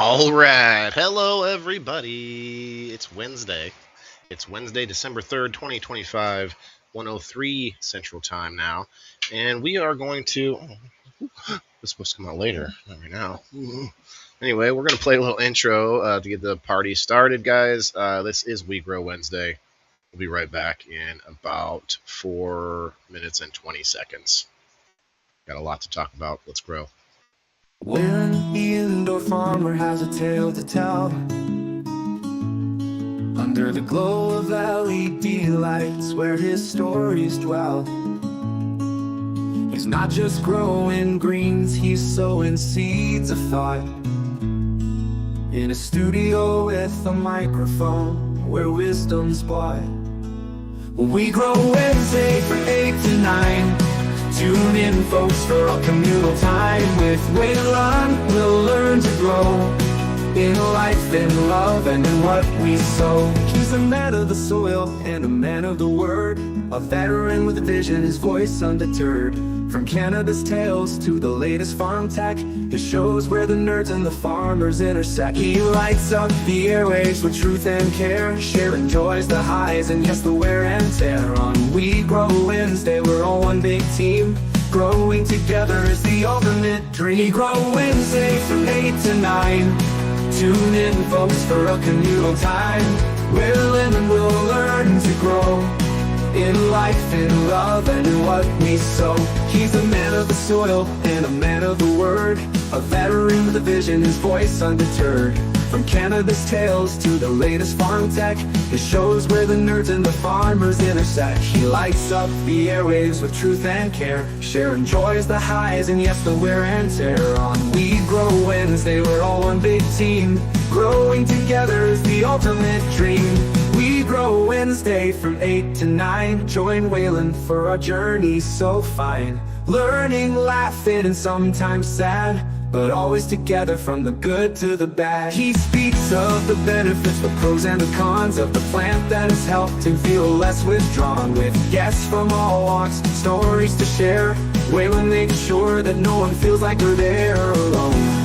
All right. Hello, everybody. It's Wednesday. It's Wednesday, December 3rd, 2025, 103 Central Time now. And we are going to. This is supposed to come out later, not right now. Anyway, we're going to play a little intro to get the party started, guys. This is We Grow Wednesday. We'll be right back in about 4 minutes and 20 seconds. Got a lot to talk about. Let's grow. When the indoor farmer has a tale to tell, under the glow of LED lights where his stories dwell, he's not just growing greens, he's sowing seeds of thought. In a studio with a microphone where wisdom's bought. We grow Wednesday from 8 to 9. Tune in, folks, for our communal time. With Waylon, we'll learn to grow in life, in love, and in what we sow. He's a man of the soil and a man of the word, a veteran with a vision, his voice undeterred. From cannabis tales to the latest farm tech, his shows where the nerds and the farmers intersect. He lights up the airwaves with truth and care, sharing joys, the highs, and yes, the wear and tear. On We Grow Wednesday, we're all one big team. Growing together is the ultimate dream. We Grow Wednesday from 8 to 9. Tune in, folks, for a communal time. We'll live and we'll learn to grow in life, in love, and in what we sow. He's a man of the soil and a man of the word, a veteran with a vision, his voice undeterred. From cannabis tales to the latest farm tech, his shows where the nerds and the farmers intersect. He lights up the airwaves with truth and care, sharing joys, the highs, and yes, the wear and tear. On We Grow Wednesday, we're all one big team. Growing together is the ultimate dream. We Grow Wednesday from 8 to 9. Join Waylon for our journey so fine. Learning, laughing, and sometimes sad, but always together from the good to the bad. He speaks of the benefits, the pros and the cons of the plant that has helped him feel less withdrawn. With guests from all walks, stories to share, Waylon makes sure that no one feels like they're there alone.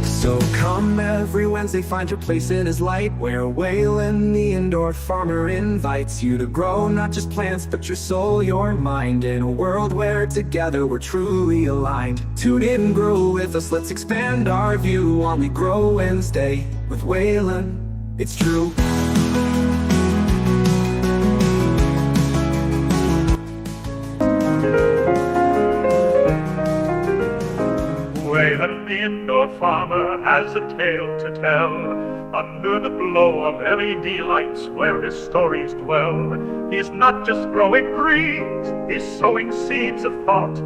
So come every Wednesday, find your place in his light, where Waylon, the indoor farmer, invites you to grow not just plants, but your soul, your mind, in a world where together we're truly aligned. Tune in and grow with us, let's expand our view on We Grow Wednesday with Waylon. It's true. Waylon, the indoor farmer, has a tale to tell. Under the glow of LED lights where his stories dwell, he's not just growing greens, he's sowing seeds of thought.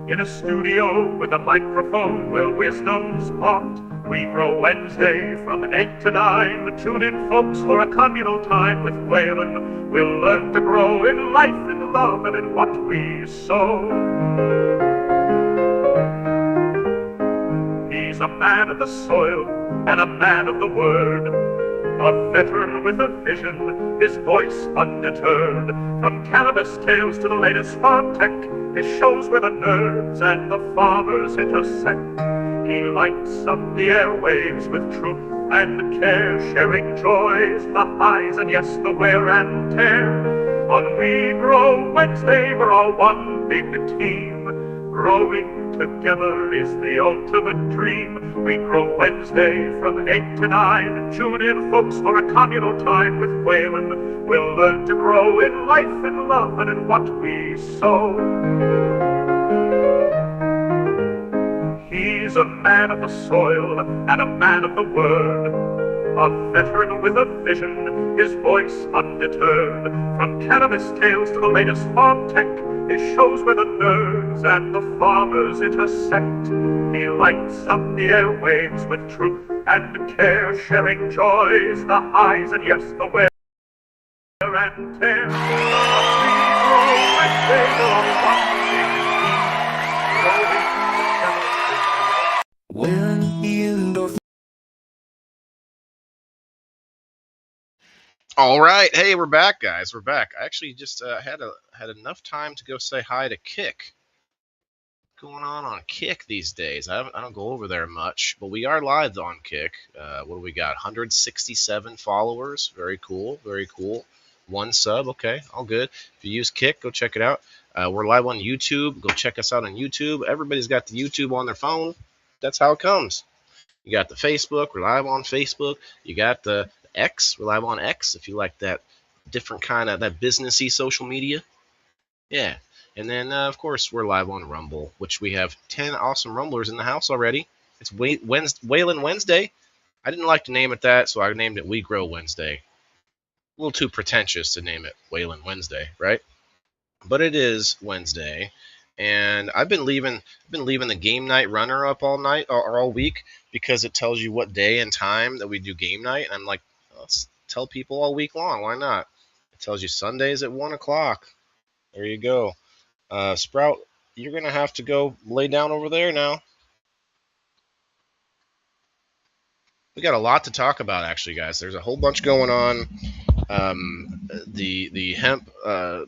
In a studio with a microphone where wisdom's taught. We Grow Wednesday from 8 to 9. Tune in, folks, for a communal time with Waylon. We'll learn to grow in life, in love, and in what we sow. He's a man of the soil and a man of the word, a veteran with a vision, his voice undeterred. From cannabis tales to the latest farm tech, his shows where the nerds and the farmers intersect. He lights up the airwaves with truth and care, sharing joys, the highs, and yes, the wear and tear. On We Grow Wednesday, we're all one big team. Growing together is the ultimate dream. We Grow Wednesday from 8 to 9. Tune in, folks, for a communal time with Waylon. We'll learn to grow in life, in love, and in what we sow. He's a man of the soil and a man of the word, a veteran with a vision, his voice undeterred. From cannabis tales to the latest farm tech, his shows where the nerds and the farmers intersect. He lights up the airwaves with truth and care, sharing joys, the highs, and yes, the wear and tear. We grow Wednesday, all one big team, growing together. When the indoor All right, hey, we're back, guys. We're back. I actually just had enough time to go say hi to Kick. going on Kick these days? I don't go over there much, but we are live on Kick. What do we got? 167 followers. Very cool. Very cool. One sub. Okay, all good. If you use Kick, go check it out. We're live on YouTube. Go check us out on YouTube. Everybody's got the YouTube on their phone. That's how it comes. You got the Facebook. We're live on Facebook. You got the X. We're live on X. If you like that different kind of that businessy social media. Yeah. And then, of course, we're live on Rumble, which we have 10 awesome Rumblers in the house already. It's Waylon Wednesday. I didn't like to name it that, so I named it We Grow Wednesday. A little too pretentious to name it Waylon Wednesday, right? But it is Wednesday, and I've been leaving the game night runner up all night or all week because it tells you what day and time that we do game night. And I'm like, let's tell people all week long. Why not? It tells you Sundays at 1 o'clock. There you go. Sprout, you're going to have to go lay down over there now. We got a lot to talk about, actually, guys. There's a whole bunch going on. The hemp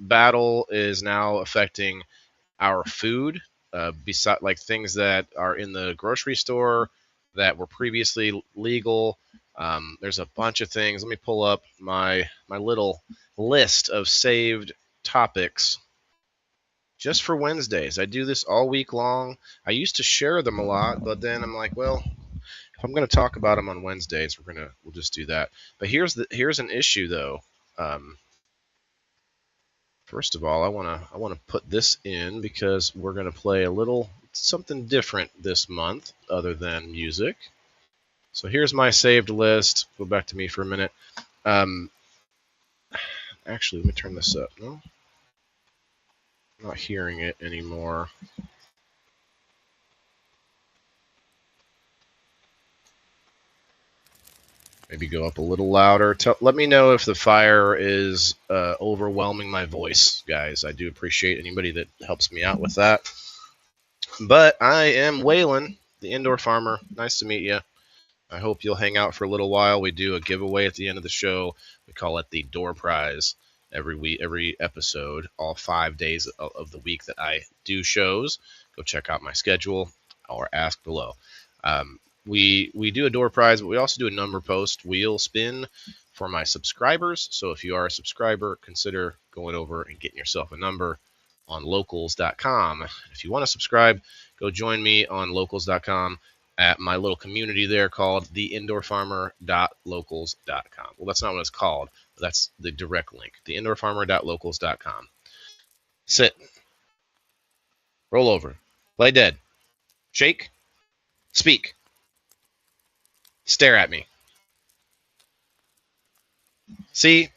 battle is now affecting our food, beside like things that are in the grocery store that were previously legal. There's a bunch of things. Let me pull up my little list of saved topics just for Wednesdays. I do this all week long. I used to share them a lot, but then I'm like, well, if I'm going to talk about them on Wednesdays, we'll just do that. But here's an issue though. First of all, I want to put this in because we're going to play a little something different this month other than music. So here's my saved list. Go back to me for a minute. Actually, let me turn this up. No? I'm not hearing it anymore. Maybe go up a little louder. Let me know if the fire is overwhelming my voice, guys. I do appreciate anybody that helps me out with that. But I am Waylon, the indoor farmer. Nice to meet you. I hope you'll hang out for a little while. We do a giveaway at the end of the show. We call it the door prize every week, every episode, all 5 days of the week that I do shows. Go check out my schedule or ask below. We do a door prize, but we also do a number post wheel spin for my subscribers. So if you are a subscriber, consider going over and getting yourself a number on locals.com. If you want to subscribe, go join me on locals.com at my little community there called theindoorfarmer.locals.com. Well, that's not what it's called. That's the direct link, theindoorfarmer.locals.com. Sit. Roll over. Play dead. Shake. Speak. Stare at me. See,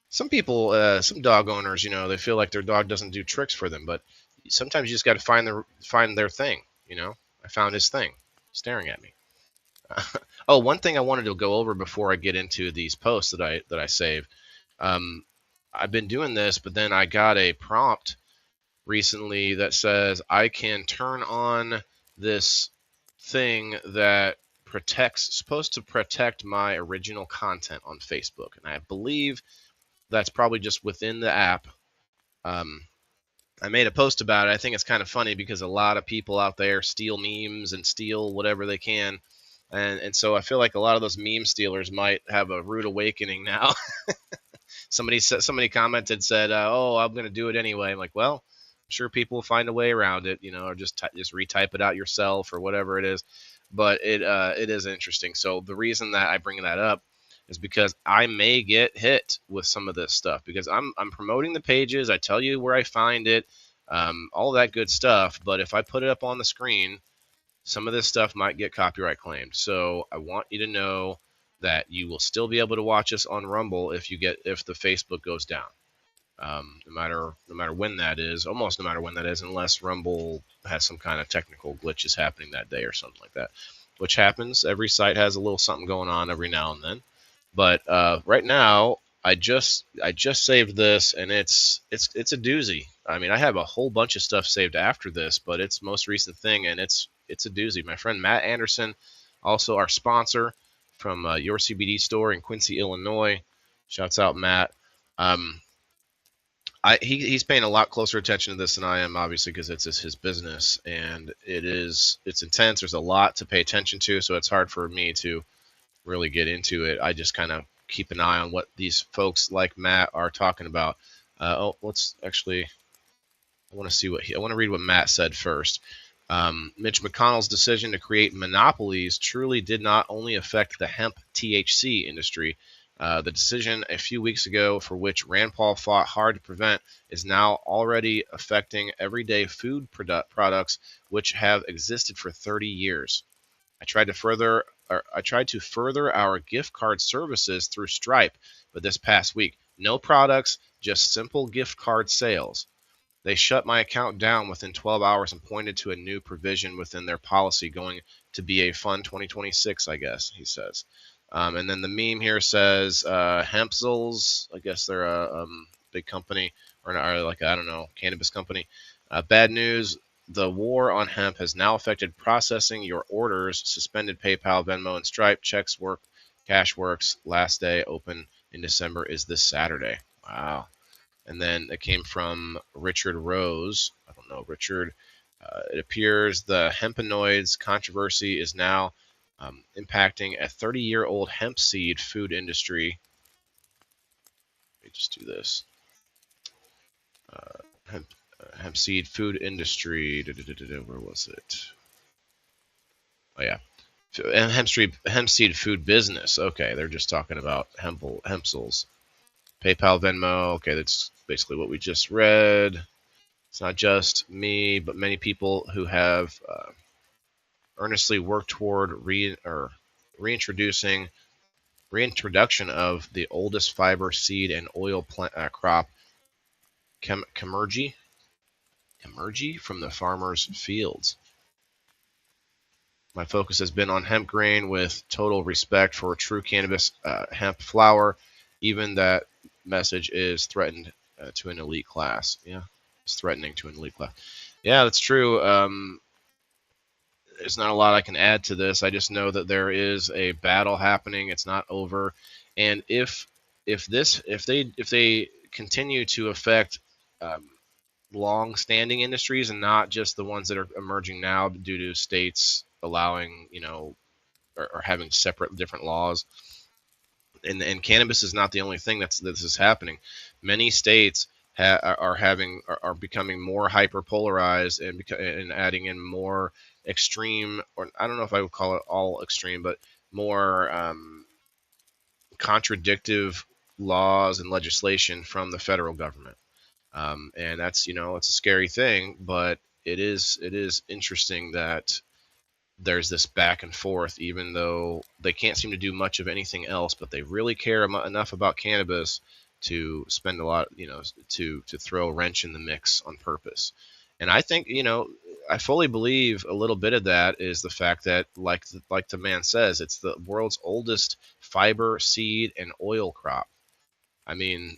some people, some dog owners, they feel like their dog doesn't do tricks for them, but sometimes you just got to find their thing. I found his thing, staring at me. Oh, one thing I wanted to go over before I get into these posts that I save. I've been doing this, but then I got a prompt recently that says I can turn on this thing that supposed to protect my original content on Facebook, and I believe that's probably just within the app. I made a post about it. I think it's kind of funny because a lot of people out there steal memes and steal whatever they can, and so I feel like a lot of those meme stealers might have a rude awakening now. Somebody commented, said, "Oh, I'm going to do it anyway." I'm like, well, I'm sure people will find a way around it, or just retype it out yourself or whatever it is. But it is interesting. So the reason that I bring that up is because I may get hit with some of this stuff because I'm promoting the pages. I tell you where I find it, all that good stuff. But if I put it up on the screen, some of this stuff might get copyright claimed. So I want you to know that you will still be able to watch us on Rumble if the Facebook goes down. No matter when that is, almost no matter when that is, unless Rumble has some kind of technical glitches happening that day or something like that, which happens. Every site has a little something going on every now and then. But right now, I just saved this, and it's a doozy. I mean, I have a whole bunch of stuff saved after this, but it's most recent thing, and it's a doozy. My friend Matt Anderson, also our sponsor from Your CBD store in Quincy, Illinois. Shouts out, Matt. he's paying a lot closer attention to this than I am, obviously, because it's his business, and it's intense. There's a lot to pay attention to, so it's hard for me to really get into it. I just kind of keep an eye on what these folks like Matt are talking about. Let's actually. I want to read what Matt said first. Mitch McConnell's decision to create monopolies truly did not only affect the hemp THC industry. The decision a few weeks ago, for which Rand Paul fought hard to prevent, is now already affecting everyday food products which have existed for 30 years. I tried to further our gift card services through Stripe, but this past week, no products, just simple gift card sales. They shut my account down within 12 hours and pointed to a new provision within their policy going to be a fun 2026, I guess, he says. And then the meme here says Hempzels, I guess they're a big company, or like, I don't know, cannabis company. Bad news, the war on hemp has now affected processing your orders, suspended PayPal, Venmo, and Stripe. Checks work, cash works. Last day open in December is this Saturday. Wow. And then it came from Richard Rose. I don't know, Richard. It appears the hempanoids controversy is now impacting a 30-year-old hemp seed food industry. Let me just do this. Hemp seed food industry. Where was it? Oh, yeah. And hemp seed food business. Okay, they're just talking about Hempzels. PayPal, Venmo. Okay, that's basically what we just read. It's not just me, but many people who have earnestly worked toward reintroduction of the oldest fiber, seed, and oil crop, Camergy, from the farmers' fields. My focus has been on hemp grain with total respect for true cannabis hemp flower, even that message is threatened to an elite class. Yeah, it's threatening to an elite class. Yeah, that's true. There's not a lot I can add to this. I just know that there is a battle happening. It's not over, and if they continue to affect long-standing industries and not just the ones that are emerging now due to states allowing, or having separate different laws. And cannabis is not the only thing this is happening. Many states are becoming more hyper-polarized and adding in more extreme, or I don't know if I would call it all extreme, but more contradictive laws and legislation from the federal government. And that's, it's a scary thing, but it is interesting that there's this back and forth, even though they can't seem to do much of anything else, but they really care enough about cannabis to spend a lot, to throw a wrench in the mix on purpose. And I think, I fully believe a little bit of that is the fact that, like the man says, it's the world's oldest fiber, seed, and oil crop. I mean,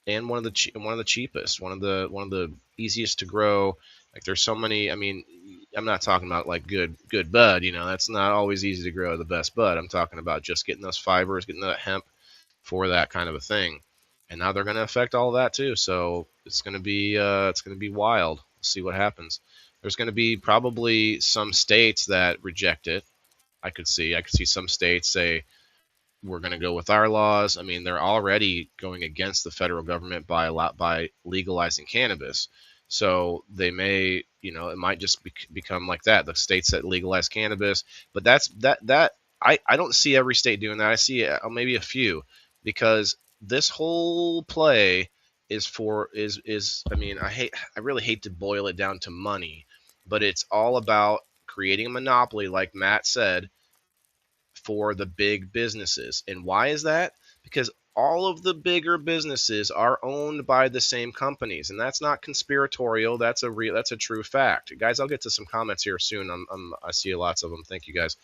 and one of the cheapest, one of the easiest to grow. Like, there's so many. I mean, I'm not talking about like good bud. That's not always easy to grow the best bud. I'm talking about just getting those fibers, getting that hemp for that kind of a thing. And now they're going to affect all that too. So it's going to be wild. We'll see what happens. There's going to be probably some states that reject it. I could see some states say, we're going to go with our laws. I mean, they're already going against the federal government by legalizing cannabis. So they may, it might just become like that. The states that legalize cannabis, but I don't see every state doing that. I see maybe a few, because this whole play is I mean, I really hate to boil it down to money, but it's all about creating a monopoly, like Matt said, for the big businesses. And why is that? Because all of the bigger businesses are owned by the same companies, and that's not conspiratorial. That's a true fact, guys. I'll get to some comments here soon. I see lots of them. Thank you, guys.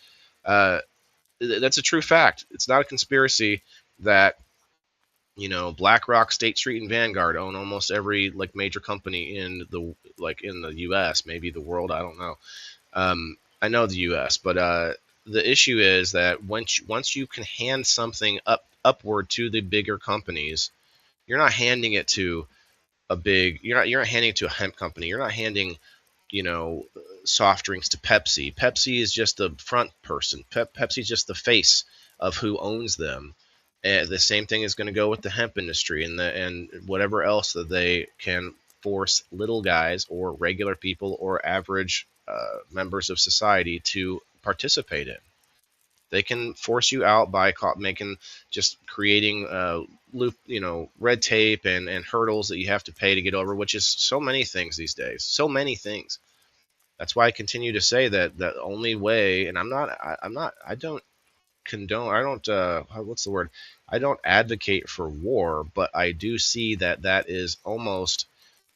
That's a true fact. It's not a conspiracy that BlackRock, State Street, and Vanguard own almost every major company in the U.S., maybe the world. I don't know. I know the U.S., but the issue is that once you can hand something upward to the bigger companies, you're not handing it to you're not handing it to a hemp company. You're not handing, you know, soft drinks to Pepsi. Pepsi is just the front person. Pepsi is just the face of who owns them. And the same thing is going to go with the hemp industry and whatever else that they can force little guys or regular people or average members of society to participate in. They can force you out by making just creating red tape and hurdles that you have to pay to get over, which is so many things these days. So many things. That's why I continue to say that the only way, and I don't condone, I don't, what's the word? I don't advocate for war, but I do see that that is almost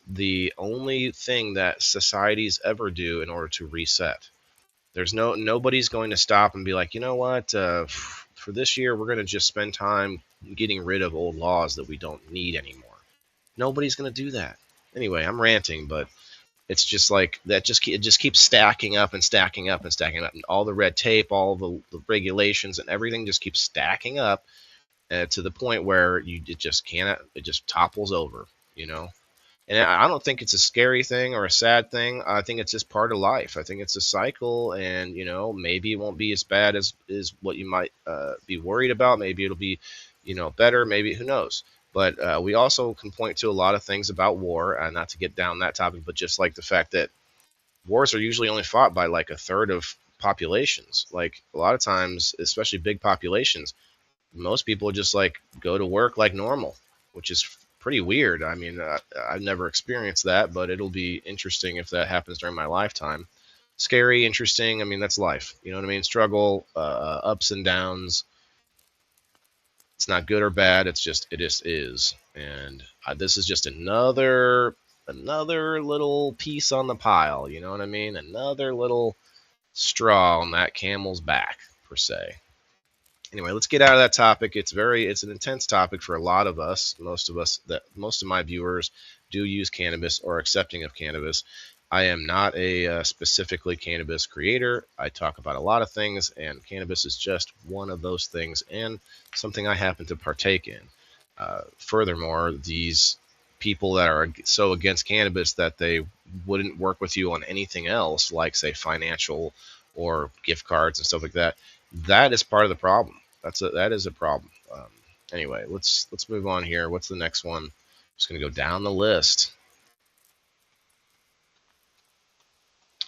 the only thing that societies ever do in order to reset. There's nobody's going to stop and be like, you know what, for this year we're going to just spend time getting rid of old laws that we don't need anymore. Nobody's going to do that. Anyway, I'm ranting, but it's just like that. It just keeps stacking up and stacking up and stacking up, and all the red tape, all the regulations, and everything just keeps stacking up to the point where it just cannot. It just topples over, you know. And I don't think it's a scary thing or a sad thing. I think it's just part of life. I think it's a cycle, and you know, maybe it won't be as bad as what you might be worried about. Maybe it'll be, you know, better. Maybe, who knows. But we also can point to a lot of things about war, not to get down that topic, but just like the fact that wars are usually only fought by like a third of populations. Like a lot of times, especially big populations, most people just like go to work like normal, which is pretty weird. I mean, I've never experienced that, but it'll be interesting if that happens during my lifetime. Scary, interesting. I mean, that's life. You know what I mean? Struggle, ups and downs. It's not good or bad. It just is. And this is just another little piece on the pile. You know what I mean? Another little straw on that camel's back, per se. Anyway, let's get out of that topic. It's an intense topic for a lot of us. Most of my viewers do use cannabis or are accepting of cannabis. I am not a specifically cannabis creator. I talk about a lot of things, and cannabis is just one of those things, and something I happen to partake in. Furthermore, these people that are so against cannabis that they wouldn't work with you on anything else, like say financial or gift cards and stuff like that, that is part of the problem. That is a problem. Anyway, let's move on here. What's the next one? I'm just going to go down the list.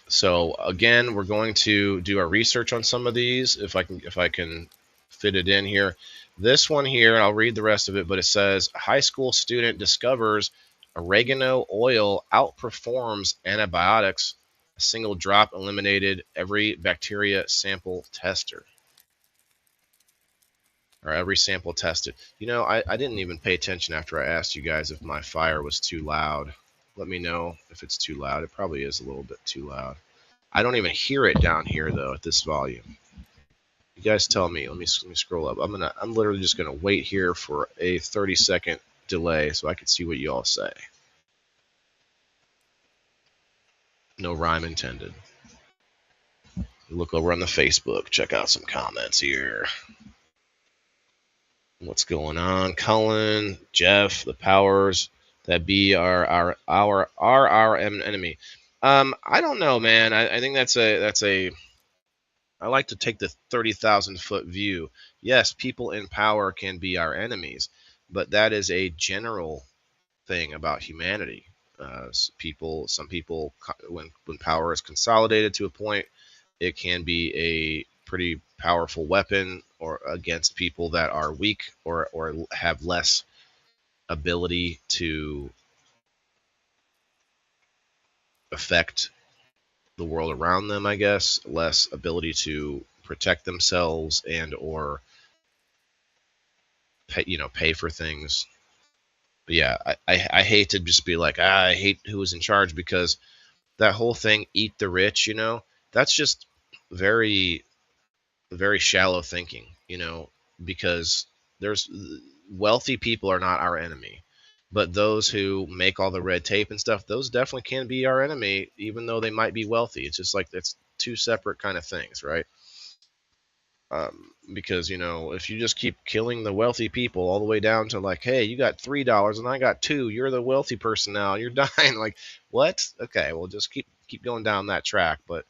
So again, we're going to do our research on some of these if I can fit it in here. This one here, I'll read the rest of it, but it says high school student discovers oregano oil outperforms antibiotics. A single drop eliminated every bacteria sample tester. Or every sample tested. You know, I didn't even pay attention after I asked you guys if my fire was too loud. Let me know if it's too loud. It probably is a little bit too loud. I don't even hear it down here though at this volume. You guys tell me. Let me scroll up. I'm literally just gonna wait here for a 30-second delay so I can see what you all say. No rhyme intended. Look over on the Facebook. Check out some comments here. What's going on? Cullen, Jeff, the powers that be are our enemy. I don't know, man. I think that's a. I like to take the 30,000-foot view. Yes, people in power can be our enemies, but that is a general thing about humanity. Some people, when power is consolidated to a point, it can be a pretty powerful weapon or against people that are weak or have less ability to affect the world around them, I guess, less ability to protect themselves and or pay for things. But yeah, I hate to just be like, I hate who is in charge, because that whole thing, eat the rich, that's just very, very shallow thinking, because there's wealthy people are not our enemy. But those who make all the red tape and stuff, those definitely can be our enemy, even though they might be wealthy. It's just like it's two separate kind of things, right? Because if you just keep killing the wealthy people all the way down to like, hey, you got $3 and I got 2, you're the wealthy person now, you're dying. Like, what? Okay, well, just keep going down that track. But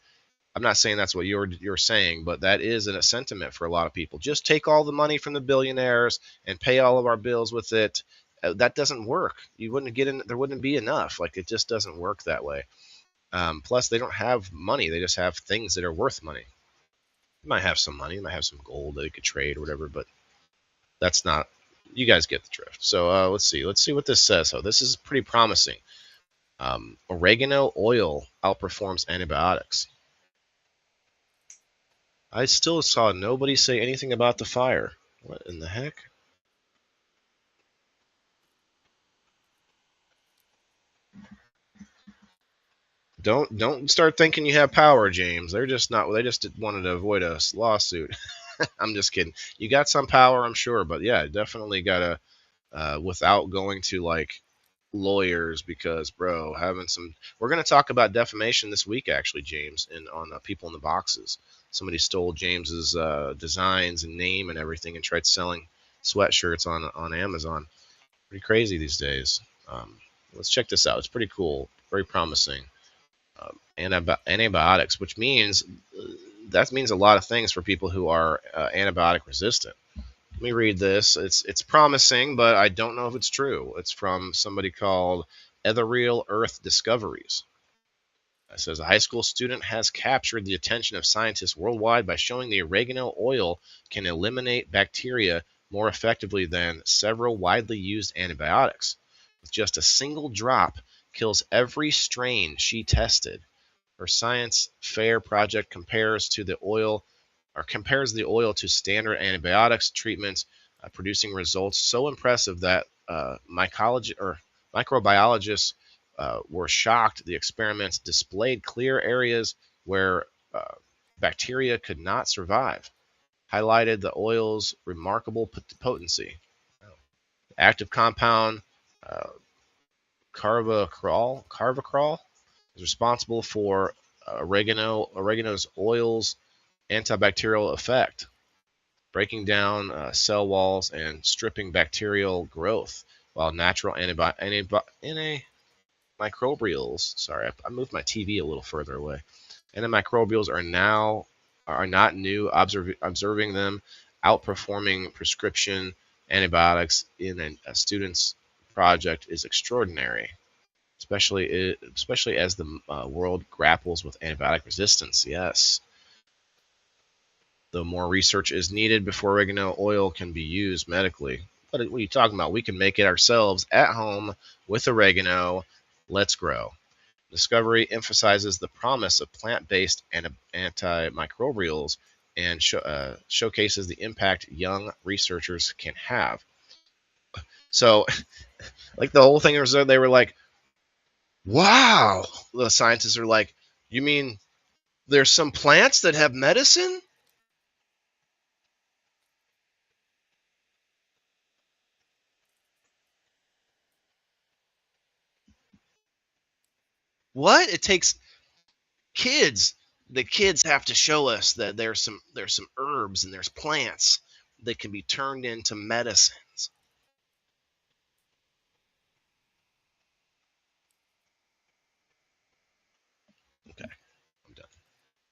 I'm not saying that's what you're saying, but that is a sentiment for a lot of people. Just take all the money from the billionaires and pay all of our bills with it. That doesn't work. You wouldn't get in. There wouldn't be enough. Like, it just doesn't work that way. Plus, they don't have money. They just have things that are worth money. You might have some money. You might have some gold that you could trade or whatever, but that's not. You guys get the drift. So let's see. Let's see what this says. So this is pretty promising. Oregano oil outperforms antibiotics. I still saw nobody say anything about the fire. What in the heck? Don't start thinking you have power, James. They're just not. They just wanted to avoid a lawsuit. I'm just kidding. You got some power, I'm sure, but yeah, definitely gotta without going to like lawyers because, bro, having some. We're gonna talk about defamation this week, actually, James, and on people in the boxes. Somebody stole James's designs and name and everything and tried selling sweatshirts on Amazon. Pretty crazy these days. Let's check this out. It's pretty cool, very promising. Antibiotics, which means that means a lot of things for people who are antibiotic resistant. Let me read this. It's promising, but I don't know if it's true. It's from somebody called Ethereal Earth Discoveries. It says a high school student has captured the attention of scientists worldwide by showing the oregano oil can eliminate bacteria more effectively than several widely used antibiotics. With just a single drop, kills every strain she tested. Her science fair project compares the oil to standard antibiotics treatments, producing results so impressive that microbiologists were shocked. The experiments displayed clear areas where bacteria could not survive, highlighted the oil's remarkable potency. Active compound carvacrol is responsible for oregano's oil's antibacterial effect, breaking down cell walls and stripping bacterial growth, while natural antimicrobials. Sorry, I moved my TV a little further away. Antimicrobials are not new. Observing them outperforming prescription antibiotics in a student's project is extraordinary, especially as the world grapples with antibiotic resistance. Yes, though more research is needed before oregano oil can be used medically. What are you talking about? We can make it ourselves at home with oregano. Let's grow. Discovery emphasizes the promise of plant-based antimicrobials and showcases the impact young researchers can have. So, like the whole thing was, they were like, wow. The scientists are like, you mean there's some plants that have medicine? What? It takes kids. The kids have to show us that there's some herbs and there's plants that can be turned into medicines. Okay, I'm done.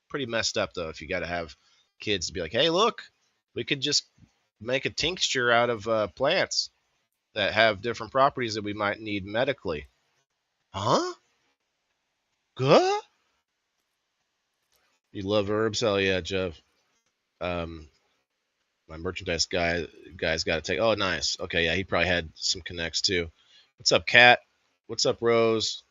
Pretty messed up though if you got to have kids to be like, hey, look, we could just make a tincture out of plants that have different properties that we might need medically. Huh? Good? You love herbs? Hell yeah, Jeff. Um, my merchandise guy's got to take. Oh, nice. Okay, yeah, he probably had some connects too. What's up, Kat? What's up, Rose?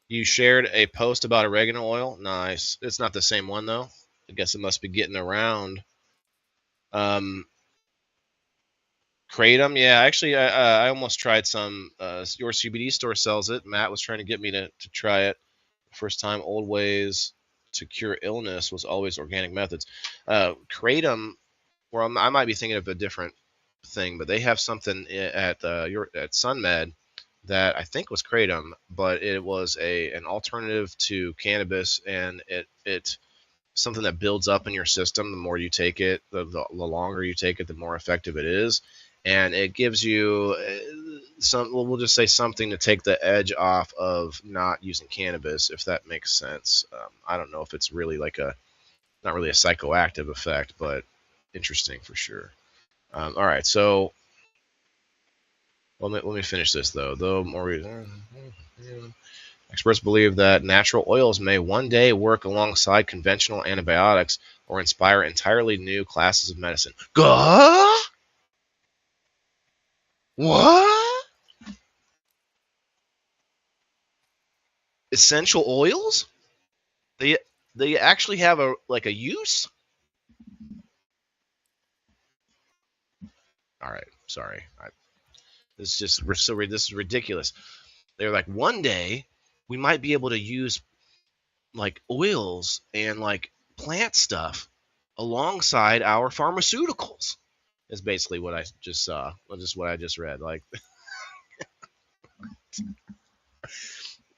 You shared a post about oregano oil. Nice. It's not the same one though. I guess it must be getting around. Kratom, yeah. Actually, I almost tried some. Your CBD store sells it. Matt was trying to get me to try it. First time, old ways to cure illness was always organic methods. Kratom, or I might be thinking of a different thing, but they have something at SunMed that I think was kratom, but it was an alternative to cannabis, and it something that builds up in your system. The more you take it, the longer you take it, the more effective it is, and it gives you we'll just say something to take the edge off of not using cannabis, if that makes sense. I don't know if it's really like not really a psychoactive effect, but interesting for sure. All right, so let me finish this though. Experts believe that natural oils may one day work alongside conventional antibiotics or inspire entirely new classes of medicine. Gah? What? Essential oils? They actually have a use? All right, sorry. This is ridiculous. They're like, one day we might be able to use like oils and like plant stuff alongside our pharmaceuticals. Is basically what I just saw. Just what I just read. Like,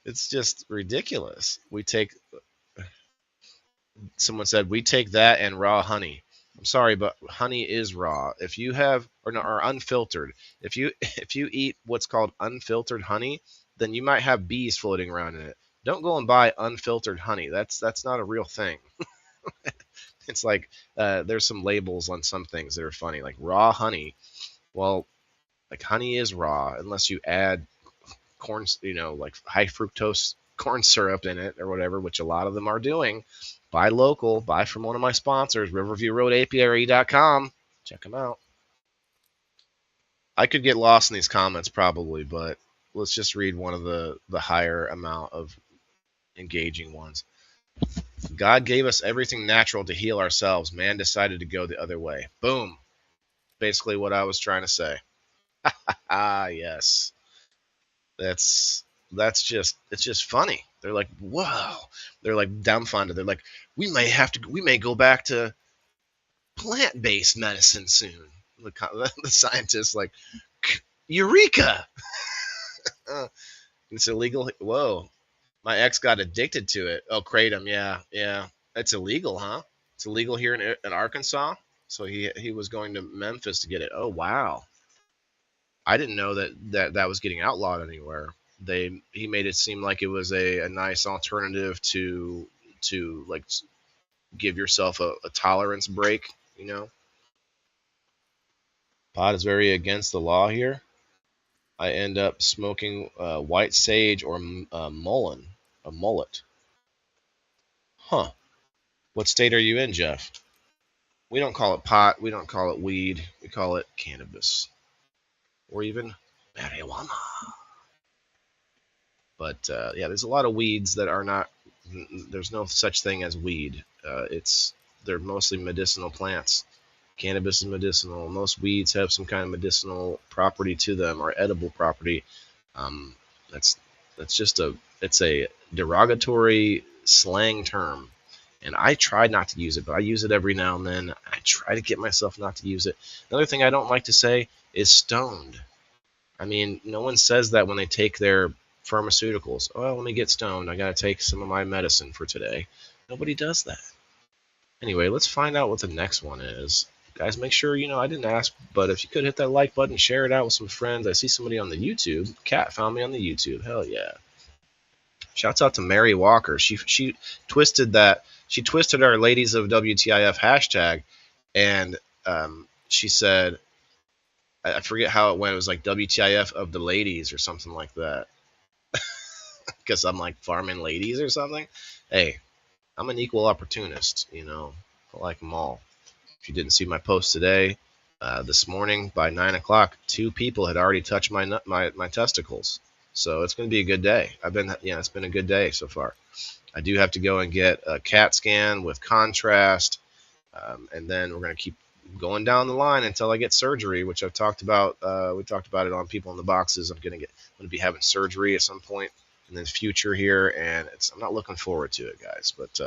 it's just ridiculous. Someone said we take that and raw honey. I'm sorry, but honey is raw. If you have or unfiltered, if you eat what's called unfiltered honey, then you might have bees floating around in it. Don't go and buy unfiltered honey. That's not a real thing. It's like there's some labels on some things that are funny, like raw honey. Well, like honey is raw unless you add corn, like high fructose corn syrup in it or whatever, which a lot of them are doing. Buy local. Buy from one of my sponsors, riverviewroadapiary.com. Check them out. I could get lost in these comments probably, but let's just read one of the higher amount of engaging ones. God gave us everything natural to heal ourselves. Man decided to go the other way. Boom. Basically what I was trying to say. Yes. It's just funny. They're like, whoa. They're like dumbfounded. They're like, we may go back to plant-based medicine soon. The scientists like, eureka. It's illegal. Whoa. My ex got addicted to it. Oh, kratom. Yeah. It's illegal, huh? It's illegal here in Arkansas. So he was going to Memphis to get it. Oh, wow. I didn't know that was getting outlawed anywhere. He made it seem like it was a nice alternative to like give yourself a tolerance break, Pot is very against the law here. I end up smoking white sage or a mullet. Huh. What state are you in, Jeff? We don't call it pot. We don't call it weed. We call it cannabis. Or even marijuana. But yeah, there's a lot of weeds that are not. There's no such thing as weed. They're mostly medicinal plants. Cannabis is medicinal. Most weeds have some kind of medicinal property to them or edible property. That's just it's a derogatory slang term, and I try not to use it, but I use it every now and then. I try to get myself not to use it. Another thing I don't like to say is stoned. I mean, no one says that when they take their pharmaceuticals. Oh, let me get stoned. I got to take some of my medicine for today. Nobody does that. Anyway, let's find out what the next one is. Guys, make sure, I didn't ask, but if you could hit that like button, share it out with some friends. I see somebody on the YouTube. Kat found me on the YouTube. Hell yeah. Shouts out to Mary Walker. She twisted our Ladies of WTIF hashtag, and she said, I forget how it went. It was like WTIF of the ladies or something like that. Because I'm like farming ladies or something. Hey, I'm an equal opportunist, I like them all. If you didn't see my post today, this morning by 9 o'clock, 2 people had already touched my testicles. So it's going to be a good day. It's been a good day so far. I do have to go and get a CAT scan with contrast, and then we're going to keep going down the line until I get surgery, which I've talked about. We talked about it on People in the Boxes. I'm going to be having surgery at some point in the future here, and I'm not looking forward to it, guys. But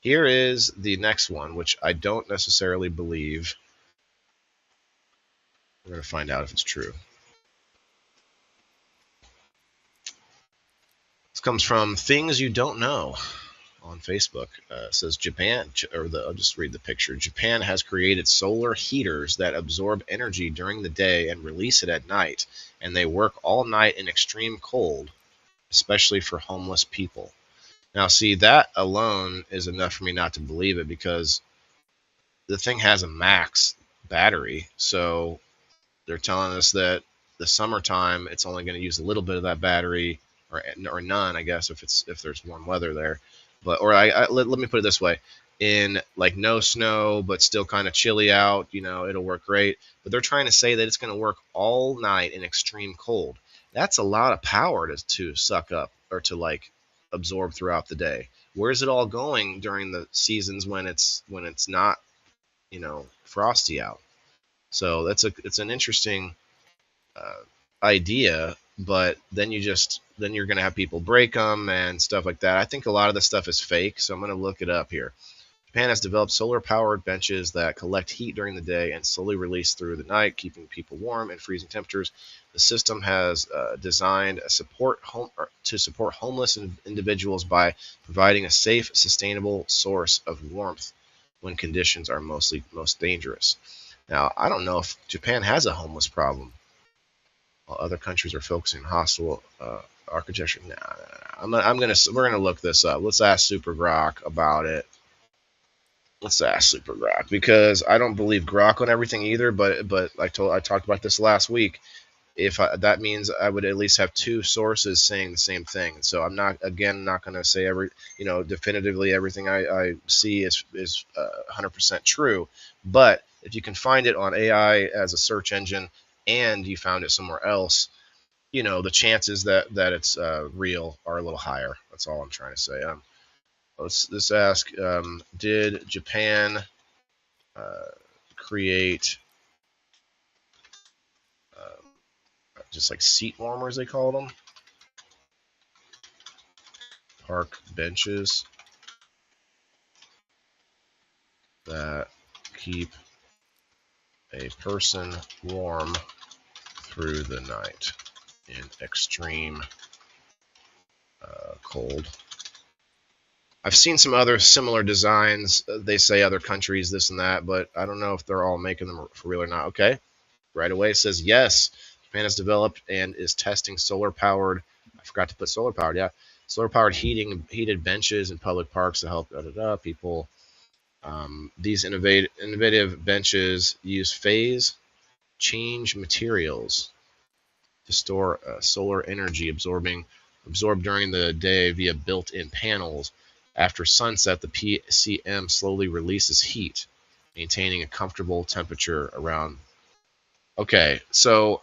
here is the next one, which I don't necessarily believe. We're going to find out if it's true. This comes from Things You Don't Know on Facebook. Says Japan, I'll just read the picture. Japan has created solar heaters that absorb energy during the day and release it at night, and they work all night in extreme cold, especially for homeless people. Now, see, that alone is enough for me not to believe it, because the thing has a max battery, so they're telling us that the summertime it's only going to use a little bit of that battery, or none, I guess, if there's warm weather there. But let me put it this way: in like no snow but still kind of chilly out, it'll work great. But they're trying to say that it's going to work all night in extreme cold. That's a lot of power to suck up, or to like absorb throughout the day. Where's it all going during the seasons when it's not frosty out? So it's an interesting idea, but then you're going to have people break them and stuff like that. I think a lot of the stuff is fake, so I'm going to look it up here. Japan has developed solar-powered benches that collect heat during the day and slowly release through the night, keeping people warm in freezing temperatures. The system has designed to support homeless individuals by providing a safe, sustainable source of warmth when conditions are most dangerous. Now, I don't know if Japan has a homeless problem, while other countries are focusing on hostile architecture. We're gonna look this up. Let's ask Super Grok about it. Let's ask Super Grok, because I don't believe Grok on everything either. But I talked about this last week. That means I would at least have two sources saying the same thing. So I'm not going to say definitively everything I see is 100% true. But if you can find it on AI as a search engine, and you found it somewhere else, the chances that it's real are a little higher. That's all I'm trying to say. Let's ask: did Japan create just like seat warmers, they call them, park benches that keep a person warm through the night in extreme cold? I've seen some other similar designs. They say other countries, this and that, but I don't know if they're all making them for real or not. Okay, right away it says yes. Japan has developed and is testing solar-powered. I forgot to put solar-powered. Yeah, solar-powered heated benches in public parks to help people. These innovative benches use phase change materials to store solar energy absorbed during the day via built-in panels. After sunset, the PCM slowly releases heat, maintaining a comfortable temperature around. Okay, so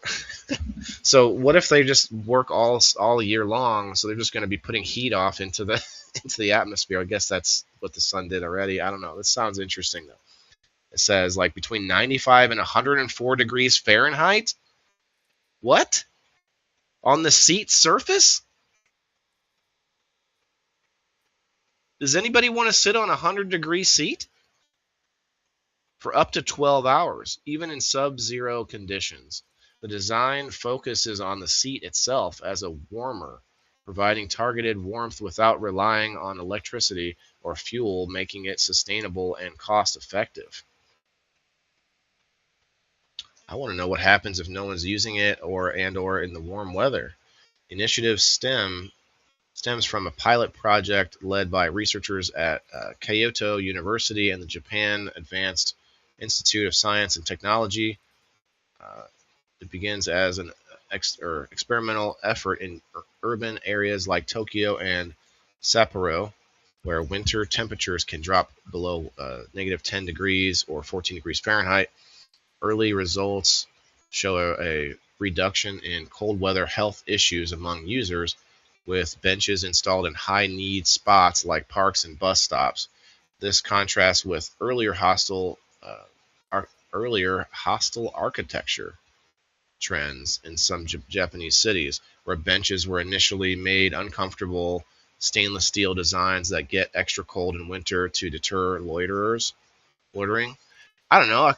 what if they just work all year long? So they're just going to be putting heat off into the atmosphere. I guess that's what the sun did already. I don't know. This sounds interesting though. It says like between 95 and 104 degrees Fahrenheit. What? On the seat surface? Does anybody want to sit on a 100-degree seat for up to 12 hours, even in sub-zero conditions? The design focuses on the seat itself as a warmer, providing targeted warmth without relying on electricity or fuel, making it sustainable and cost-effective. I want to know what happens if no one's using it or in the warm weather. Initiative stems from a pilot project led by researchers at Kyoto University and the Japan Advanced Institute of Science and Technology. It begins as an experimental effort in urban areas like Tokyo and Sapporo, where winter temperatures can drop below negative 10 degrees or 14 degrees Fahrenheit. Early results show a reduction in cold weather health issues among users, with benches installed in high-need spots like parks and bus stops. This contrasts with earlier hostile architecture trends in some Japanese cities, where benches were initially made uncomfortable stainless steel designs that get extra cold in winter to deter loitering. I don't know.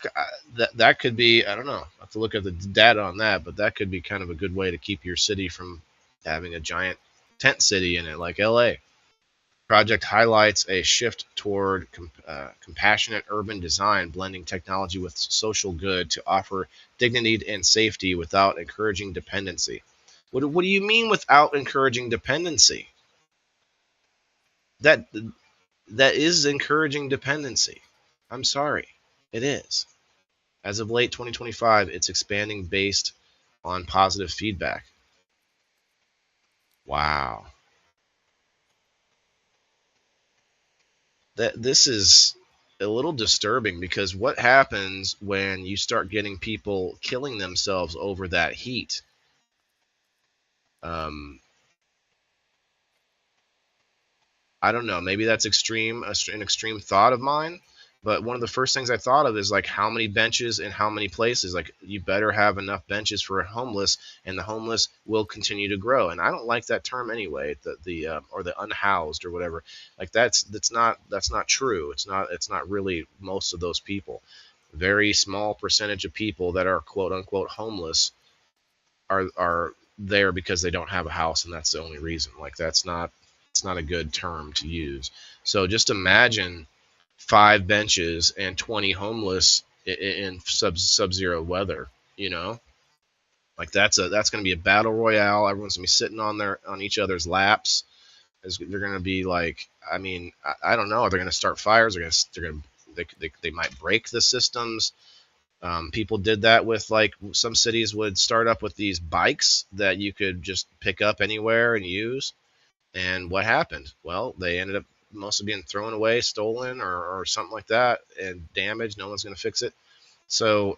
That could be, I don't know. I have to look at the data on that, but that could be kind of a good way to keep your city from having a giant tent city in it like LA. Project highlights a shift toward compassionate urban design, blending technology with social good to offer dignity and safety without encouraging dependency. What do you mean without encouraging dependency? That that is encouraging dependency. I'm sorry, it is. As of late 2025, it's expanding based on positive feedback. Wow. This is a little disturbing because what happens when you start getting people killing themselves over that heat? Um, I don't know. Maybe that's an extreme thought of mine. But one of the first things I thought of is like how many benches in how many places. Like you better have enough benches for a homeless, and the homeless will continue to grow. And I don't like that term anyway. The or the unhoused or whatever. Like that's not true. It's not really most of those people. Very small percentage of people that are quote unquote homeless are there because they don't have a house, and that's the only reason. Like that's not it's not a good term to use. So just imagine 5 benches and 20 homeless in sub-zero weather. You know, like that's going to be a battle royale. Everyone's going to be sitting on each other's laps. They're going to be like, I mean, I don't know. They're going to start fires. They might break the systems. People did that with like some cities would start up with these bikes that you could just pick up anywhere and use. And what happened? Well, they ended up mostly being thrown away, stolen, or something like that, and damaged. No one's going to fix it. So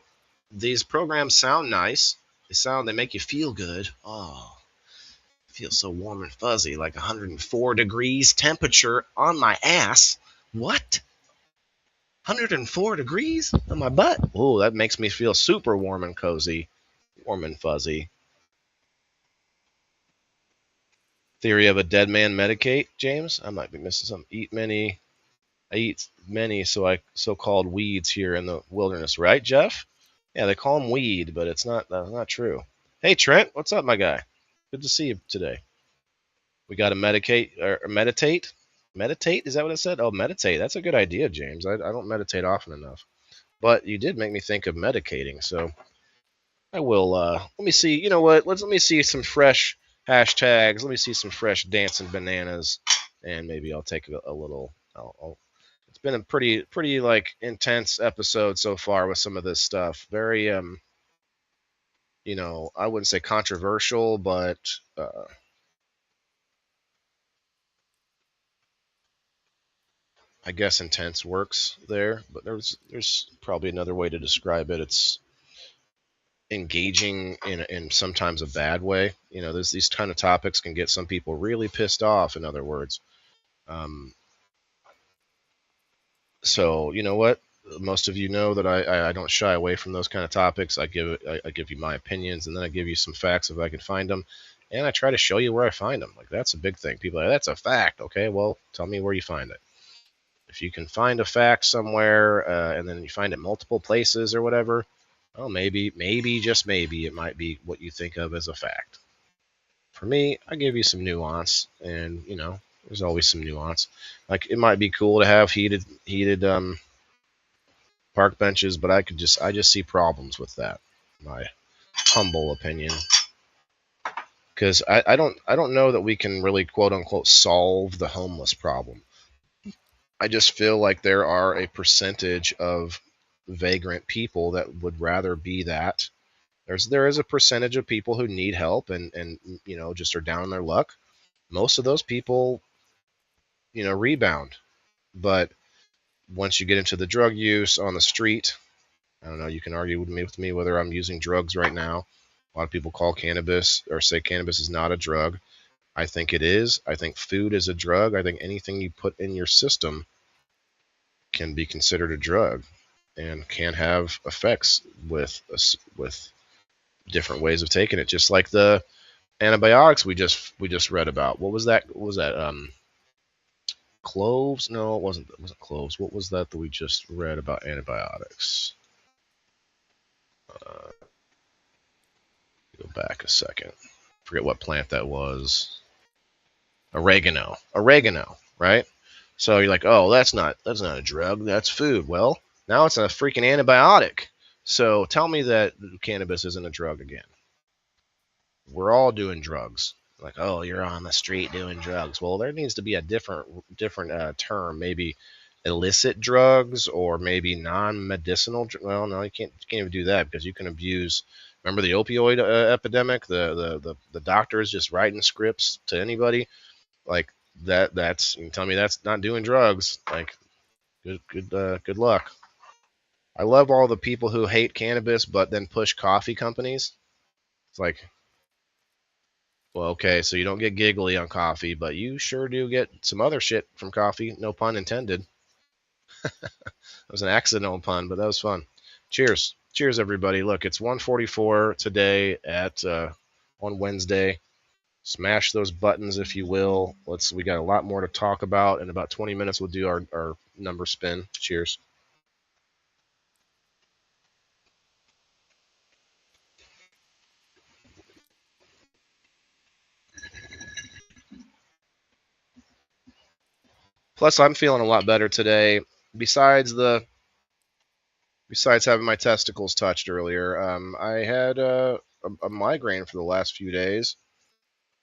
these programs sound nice. They make you feel good. Oh, I feel so warm and fuzzy, like 104 degrees temperature on my ass. What? 104 degrees on my butt? Oh, that makes me feel super warm and cozy, warm and fuzzy. Theory of a dead man medicate, James? I might be missing something. I eat many so-called weeds here in the wilderness, right, Jeff? Yeah, they call them weed, but that's not true. Hey, Trent, what's up, my guy? Good to see you today. We got to medicate or meditate. Meditate? Is that what it said? Oh, meditate. That's a good idea, James. I don't meditate often enough. But you did make me think of medicating, so I will. Let me see. You know what? Let me see some fresh hashtags. Let me see some fresh dancing bananas, and maybe I'll take a little. It's been a pretty like intense episode so far with some of this stuff. Very I wouldn't say controversial, but I guess intense works there. But there's probably another way to describe it. It's engaging in sometimes a bad way. There's these kind of topics can get some people really pissed off. In other words, so you know what? Most of you know that I don't shy away from those kind of topics. I give you my opinions, and then I give you some facts if I can find them, and I try to show you where I find them. Like that's a big thing. People are like, that's a fact. Okay, well, tell me where you find it. If you can find a fact somewhere, and then you find it multiple places or whatever, well, maybe just maybe it might be what you think of as a fact. For me, I give you some nuance, and there's always some nuance. Like it might be cool to have heated park benches, but I just see problems with that. My humble opinion, because I don't know that we can really quote unquote solve the homeless problem. I just feel like there are a percentage of vagrant people that would rather be that. There is a percentage of people who need help and just are down on their luck. Most of those people rebound, but once you get into the drug use on the street, I don't know, you can argue with me whether I'm using drugs right now. A lot of people call cannabis or say cannabis is not a drug. I think it is. I think food is a drug. I think anything you put in your system can be considered a drug and can have effects with different ways of taking it. Just like the antibiotics we just read about. What was that? Cloves? No, it wasn't cloves. What was that we just read about antibiotics? Go back a second. Forget what plant that was. Oregano. right? So you're like, oh, that's not a drug, that's food. Well, now it's a freaking antibiotic. So tell me that cannabis isn't a drug again. We're all doing drugs. Like, oh, you're on the street doing drugs. Well, there needs to be a different term, maybe illicit drugs or maybe non-medicinal. Well, no, you can't even do that because you can abuse. Remember the opioid epidemic? The doctors just writing scripts to anybody like that. That's, you tell me that's not doing drugs. Like, good luck. I love all the people who hate cannabis but then push coffee companies. It's like, well, okay, so you don't get giggly on coffee, but you sure do get some other shit from coffee. No pun intended. That was an accidental pun, but that was fun. Cheers. Cheers, everybody. Look, it's 1:44 today on Wednesday. Smash those buttons, if you will. We got a lot more to talk about. In about 20 minutes, we'll do our number spin. Cheers. Plus, I'm feeling a lot better today. Besides having my testicles touched earlier, I had a migraine for the last few days.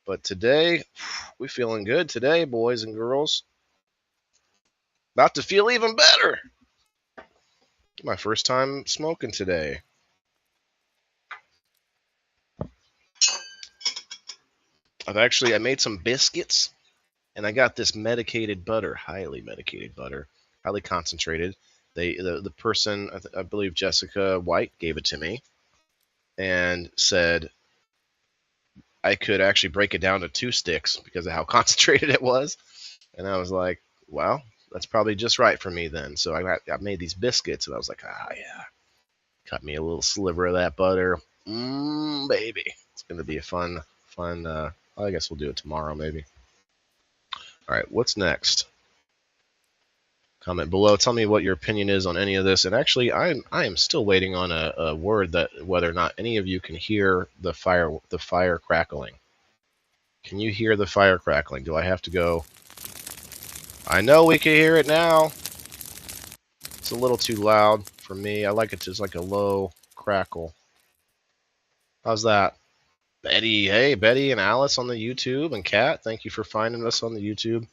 But today, we feeling good today, boys and girls. About to feel even better. My first time smoking today. I made some biscuits, and I got this medicated butter, highly medicated butter, highly concentrated. The person, I believe Jessica White, gave it to me and said I could actually break it down to 2 sticks because of how concentrated it was. And I was like, well, that's probably just right for me then. So I made these biscuits, and I was like, yeah. Cut me a little sliver of that butter. Baby. It's going to be a fun, I guess we'll do it tomorrow maybe. All right, what's next? Comment below. Tell me what your opinion is on any of this. And actually, I am still waiting on a word that whether or not any of you can hear the fire crackling. Can you hear the fire crackling? Do I have to go? I know we can hear it now. It's a little too loud for me. I like it just like a low crackle. How's that? Betty, hey, Betty and Alice on the YouTube, and Kat, thank you for finding us on the YouTube.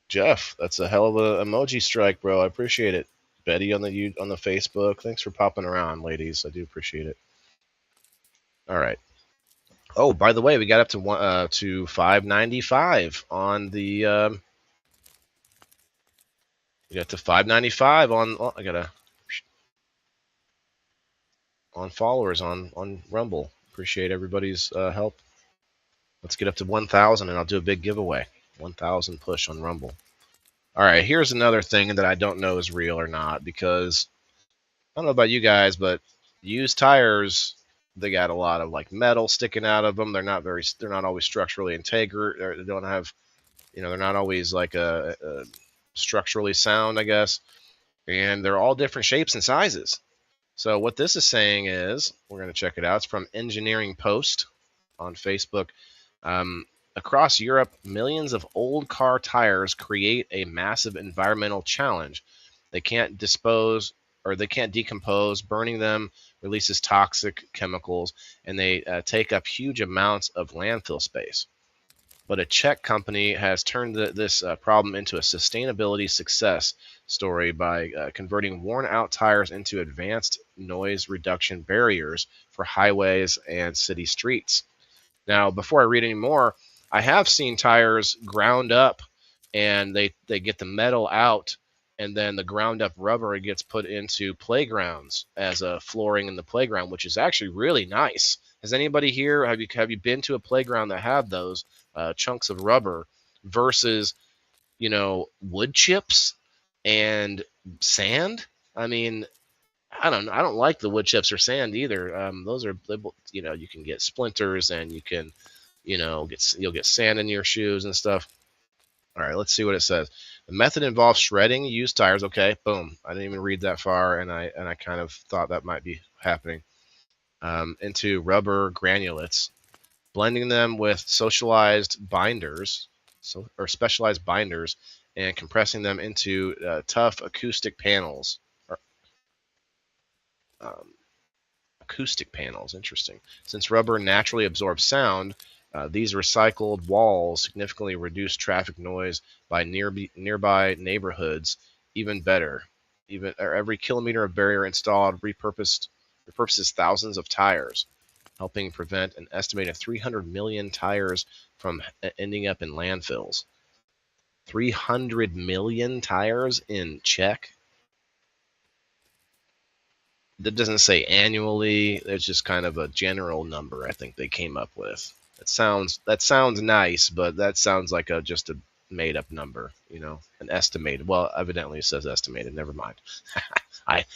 Jeff, that's a hell of a emoji strike, bro. I appreciate it. Betty on the Facebook, thanks for popping around, ladies. I do appreciate it. All right. Oh, by the way, we got up to 595 on the. We got to 595 on. Oh, I gotta. On followers on Rumble. Appreciate everybody's help. Let's get up to 1,000 and I'll do a big giveaway. 1,000 push on Rumble. All right, here's another thing that I don't know is real or not, because I don't know about you guys, but used tires, they got a lot of like metal sticking out of them. They're not always structurally integer. They don't have, they're not always like a structurally sound, I guess. And they're all different shapes and sizes. So what this is saying is, we're going to check it out. It's from Engineering Post on Facebook. Across Europe, millions of old car tires create a massive environmental challenge. They can't decompose. Burning them releases toxic chemicals, and they take up huge amounts of landfill space. But a Czech company has turned this problem into a sustainability success story by converting worn-out tires into advanced noise reduction barriers for highways and city streets. Now, before I read any more, I have seen tires ground up, and they get the metal out, and then the ground up rubber gets put into playgrounds as a flooring in the playground, which is actually really nice. Has anybody here, have you been to a playground that have those chunks of rubber versus, wood chips and sand? I mean, I don't like the wood chips or sand either. Those are, you can get splinters, and you can, you'll get sand in your shoes and stuff. All right, let's see what it says. The method involves shredding used tires. Okay, boom. I didn't even read that far, and I kind of thought that might be happening. Into rubber granulates, blending them with socialized binders. or specialized binders and compressing them into tough acoustic panels. Um, Acoustic panels, interesting. Since rubber naturally absorbs sound, these recycled walls significantly reduce traffic noise by nearby neighborhoods. Even better, every kilometer of barrier installed repurposes thousands of tires, helping prevent an estimated 300 million tires from ending up in landfills. 300 million tires in Czech. That doesn't say annually. It's just kind of a general number I think they came up with. That sounds nice, but that sounds like just a made up number, an estimated. Well, evidently it says estimated. Never mind. I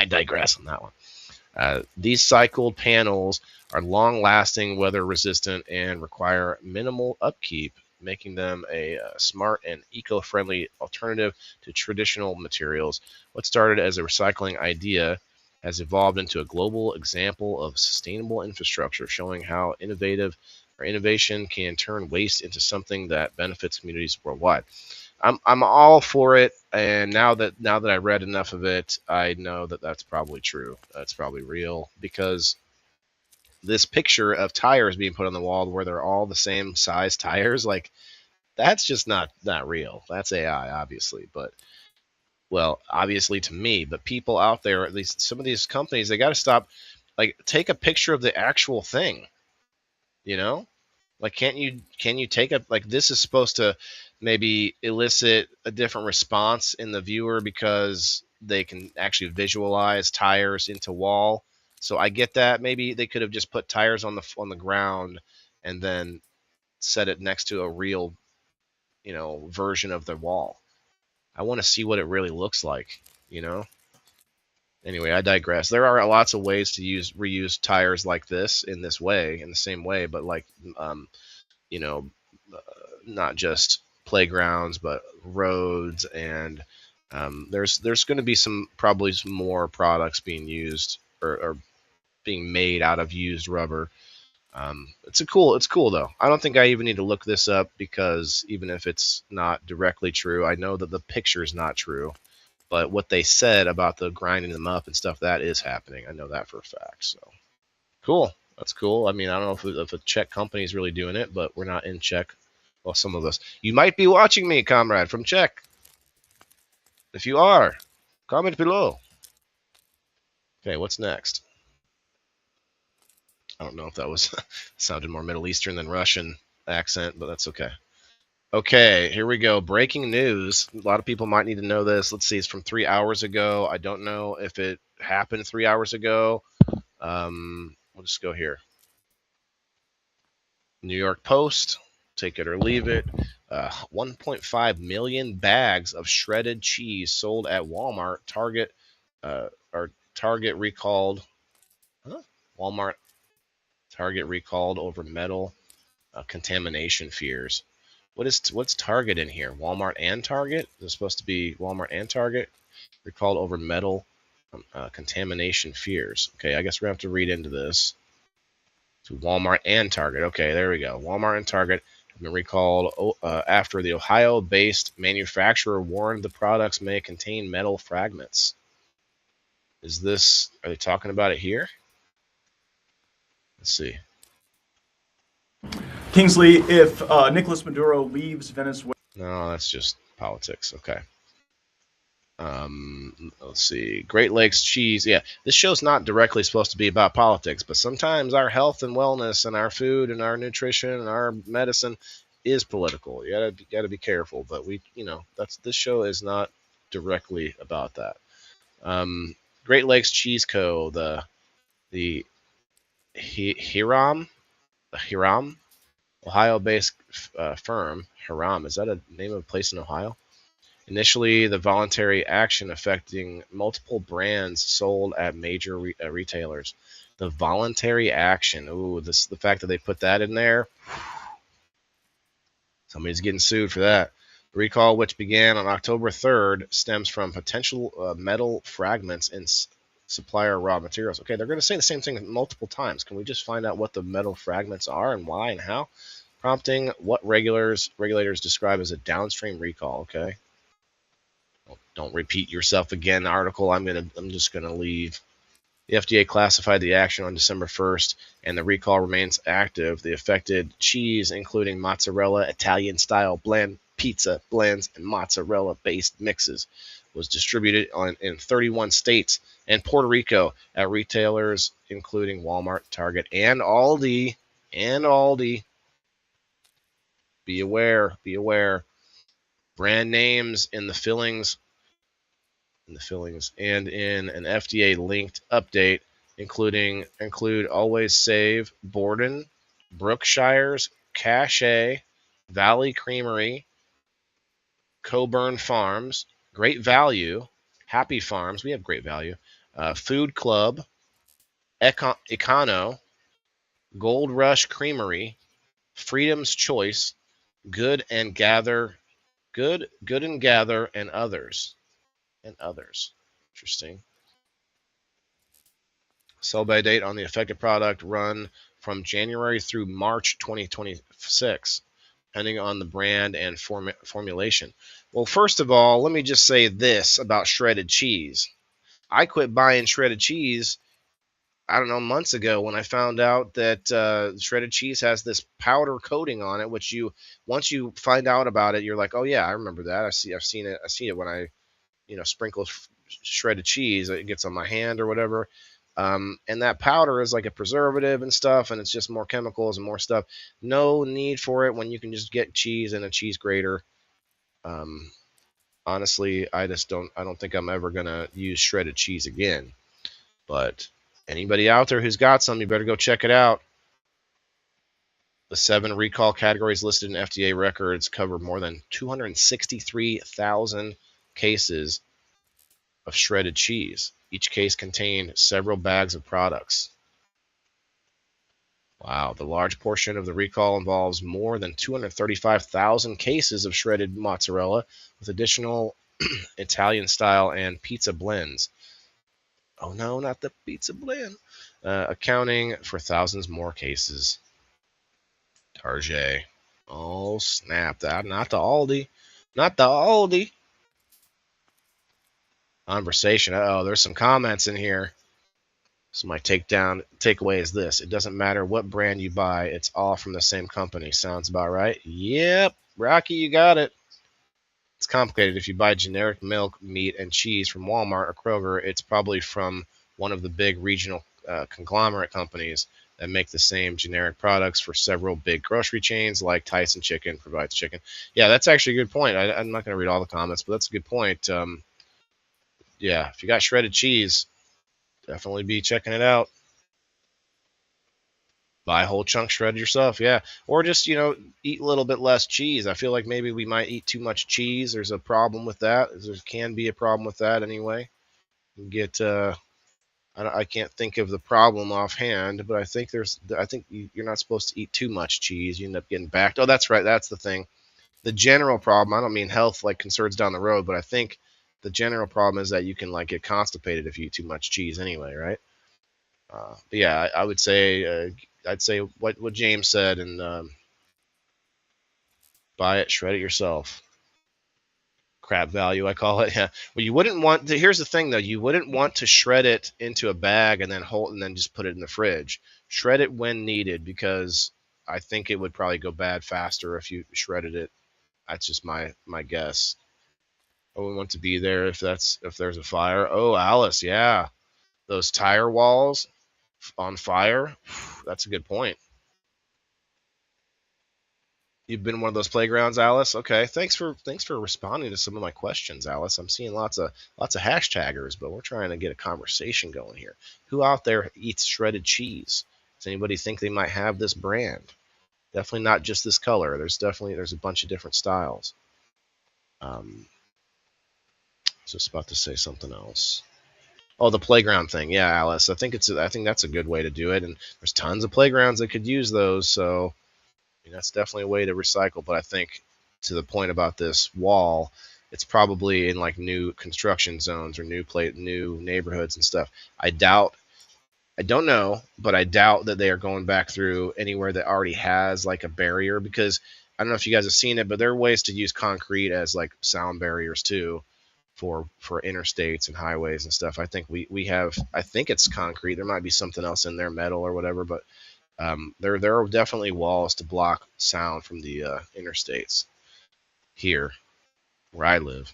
digress on that one. These cycled panels are long lasting, weather resistant, and require minimal upkeep, making them a smart and eco-friendly alternative to traditional materials. What started as a recycling idea has evolved into a global example of sustainable infrastructure, showing how innovation can turn waste into something that benefits communities worldwide. I'm all for it, and now that I read enough of it, I know that that's probably true. That's probably real, because this picture of tires being put on the wall where they're all the same size tires, like, that's just not real. That's AI, obviously, but well, obviously to me, but people out there, at least some of these companies, they got to stop. Like, take a picture of the actual thing, like, can you take a, like, this is supposed to maybe elicit a different response in the viewer because they can actually visualize tires into wall. So I get that. Maybe they could have just put tires on the ground and then set it next to a real, version of the wall. I want to see what it really looks like, Anyway, I digress. There are lots of ways to reuse tires like this in this way, in the same way, but like, you know, not just playgrounds, but roads, and there's going to be probably some more products being used or being made out of used rubber. It's cool though. I don't think I even need to look this up, because even if it's not directly true, I know that the picture is not true. But what they said about the grinding them up and stuff, that is happening. I know that for a fact. So cool. That's cool. I mean, I don't know if a Czech company is really doing it, but we're not in Czech. Well, some of us. You might be watching me, comrade, from Czech. If you are, comment below. Okay, what's next? I don't know if that was sounded more Middle Eastern than Russian accent, but that's okay. Okay, here we go. Breaking news. A lot of people might need to know this. Let's see. It's from 3 hours ago. I don't know if it happened 3 hours ago. We'll just go here. New York Post. Take it or leave it. 1.5 million bags of shredded cheese sold at Walmart. Target recalled. Walmart. Target recalled over metal contamination fears. What's Target in here? Walmart and Target? Is it supposed to be Walmart and Target? Recalled over metal contamination fears. Okay, I guess we're going to have to read into this. To Walmart and Target. Okay, there we go. Walmart and Target have been recalled after the Ohio-based manufacturer warned the products may contain metal fragments. Are they talking about it here? Let's see. Kingsley, if Nicolas Maduro leaves Venezuela... No, that's just politics. Okay. Let's see. Great Lakes cheese. Yeah, this show's not directly supposed to be about politics, but sometimes our health and wellness and our food and our nutrition and our medicine is political. You gotta be careful. But this show is not directly about that. Great Lakes Cheese Co. The Hiram, Ohio-based firm. Hiram, is that a name of a place in Ohio? Initially, the voluntary action affecting multiple brands sold at major retailers. The voluntary action. Ooh, the fact that they put that in there. Somebody's getting sued for that. The recall, which began on October 3rd, stems from potential metal fragments in supplier raw materials. Okay, they're going to say the same thing multiple times. Can we just find out what the metal fragments are and why and how? prompting what regulators describe as a downstream recall. Okay. Don't repeat yourself again, article. I'm just gonna leave. The FDA classified the action on December 1st, and the recall remains active. The affected cheese, including mozzarella, Italian-style blend, pizza blends, and mozzarella-based mixes, was distributed in 31 states and Puerto Rico at retailers including Walmart, Target, and Aldi. Be aware. Brand names in the fillings and in an FDA-linked update include Always Save, Borden, Brookshire's, Cache, Valley Creamery, Coburn Farms, Great Value, Happy Farms, we have Great Value, Food Club, Econo, Gold Rush Creamery, Freedom's Choice, Good and Gather, and others. Interesting. Sell-by date on the affected product run from January through March 2026, depending on the brand and formulation. Well, first of all, let me just say this about shredded cheese. I quit buying shredded cheese, I don't know, months ago when I found out that shredded cheese has this powder coating on it, which once you find out about it, you're like, oh yeah, I remember that. I've seen it. I see it when I, sprinkle shredded cheese. It gets on my hand or whatever. And that powder is like a preservative and stuff, and it's just more chemicals and more stuff. No need for it when you can just get cheese in a cheese grater. Honestly, I don't think I'm ever gonna use shredded cheese again. But anybody out there who's got some, you better go check it out. The 7 recall categories listed in FDA records cover more than 263,000 cases of shredded cheese. Each case contained several bags of products. Wow, the large portion of the recall involves more than 235,000 cases of shredded mozzarella with additional Italian style and pizza blends. Oh no, not the pizza blend. Accounting for thousands more cases. Target. Oh snap, that not the Aldi. Not the Aldi. Conversation. Oh, there's some comments in here. So my takeaway is this. It doesn't matter what brand you buy. It's all from the same company. Sounds about right? Yep. Rocky, you got it. It's complicated. If you buy generic milk, meat, and cheese from Walmart or Kroger, it's probably from one of the big regional conglomerate companies that make the same generic products for several big grocery chains like Tyson Chicken provides chicken. Yeah, that's actually a good point. I'm not going to read all the comments, but that's a good point. Yeah, if you got shredded cheese, definitely be checking it out. Buy a whole chunk shredded yourself, yeah. Or just, eat a little bit less cheese. I feel like maybe we might eat too much cheese. There's a problem with that. There can be a problem with that anyway. I can't think of the problem offhand, but I think you're not supposed to eat too much cheese. You end up getting backed. Oh, that's right. That's the thing. The general problem, I don't mean health like concerns down the road, but I think the general problem is that you can get constipated if you eat too much cheese anyway, right? But yeah, I would say I'd say what James said and buy it, shred it yourself. Crap value, I call it. Yeah. Well, you wouldn't want to. Here's the thing, though. You wouldn't want to shred it into a bag and then just put it in the fridge. Shred it when needed because I think it would probably go bad faster if you shredded it. That's just my guess. Oh, we want to be there if there's a fire. Oh, Alice, yeah. Those tire walls on fire. That's a good point. You've been in one of those playgrounds, Alice? Okay. Thanks for responding to some of my questions, Alice. I'm seeing lots of hashtaggers, but we're trying to get a conversation going here. Who out there eats shredded cheese? Does anybody think they might have this brand? Definitely not just this color. There's a bunch of different styles. Just about to say something else. Oh, the playground thing. Yeah, Alice. I think that's a good way to do it. And there's tons of playgrounds that could use those. So that's definitely a way to recycle. But I think to the point about this wall, it's probably in new construction zones or new neighborhoods and stuff. I doubt I don't know, but I doubt that they are going back through anywhere that already has like a barrier, because I don't know if you guys have seen it, but there are ways to use concrete as like sound barriers too for interstates and highways and stuff. I think we have, I think it's concrete. There might be something else in there, metal or whatever, but there are definitely walls to block sound from the interstates here where I live.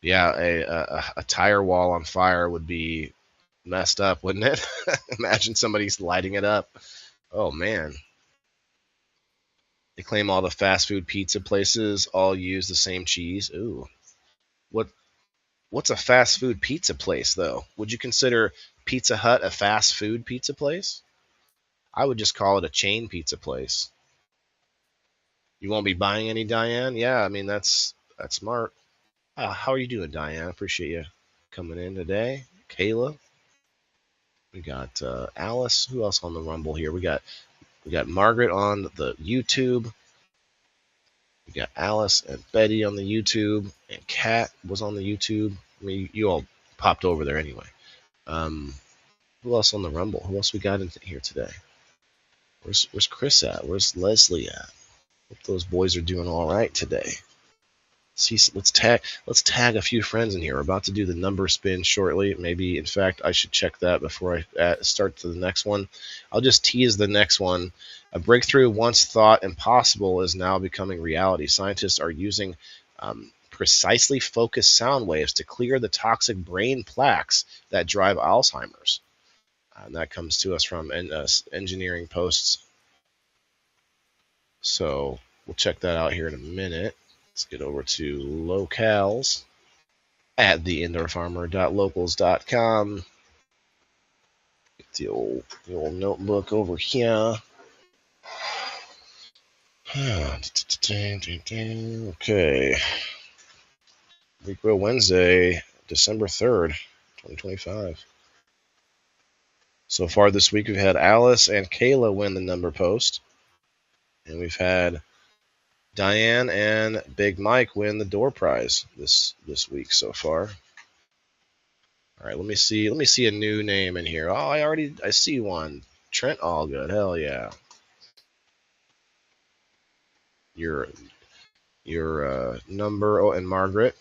Yeah, a tire wall on fire would be messed up, wouldn't it? Imagine somebody's lighting it up. Oh man. They claim all the fast food pizza places all use the same cheese. Ooh. What's a fast food pizza place though? Would you consider Pizza Hut a fast food pizza place? I would just call it a chain pizza place. You won't be buying any, Diane? Yeah, I mean that's smart. How are you doing, Diane? Appreciate you coming in today. Kayla. We got Alice. Who else on the Rumble here? We got Margaret on the YouTube. We got Alice and Betty on the YouTube, and Kat was on the YouTube. I mean, you all popped over there anyway. Who else on the Rumble? Who else we got in here today? Where's Chris at? Where's Leslie at? Hope those boys are doing all right today. See, let's tag a few friends in here. We're about to do the number spin shortly. Maybe, in fact, I should check that before I start to the next one. I'll just tease the next one. A breakthrough once thought impossible is now becoming reality. Scientists are using precisely focused sound waves to clear the toxic brain plaques that drive Alzheimer's. And that comes to us from Engineering Posts. So we'll check that out here in a minute. Let's get over to locales at theindoorfarmer.locals.com. Get the old notebook over here. Okay. Week Grow Wednesday, December 3rd, 2025. So far this week, we've had Alice and Kayla win the number post. And we've had Diane and Big Mike win the door prize this week so far. All right, let me see a new name in here. Oh, I see one. Trent Allgood. Hell yeah. Your number. Oh, and Margaret.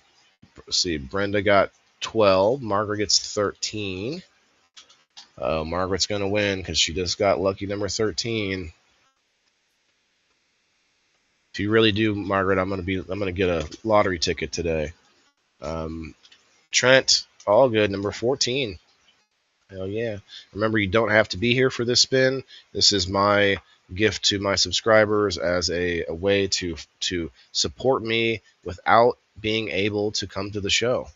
Let's see, Brenda got 12. Margaret gets 13. Margaret's gonna win because she just got lucky number 13. If you really do, Margaret, I'm gonna get a lottery ticket today. Trent, all good, number 14. Hell yeah! Remember, you don't have to be here for this spin. This is my gift to my subscribers as a way to support me without being able to come to the show.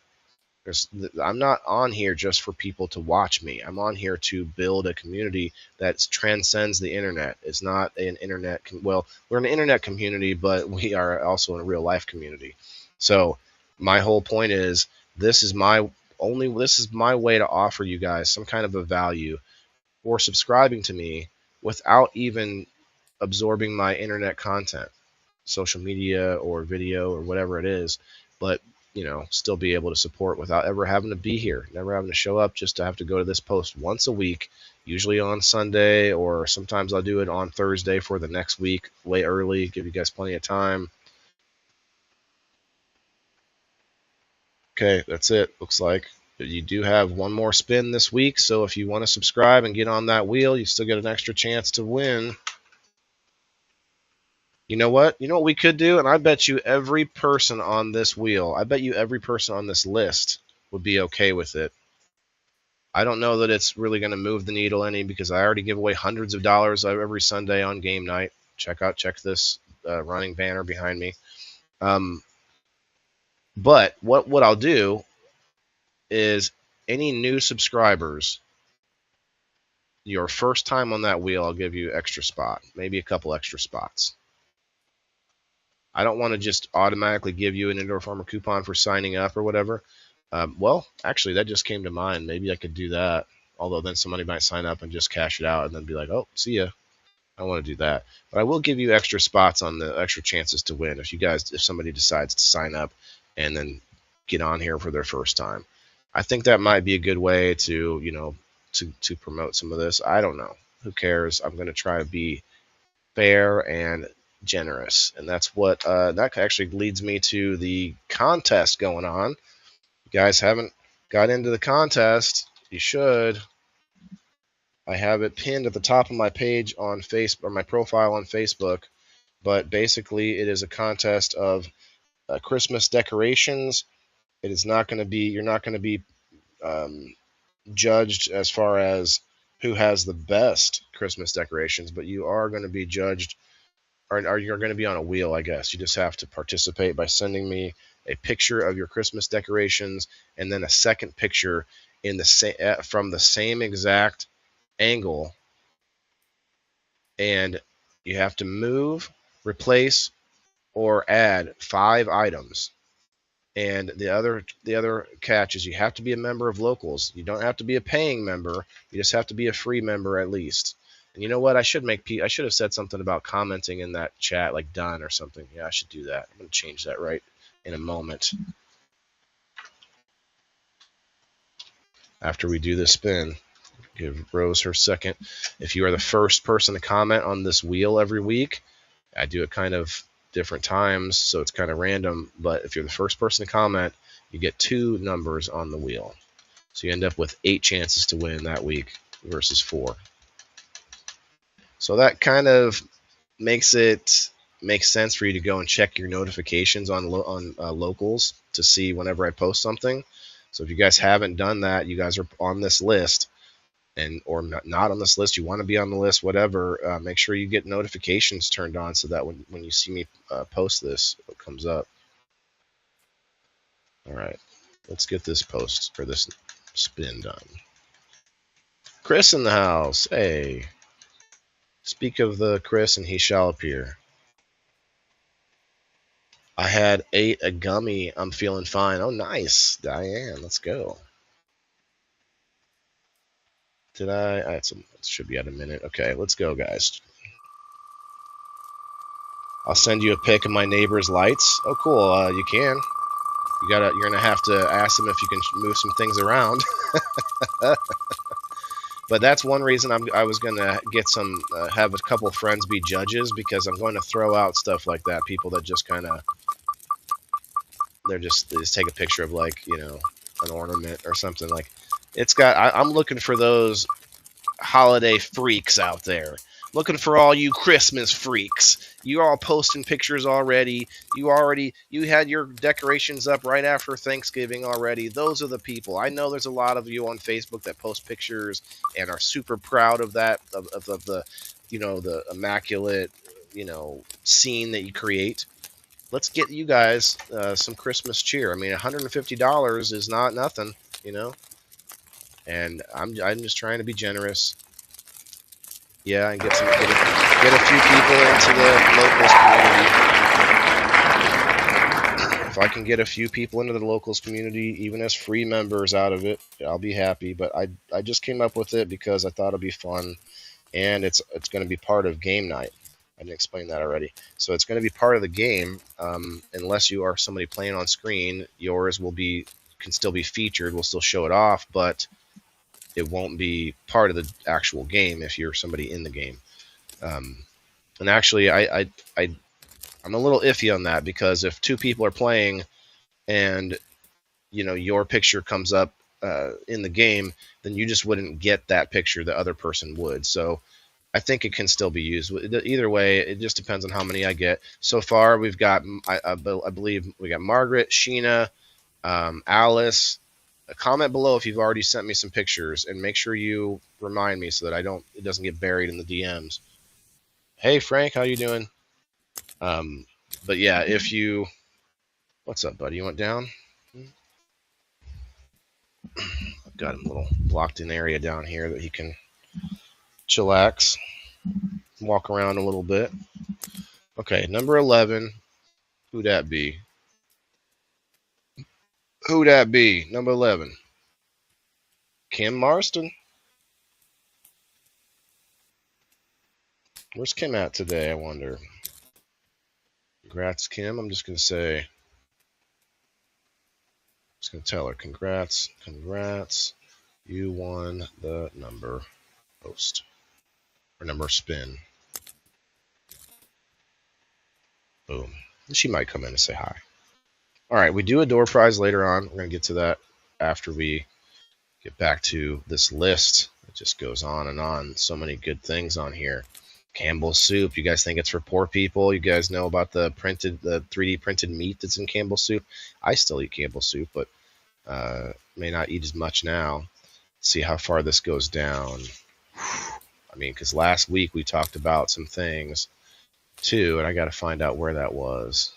I'm not on here just for people to watch me. I'm on here to build a community that transcends the internet. It's not an internet. Well, we're an internet community, but we are also a real life community. So my whole point is this is my way to offer you guys some kind of a value for subscribing to me without even absorbing my internet content, social media or video or whatever it is, but still be able to support without ever having to be here, never having to show up, just to have to go to this post once a week, usually on Sunday, or sometimes I'll do it on Thursday for the next week, way early, give you guys plenty of time. Okay, that's it. Looks like you do have one more spin this week, so if you want to subscribe and get on that wheel, you still get an extra chance to win. You know what? You know what we could do? And I bet you every person on this wheel, I bet you every person on this list would be okay with it. I don't know that it's really going to move the needle any, because I already give away hundreds of dollars every Sunday on game night. Check this running banner behind me. But what I'll do is any new subscribers, your first time on that wheel, I'll give you extra spot, maybe a couple extra spots. I don't want to just automatically give you an Indoor Farmer coupon for signing up or whatever. Well, actually, that just came to mind. Maybe I could do that. Although then somebody might sign up and just cash it out and then be like, oh, see ya. I don't want to do that. But I will give you extra spots on the extra chances to win if somebody decides to sign up and then get on here for their first time. I think that might be a good way to, to promote some of this. I don't know. Who cares? I'm going to try to be fair and generous, and that's what that actually leads me to the contest going on. You guys haven't got into the contest. You should. I have it pinned at the top of my page on Facebook, or my profile on Facebook. But basically, it is a contest of Christmas decorations. It is not going to be. You're not going to be judged as far as who has the best Christmas decorations, but you are going to be judged, or you're going to be on a wheel, I guess. You just have to participate by sending me a picture of your Christmas decorations and then a second picture in the from the same exact angle, and you have to move, replace, or add 5 items. And the other catch is you have to be a member of Locals. You don't have to be a paying member. You just have to be a free member at least. And you know what? I should have said something about commenting in that chat, like done or something. Yeah, I should do that. I'm going to change that right in a moment. After we do this spin, give Rose her second. If you are the first person to comment on this wheel every week, I do it kind of different times, so it's kind of random, but if you're the first person to comment, you get 2 numbers on the wheel. So you end up with 8 chances to win that week versus 4. So that kind of makes sense for you to go and check your notifications on Locals to see whenever I post something. So if you guys haven't done that, you guys are on this list, or not on this list, you want to be on the list, whatever, make sure you get notifications turned on so that when you see me post this, it comes up. All right, let's get this post for this spin done. Chris in the house. Hey, speak of the Chris and he shall appear. I ate a gummy. I'm feeling fine. Oh, nice, Diane. Let's go. Did I? It should be at a minute. Okay, let's go, guys. I'll send you a pic of my neighbor's lights. Oh, cool. You can. You're gonna have to ask them if you can move some things around. But that's one reason I was gonna get have a couple of friends be judges, because I'm going to throw out stuff like that. People that just kind of they just take a picture of, like, you know, an ornament or something. Like, I'm looking for those holiday freaks out there. Looking for all you Christmas freaks. You're all posting pictures already. You had your decorations up right after Thanksgiving already. Those are the people. I know there's a lot of you on Facebook that post pictures and are super proud of that, of the, you know, the immaculate, you know, scene that you create. Let's get you guys some Christmas cheer. I mean, $150 is not nothing, you know. And I'm just trying to be generous. Yeah, and get a few people into the Locals community. If I can get a few people into the Locals community, even as free members out of it, I'll be happy. But I just came up with it because I thought it'd be fun, and it's going to be part of game night. I didn't explain that already. So it's going to be part of the game. Unless you are somebody playing on screen, yours can still be featured. We'll still show it off, but it won't be part of the actual game if you're somebody in the game. And actually, I'm a little iffy on that, because if 2 people are playing and, you know, your picture comes up in the game, then you just wouldn't get that picture. The other person would. So I think it can still be used. Either way, it just depends on how many I get. So far, we've got, I believe we got Margaret, Sheena, Alice. Comment below if you've already sent me some pictures, and make sure you remind me so that it doesn't get buried in the DMs. Hey Frank, how you doing? But yeah, what's up, buddy? You went down? I've got him a little blocked in area down here that he can chillax, walk around a little bit. Okay, number 11. Who'd that be? Who'd that be? Number 11. Kim Marston. Where's Kim at today, I wonder? Congrats, Kim. I'm just going to say, just going to tell her, congrats. You won the number post or number spin. Boom. She might come in and say hi. All right, we do a door prize later on. We're going to get to that after we get back to this list. It just goes on and on. So many good things on here. Campbell's soup. You guys think it's for poor people? You guys know about the 3D printed meat that's in Campbell's soup? I still eat Campbell's soup, but may not eat as much now. See how far this goes down. I mean, because last week we talked about some things too, and I got to find out where that was.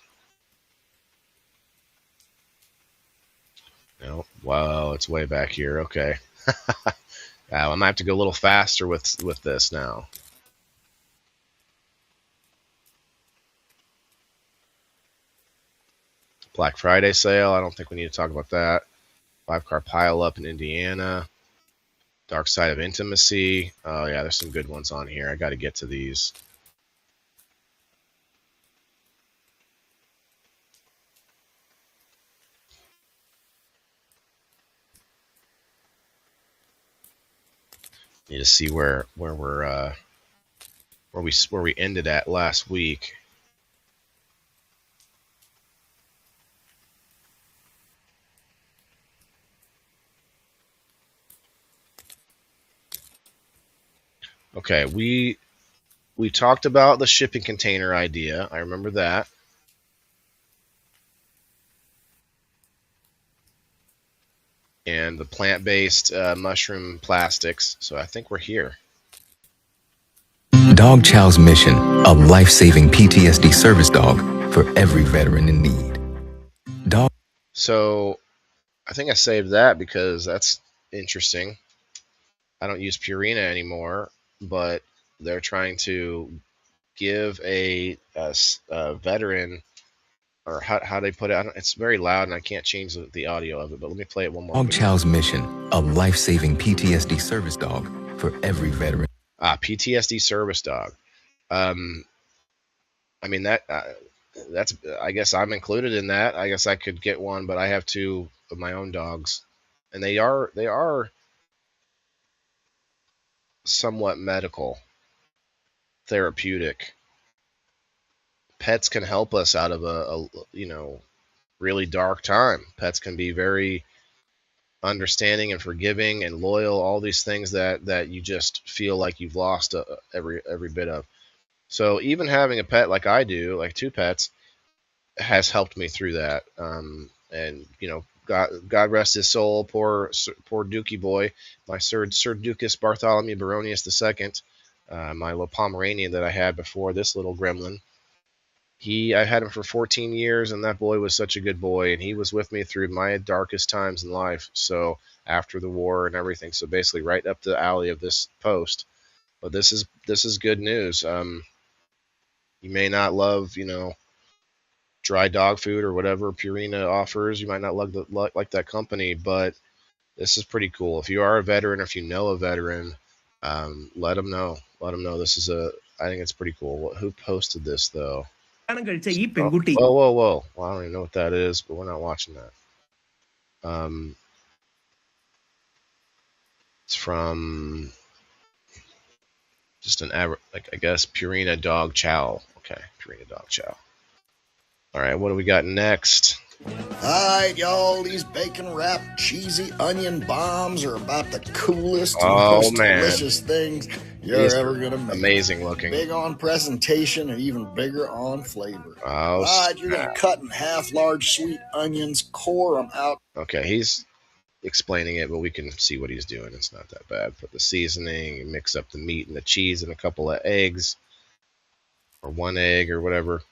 No, wow, it's way back here. Okay. I'm gonna have to go a little faster with this now. Black Friday sale. I don't think we need to talk about that. 5-car pile up in Indiana. Dark Side of Intimacy. Oh yeah, there's some good ones on here. I got to get to these. Need to see where we ended at last week. Okay, we talked about the shipping container idea. I remember that. And the plant-based mushroom plastics. So I think we're here. Dog Chow's mission, a life-saving PTSD service dog for every veteran in need. So I think I saved that because that's interesting. I don't use Purina anymore, but they're trying to give a veteran, or how they put it. It's very loud and I can't change the audio of it, but let me play it one more. Dog Chow's mission, a life-saving PTSD service dog for every veteran. PTSD service dog. I mean that's. I guess I'm included in that. I guess I could get one, but I have 2 of my own dogs, and they are somewhat medical, therapeutic. Pets can help us out of a really dark time. Pets can be very understanding and forgiving and loyal, all these things that you just feel like you've lost every bit of. So even having a pet like I do, like 2 pets, has helped me through that. And God rest his soul, poor Dookie boy, my Sir Ducas Bartholomew Baronius II, my little Pomeranian that I had before this little gremlin. I had him for 14 years, and that boy was such a good boy, and he was with me through my darkest times in life. So after the war and everything, so basically right up the alley of this post. But this is good news. You may not love, dry dog food or whatever Purina offers. You might not like that company, but this is pretty cool. If you are a veteran, or if you know a veteran, let them know. Let them know this is I think it's pretty cool. Who posted this though? Whoa. Well, I don't even know what that is, but we're not watching that. It's from just I guess Purina Dog Chow. Okay, Purina Dog Chow. All right, what do we got next? Alright, y'all, these bacon-wrapped cheesy onion bombs are about the coolest and most delicious things you're ever going to make. Amazing looking. Big on presentation and even bigger on flavor. Oh, alright, you're going to cut in half large sweet onions, core them out. Okay, he's explaining it, but we can see what he's doing. It's not that bad. Put the seasoning, mix up the meat and the cheese and a couple of eggs, or 1 egg or whatever.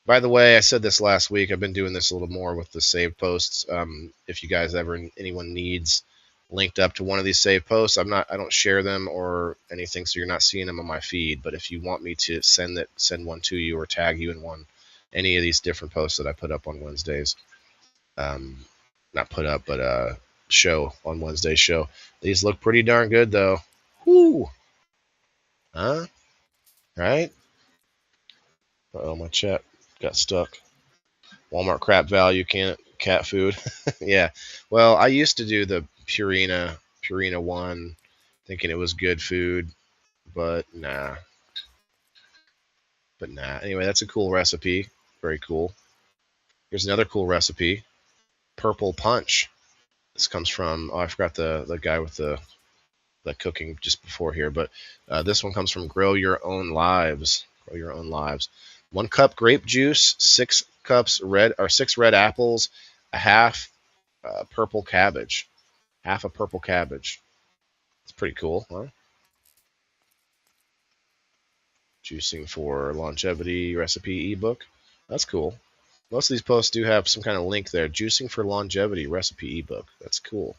By the way, I said this last week. I've been doing this a little more with the save posts. If you guys anyone needs linked up to one of these save posts, I don't share them or anything, so you're not seeing them on my feed. But if you want me to send one to you or tag you in any of these different posts that I put up on Wednesdays, not put up, but show on Wednesday's show. These look pretty darn good though. Whoo! Huh? Right? Oh, my chat got stuck. Walmart crap value cat food. Yeah. Well, I used to do the Purina Purina One, thinking it was good food, but nah. Anyway, that's a cool recipe. Very cool. Here's another cool recipe. Purple Punch. This comes from, I forgot the guy with the cooking just before here, but this one comes from Grow Your Own Lives. Grow Your Own Lives. 1 cup grape juice, 6 red apples, a half purple cabbage. Half a purple cabbage. It's pretty cool, huh? Juicing for Longevity recipe ebook. That's cool. Most of these posts do have some kind of link there. Juicing for Longevity recipe ebook. That's cool.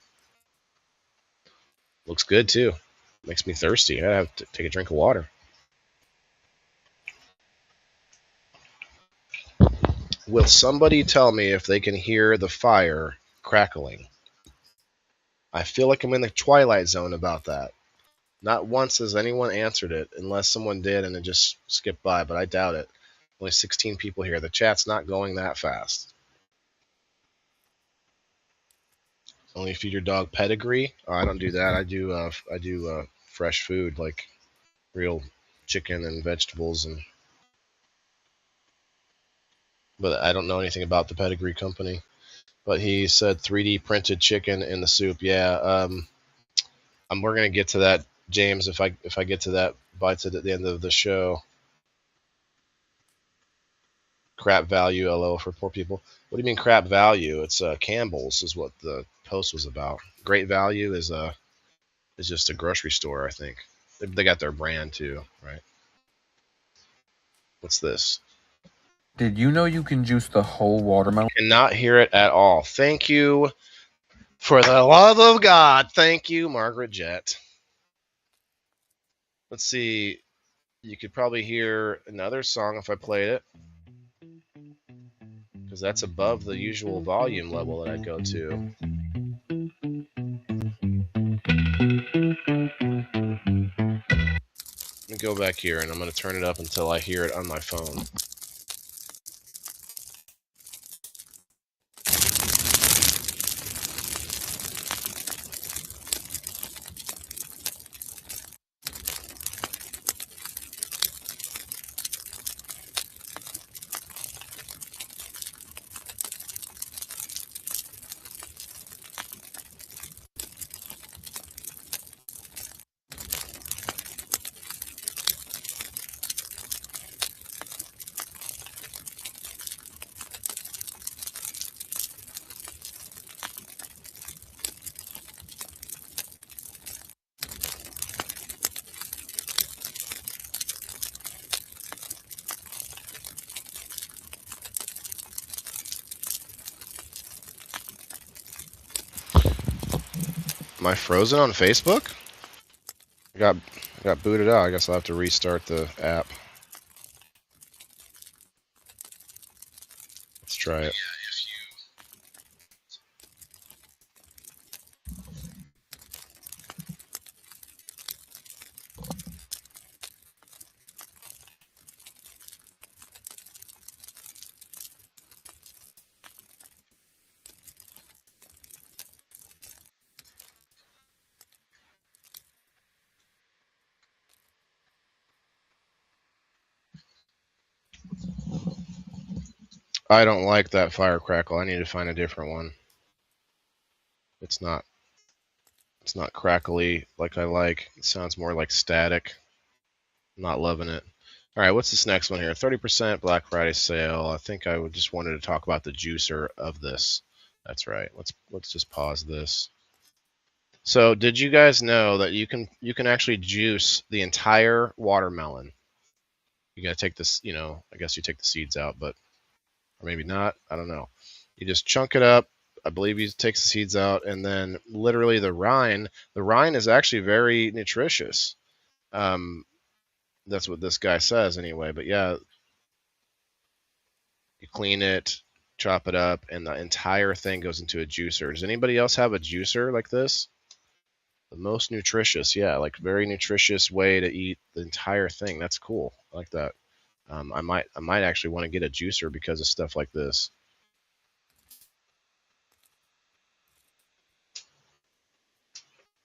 Looks good too. Makes me thirsty. I have to take a drink of water. Will somebody tell me if they can hear the fire crackling? I feel like I'm in the Twilight Zone about that. Not once has anyone answered it, unless someone did and it just skipped by, but I doubt it. Only 16 people here. The chat's not going that fast. Only feed your dog pedigree? Oh, I don't do that. I do fresh food, like real chicken and vegetables, but I don't know anything about the pedigree company. But he said 3D printed chicken in the soup. Yeah, we're gonna get to that, James. If I get to that by to the end of the show. Crap value, LO for poor people. What do you mean crap value? It's Campbell's is what the post was about. Great Value is just a grocery store, I think. They got their brand too, right? What's this? Did you know you can juice the whole watermelon? Cannot hear it at all. Thank you. For the love of God, thank you, Margaret Jett. Let's see. You could probably hear another song if I played it, because that's above the usual volume level that I go to. Let me go back here, and I'm going to turn it up until I hear it on my phone. Am I frozen on Facebook? I got booted out. I guess I'll have to restart the app. Let's try it. I don't like that fire crackle. I need to find a different one. It's not crackly like I like. It sounds more like static. I'm not loving it. All right, what's this next one here? 30% Black Friday sale. I think I just wanted to talk about the juicer of this. That's right. Let's just pause this. So, did you guys know that you can actually juice the entire watermelon? You gotta take this, I guess you take the seeds out, but or maybe not. I don't know. You just chunk it up. I believe you take the seeds out, and then literally the rind. The rind is actually very nutritious. That's what this guy says anyway. But yeah, you clean it, chop it up, and the entire thing goes into a juicer. Does anybody else have a juicer like this? The most nutritious, yeah, like very nutritious way to eat the entire thing. That's cool. I like that. I might actually want to get a juicer because of stuff like this.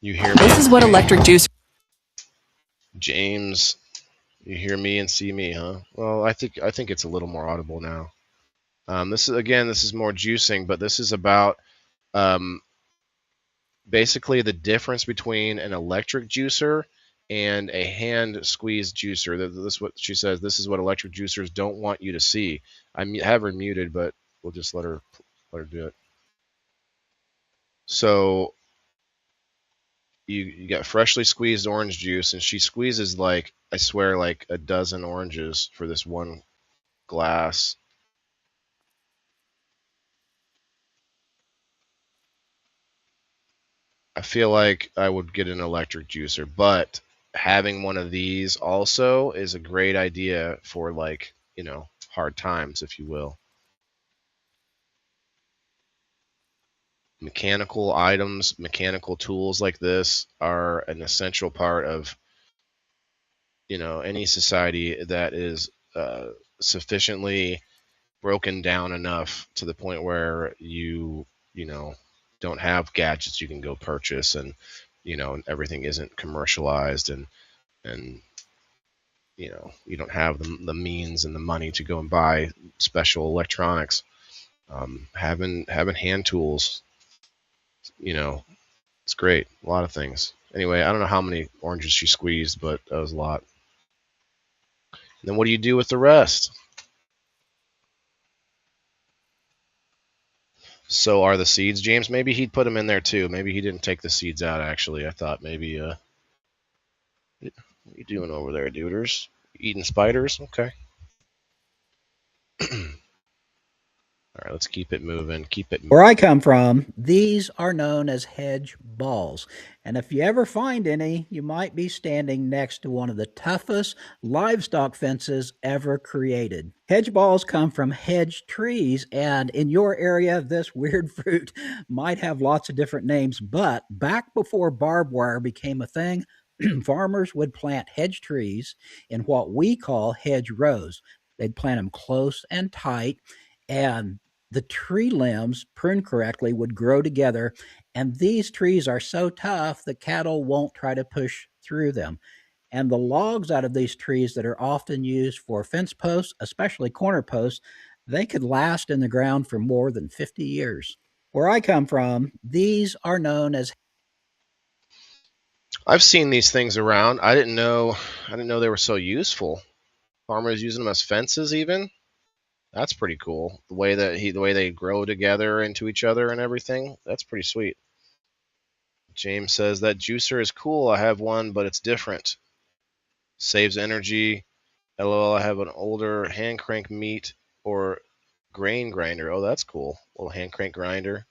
You hear me? This is what electric juice. James, you hear me and see me, huh? Well, I think it's a little more audible now. This is more juicing, but this is about basically the difference between an electric juicer and a hand squeeze juicer. This is what she says. This is what electric juicers don't want you to see. I have her muted, but we'll just let her do it. So you got freshly squeezed orange juice, and she squeezes like, I swear, like a dozen oranges for this one glass. I feel like I would get an electric juicer, but having one of these also is a great idea for, like, you know, hard times, if you will. Mechanical items, mechanical tools like this are an essential part of, you know, any society that is sufficiently broken down enough to the point where you know, don't have gadgets you can go purchase, and, you know, everything isn't commercialized, and you know, you don't have the means and the money to go and buy special electronics. Having hand tools, you know, it's great. A lot of things. Anyway, I don't know how many oranges she squeezed, but that was a lot. And then what do you do with the rest? So are the seeds, James? Maybe he'd put them in there too. Maybe he didn't take the seeds out, actually. I thought maybe, what are you doing over there, duders? Eating spiders? Okay. All right, let's keep it moving. Where I come from, these are known as hedge balls. And if you ever find any, you might be standing next to one of the toughest livestock fences ever created. Hedge balls come from hedge trees, and in your area, this weird fruit might have lots of different names, but back before barbed wire became a thing, farmers would plant hedge trees in what we call hedge rows. They'd plant them close and tight, and the tree limbs, pruned correctly, would grow together. And these trees are so tough that cattle won't try to push through them. And the logs out of these trees that are often used for fence posts, especially corner posts, they could last in the ground for more than 50 years. Where I come from, these are known as... I've seen these things around. I didn't know they were so useful. Farmers using them as fences even. That's pretty cool. The way they grow together into each other and everything. That's pretty sweet. James says that juicer is cool. I have one, but it's different. Saves energy. LOL, I have an older hand crank meat or grain grinder. Oh, that's cool. Little hand crank grinder.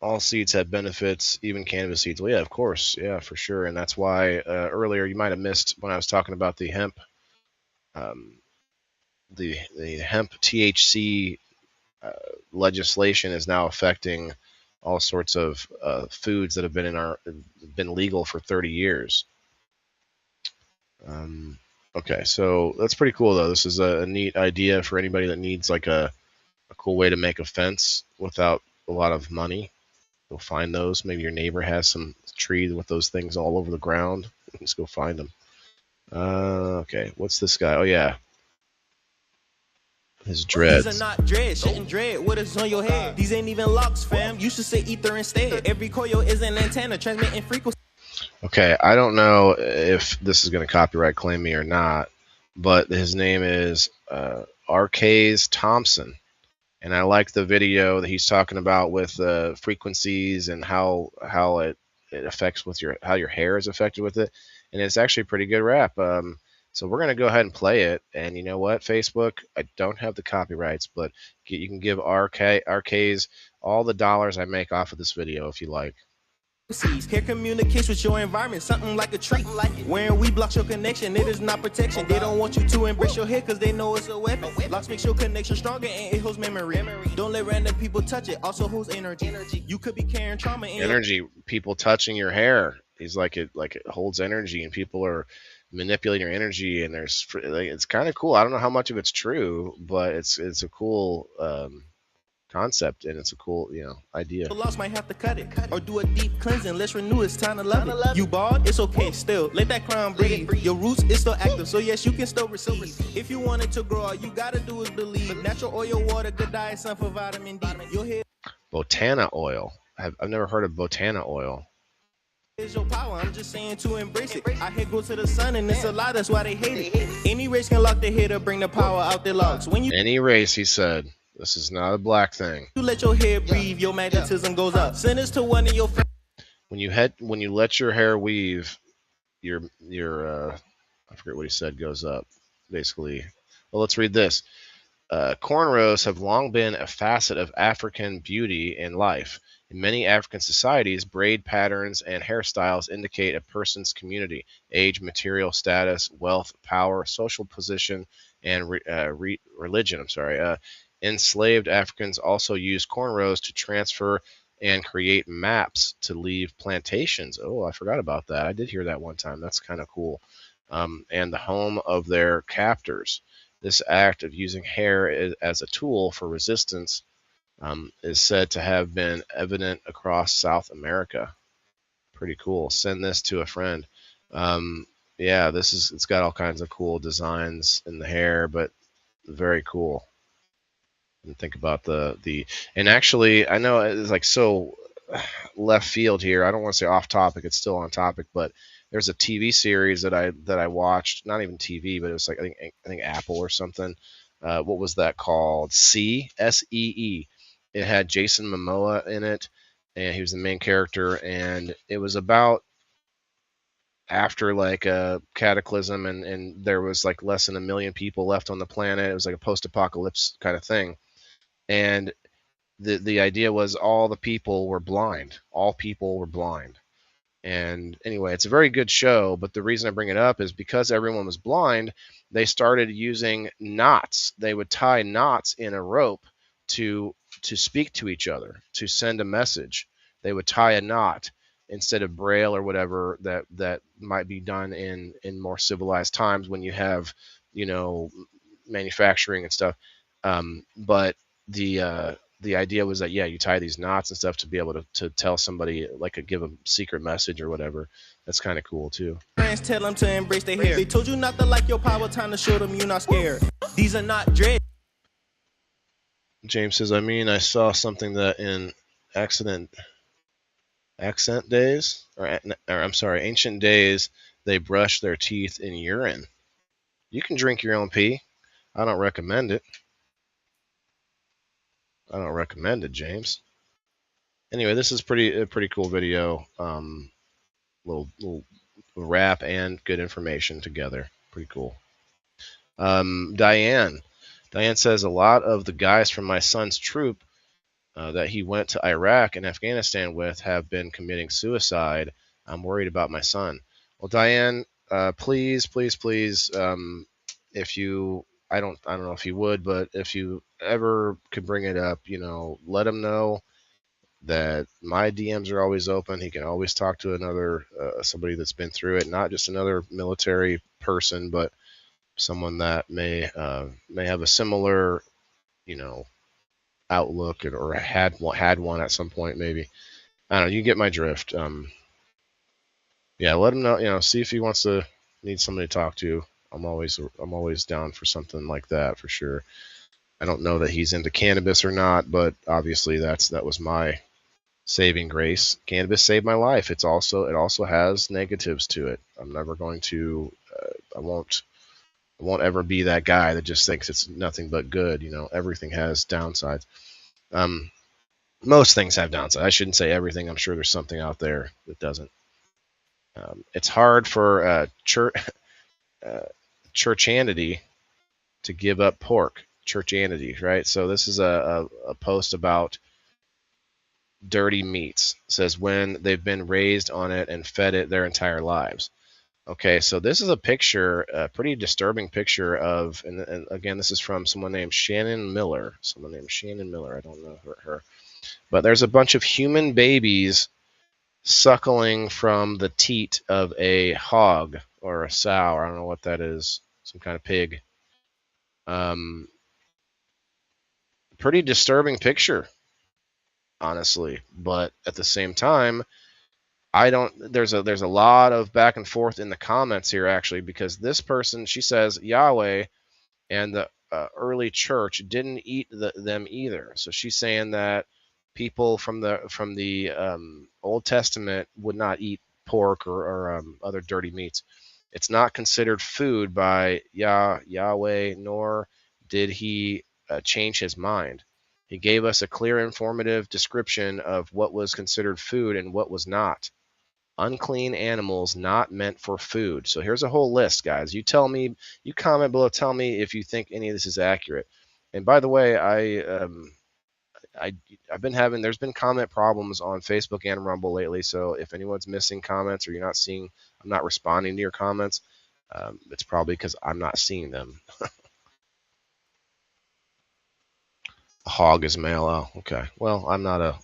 All seeds have benefits, even cannabis seeds. Well, yeah, of course. Yeah, for sure. And that's why earlier you might have missed when I was talking about the hemp. The hemp THC legislation is now affecting all sorts of foods that have been legal for 30 years. Okay, so that's pretty cool though. This is a neat idea for anybody that needs like a cool way to make a fence without a lot of money. Go find those. Maybe your neighbor has some trees with those things all over the ground. Just go find them. Okay, what's this guy? Oh yeah. His dreads. These are not dreads, shouldn't dread what is on your head. These ain't even locks, fam. You should say ether instead. Every coil is an antenna transmitting frequency. Okay, I don't know if this is going to copyright claim me or not, but his name is Arcase Thompson, and I like the video that he's talking about with frequencies and how it affects with how your hair is affected with it, and it's actually a pretty good rap. So we're going to go ahead and play it. And you know what, Facebook? I don't have the copyrights, but you can give Arcase all the dollars I make off of this video if you like. Here communicates with your environment, something like a tree. When we block your connection, it is not protection. They don't want you to embrace your head because they know it's a weapon. Locks makes your connection stronger and it holds memory. Don't let random people touch it, also holds energy. You could be carrying trauma in energy. People touching your hair. He's like it holds energy, and people are manipulating your energy, and it's kind of cool. I don't know how much of it's true, but it's a cool kind concept, and it's a cool, idea. Lost might have to cut it or do a deep cleansing. Let's renew. It's time to love it. You bald, it's okay. Still, let that crown breathe. Your roots is still active, so yes, you can still receive. If you want it to grow, all you gotta do is believe. Natural oil, water, good diet, sun for vitamin D. Your head. Botana oil. I've never heard of Botana oil. Is your power. I'm just saying to embrace it. I head go to the sun, and it's a lot. That's why they hate it. Any race can lock their head or bring the power out their lungs. When you any race, he said. This is not a black thing. You let your hair breathe, your magnetism goes up. Send this to one of your friends. When you let your hair weave, your I forget what he said goes up. Basically, well, let's read this. Cornrows have long been a facet of African beauty and life. In many African societies, braid patterns and hairstyles indicate a person's community, age, material status, wealth, power, social position, and religion. Enslaved Africans also used cornrows to transfer and create maps to leave plantations. Oh, I forgot about that. I did hear that one time. That's kind of cool. And the home of their captors. This act of using hair as a tool for resistance is said to have been evident across South America. Pretty cool. Send this to a friend. Yeah, it's got all kinds of cool designs in the hair, but very cool. And think about and actually, I know it's like so left field here. I don't want to say off topic. It's still on topic, but there's a TV series that I watched. Not even TV, but it was like I think Apple or something. What was that called? S-E-E. It had Jason Momoa in it, and he was the main character. And it was about after like a cataclysm, and there was like less than 1 million people left on the planet. It was like a post-apocalypse kind of thing. And the idea was all the people were blind. All people were blind. And anyway, it's a very good show, but the reason I bring it up is because everyone was blind, they started using knots. They would tie knots in a rope to speak to each other, to send a message. They would tie a knot instead of braille or whatever that might be done in more civilized times when you have, manufacturing and stuff. But the idea was that, yeah, you tie these knots and stuff to be able to tell somebody, like give a secret message or whatever. That's kind of cool too. Friends tell them to embrace their hair. They told you not to like your power, time to show them you're not scared. These are not dread. James says, I saw something that in ancient days, they brush their teeth in urine. You can drink your own pee. I don't recommend it. James. Anyway, this is a pretty cool video. Little rap and good information together. Pretty cool. Diane says a lot of the guys from my son's troop that he went to Iraq and Afghanistan with have been committing suicide. I'm worried about my son. Well, Diane, please, if you, I don't know if you would, but if you ever could bring it up, let him know that my DMs are always open. He can always talk to another somebody that's been through it, not just another military person, but someone that may have a similar, outlook or had one at some point, maybe. I don't know. You get my drift. Yeah, let him know. See if he needs somebody to talk to. I'm always down for something like that for sure. I don't know that he's into cannabis or not, but obviously that was my saving grace. Cannabis saved my life. It also has negatives to it. I'm never going to. I won't ever be that guy that just thinks it's nothing but good. Everything has downsides. Most things have downsides. I shouldn't say everything. I'm sure there's something out there that doesn't. It's hard for Churchanity to give up pork. Churchanity, right? So this is a post about dirty meats. It says when they've been raised on it and fed it their entire lives. Okay, so this is a picture, a pretty disturbing picture of, and again, this is from someone named Shannon Miller. I don't know her. But there's a bunch of human babies suckling from the teat of a hog or a sow. I don't know what that is. Some kind of pig. pretty disturbing picture, honestly. But at the same time, there's a lot of back and forth in the comments here, actually, because this person, she says Yahweh and the early church didn't eat them either. So she's saying that people from the Old Testament would not eat pork or other dirty meats. It's not considered food by Yahweh, nor did he change his mind. He gave us a clear, informative description of what was considered food and what was not. Unclean animals not meant for food. So here's a whole list, guys. You tell me, you comment below, tell me if you think any of this is accurate. And by the way, I've been having, there's been comment problems on Facebook and Rumble lately. So if anyone's missing comments or you're not seeing, I'm not responding to your comments, it's probably because I'm not seeing them. A hog is male. Oh, okay. Well, I'm not a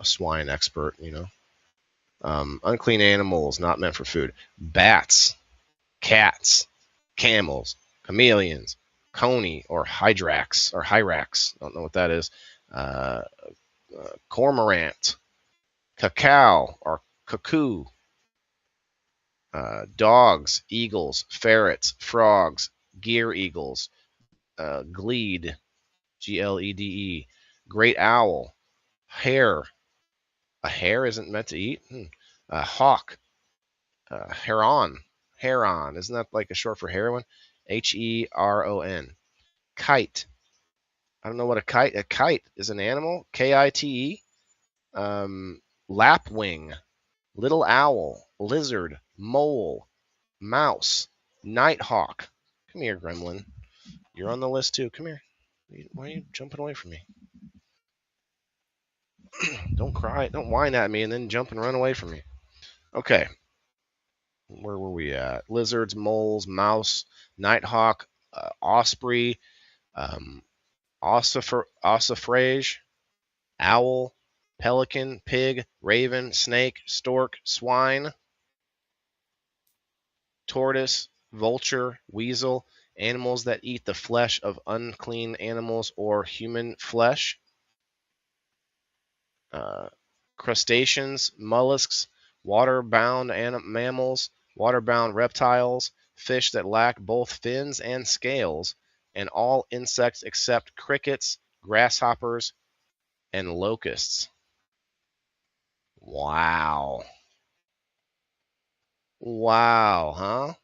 swine expert, you know. Unclean animals not meant for food. Bats, cats, camels, chameleons, coney or hyrax. Don't know what that is. Cormorant, cacao or cuckoo. Dogs, eagles, ferrets, frogs, gear eagles, glede, Glede, great owl, hare. A hare isn't meant to eat. Hawk, heron. Isn't that like a short for heroin? Heron. Kite. I don't know what a kite. A kite is an animal. Kite. Lapwing. Little owl. Lizard. Mole. Mouse. Nighthawk. Come here, gremlin. You're on the list too. Come here. Why are you jumping away from me? Don't cry. Don't whine at me and then jump and run away from me. Okay. Where were we at? Lizards, moles, mouse, nighthawk, osprey, ossifrage, owl, pelican, pig, raven, snake, stork, swine, tortoise, vulture, weasel, animals that eat the flesh of unclean animals or human flesh, crustaceans, mollusks, water-bound mammals, water-bound reptiles, fish that lack both fins and scales, and all insects except crickets, grasshoppers, and locusts. Wow. Wow, huh?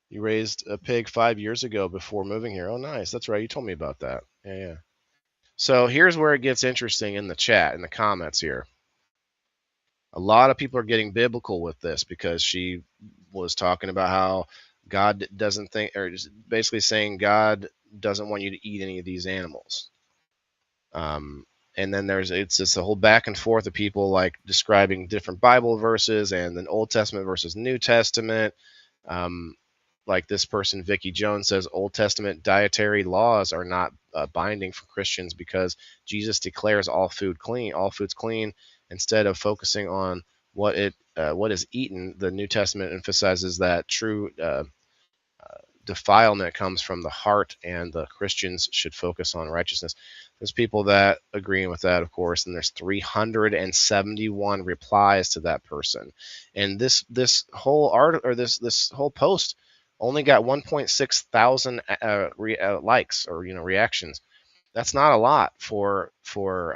You raised a pig 5 years ago before moving here. Oh, nice. That's right. You told me about that. Yeah. So here's where it gets interesting in the chat, in the comments here. A lot of people are getting biblical with this because she was talking about how God doesn't think, or just basically saying God doesn't want you to eat any of these animals. And then it's just a whole back and forth of people like describing different Bible verses and then Old Testament versus New Testament. Like this person, Vicky Jones, says Old Testament dietary laws are not binding for Christians because Jesus declares all food's clean. Instead of focusing on what is eaten, the New Testament emphasizes that true defilement comes from the heart, and the Christians should focus on righteousness. There's people that agree with that, of course, and there's 371 replies to that person. And this whole art, or this whole post only got 1.6 thousand likes, or reactions. That's not a lot for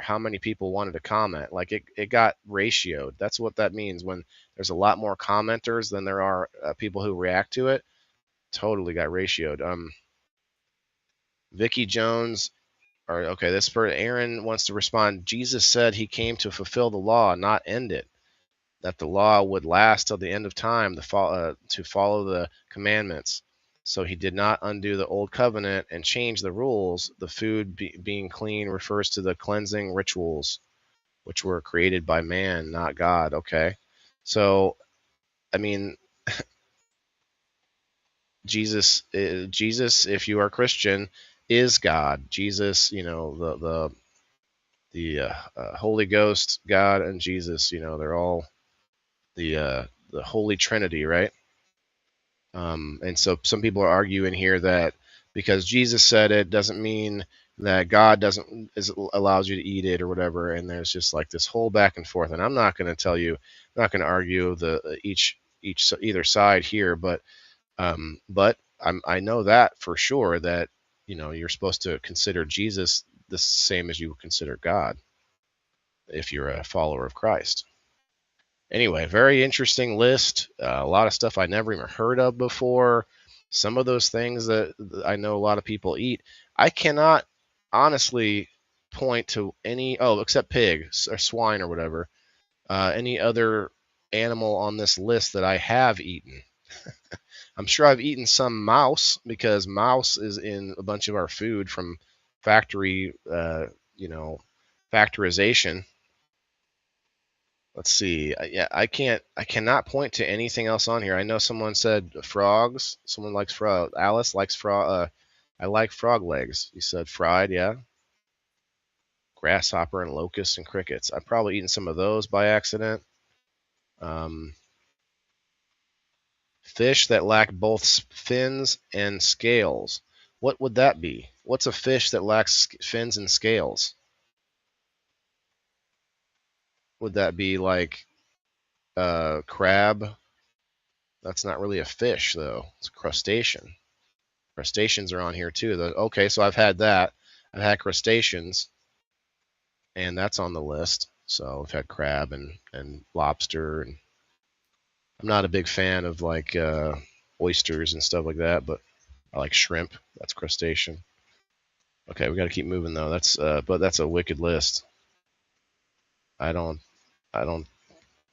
how many people wanted to comment. Like it got ratioed. That's what that means. When there's a lot more commenters than there are people who react to it, totally got ratioed. Vicky Jones, or okay, this person, Aaron wants to respond. Jesus said he came to fulfill the law, not end it. That the law would last till the end of time to follow the commandments. So he did not undo the old covenant and change the rules. The food being clean refers to the cleansing rituals, which were created by man, not God. Okay. So, I mean, Jesus, if you are Christian, is God. Jesus, the Holy Ghost, God, and Jesus, they're all the Holy Trinity, right? And so some people are arguing here that because Jesus said it doesn't mean that God allows you to eat it or whatever. And there's just like this whole back and forth. And I'm not going to tell you, I'm not going to argue either side here, but I know that for sure that, you're supposed to consider Jesus the same as you would consider God if you're a follower of Christ. Anyway, very interesting list. A lot of stuff I never even heard of before. Some of those things that I know a lot of people eat. I cannot honestly point to any, except pig or swine or whatever, any other animal on this list that I have eaten. I'm sure I've eaten some mouse, because mouse is in a bunch of our food from factory, factorization. Let's see. Yeah, I cannot point to anything else on here. I know someone said frogs. Someone likes frog. Alice likes frog. I like frog legs. You said fried, yeah. Grasshopper and locusts and crickets. I've probably eaten some of those by accident. Fish that lack both fins and scales. What would that be? What's a fish that lacks fins and scales? Would that be like crab? That's not really a fish, though. It's a crustacean. Crustaceans are on here, too. Okay, so I've had that. I've had crustaceans, and that's on the list. So I've had crab and lobster, and I'm not a big fan of like oysters and stuff like that, but I like shrimp. That's crustacean. Okay, we got to keep moving though. But that's a wicked list. I don't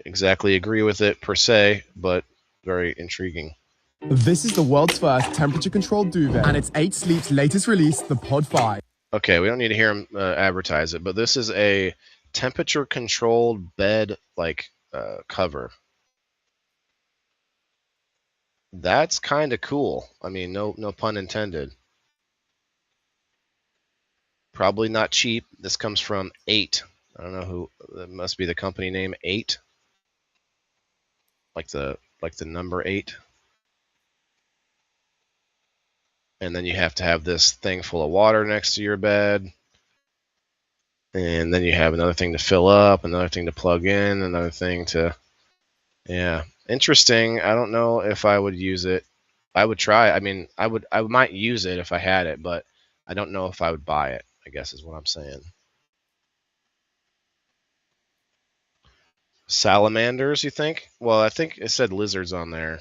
exactly agree with it per se, but very intriguing. This is the world's first temperature-controlled duvet, and it's 8 Sleep's latest release, the Pod 5. Okay, we don't need to hear him advertise it, but this is a temperature-controlled bed cover. That's kind of cool. I mean, no pun intended. Probably not cheap. This comes from 8. I don't know who. That must be the company name, 8. Like the number 8. And then you have to have this thing full of water next to your bed. And then you have another thing to fill up, another thing to plug in, another thing to... Yeah. Interesting. I don't know if I would use it. I would try. I mean, I might use it if I had it, but I don't know if I would buy it, I guess is what I'm saying. Salamanders, you think? Well, I think it said lizards on there.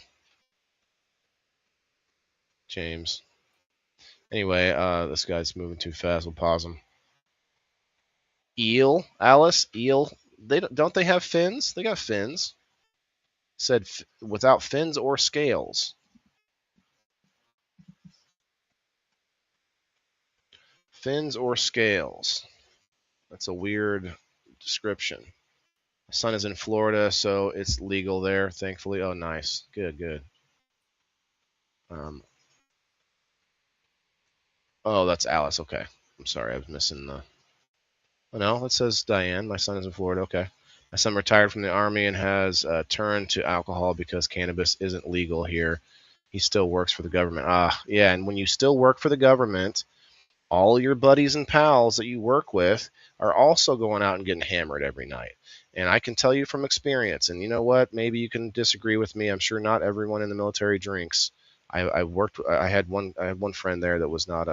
James. Anyway, this guy's moving too fast. We'll pause him. Eel, Alice, eel. Don't they have fins? They got fins. Said without fins or scales. Fins or scales. That's a weird description. My son is in Florida, so it's legal there, thankfully. Oh, nice. Good. Oh, that's Alice. Okay. I'm sorry. I was missing the... Oh, no. It says Diane. My son is in Florida. Okay. My son retired from the Army and has turned to alcohol because cannabis isn't legal here. He still works for the government. Yeah. And when you still work for the government, all your buddies and pals that you work with are also going out and getting hammered every night. And I can tell you from experience, and you know what? Maybe you can disagree with me. I'm sure not everyone in the military drinks. I had one friend there that was not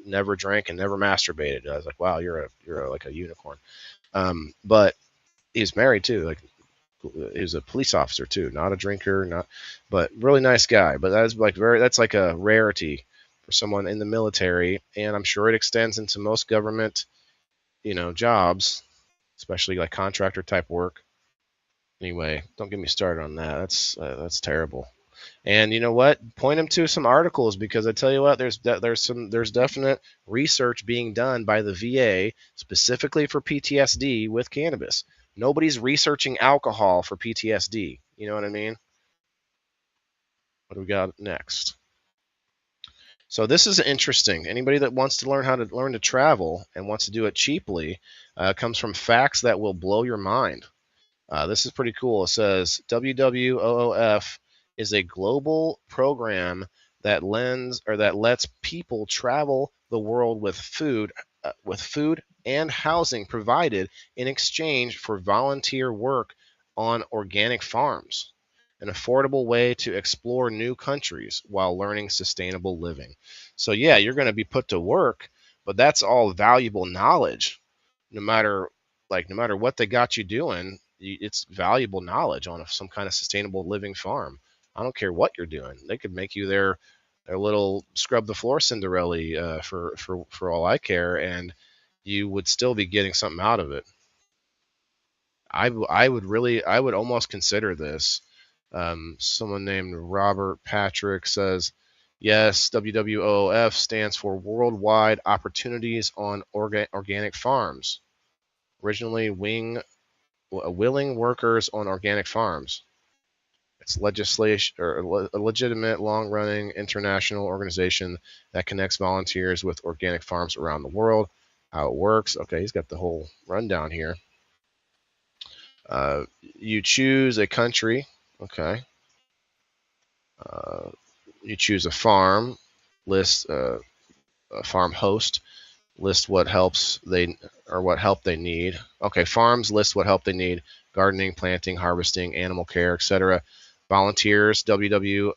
never drank and never masturbated. I was like, wow, you're like a unicorn. But he's married too. Like, he was a police officer too, not a drinker, but really nice guy. But that's like a rarity for someone in the military, and I'm sure it extends into most government, jobs, especially like contractor type work. Anyway, don't get me started on that. That's terrible. And you know what? Point them to some articles, because I tell you what, there's definite research being done by the VA specifically for PTSD with cannabis. Nobody's researching alcohol for PTSD. You know what I mean? What do we got next? So this is interesting. Anybody that wants to learn to travel and wants to do it cheaply comes from Facts That Will Blow Your Mind. This is pretty cool. It says WWOOF is a global program that lets people travel the world with food and housing provided in exchange for volunteer work on organic farms, an affordable way to explore new countries while learning sustainable living. So yeah, you're going to be put to work, but that's all valuable knowledge. No matter what they got you doing, it's valuable knowledge on some kind of sustainable living farm. I don't care what you're doing. They could make you their little scrub the floor Cinderella for all I care, and you would still be getting something out of it. I would almost consider this. Someone named Robert Patrick says, yes, WWOF stands for Worldwide Opportunities on Organic Farms. Originally, willing workers on organic farms. It's legislation or a legitimate, long-running international organization that connects volunteers with organic farms around the world. How it works? Okay, he's got the whole rundown here. You choose a country. Okay. You choose a farm. List a farm host. List what help they need. Okay, farms list what help they need: gardening, planting, harvesting, animal care, etc. Volunteers, WWOOFers,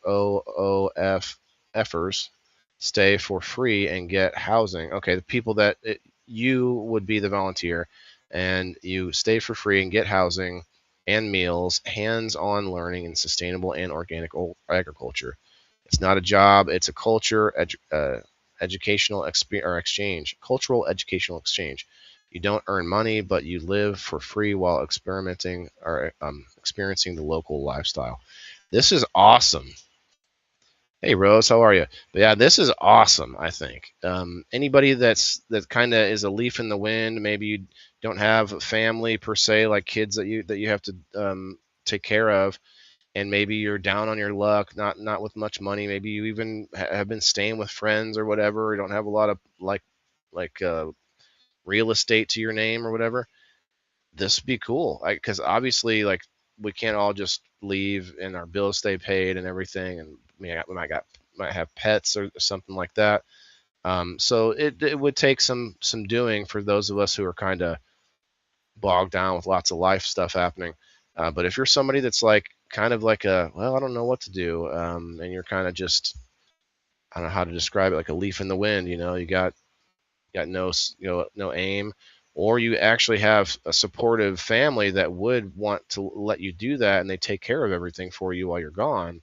stay for free and get housing. Okay, the people that you would be the volunteer, and you stay for free and get housing and meals, hands-on learning in sustainable and organic agriculture. It's not a job; it's a culture, educational exchange, cultural educational exchange. You don't earn money, but you live for free while experiencing the local lifestyle. This is awesome. Hey Rose, how are you? But yeah, this is awesome. I think anybody that kind of is a leaf in the wind. Maybe you don't have a family per se, like kids that you have to take care of, and maybe you're down on your luck, not with much money. Maybe you even have been staying with friends or whatever. You don't have a lot of like real estate to your name or whatever. This would be cool, because obviously, like, we can't all just leave and our bills stay paid and everything, and we might have pets or something like that. So it would take some doing for those of us who are kind of bogged down with lots of life stuff happening. But if you're somebody that's like kind of like I don't know what to do, and you're kind of just, I don't know how to describe it, like a leaf in the wind. You got no aim, or you actually have a supportive family that would want to let you do that, and they take care of everything for you while you're gone.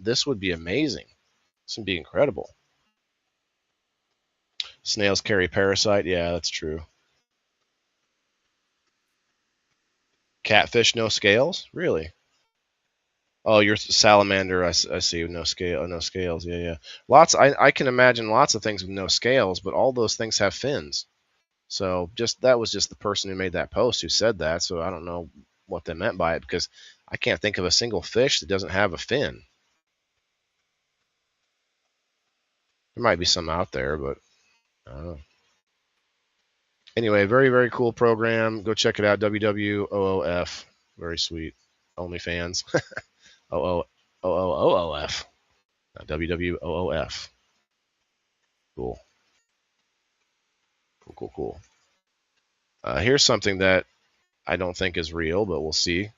This would be amazing. This would be incredible. Snails carry parasite. Yeah, that's true. Catfish, no scales? Really? Oh, you're salamander. I see. No scales. Yeah. Lots. I can imagine lots of things with no scales, but all those things have fins. So that was just the person who made that post who said that. So I don't know what they meant by it, because I can't think of a single fish that doesn't have a fin. There might be some out there, but I don't know. Anyway, very, very cool program. Go check it out. WWOOF. Very sweet. OnlyFans. OOOOF. WWOOF. Cool. Cool. Here's something that I don't think is real, but we'll see.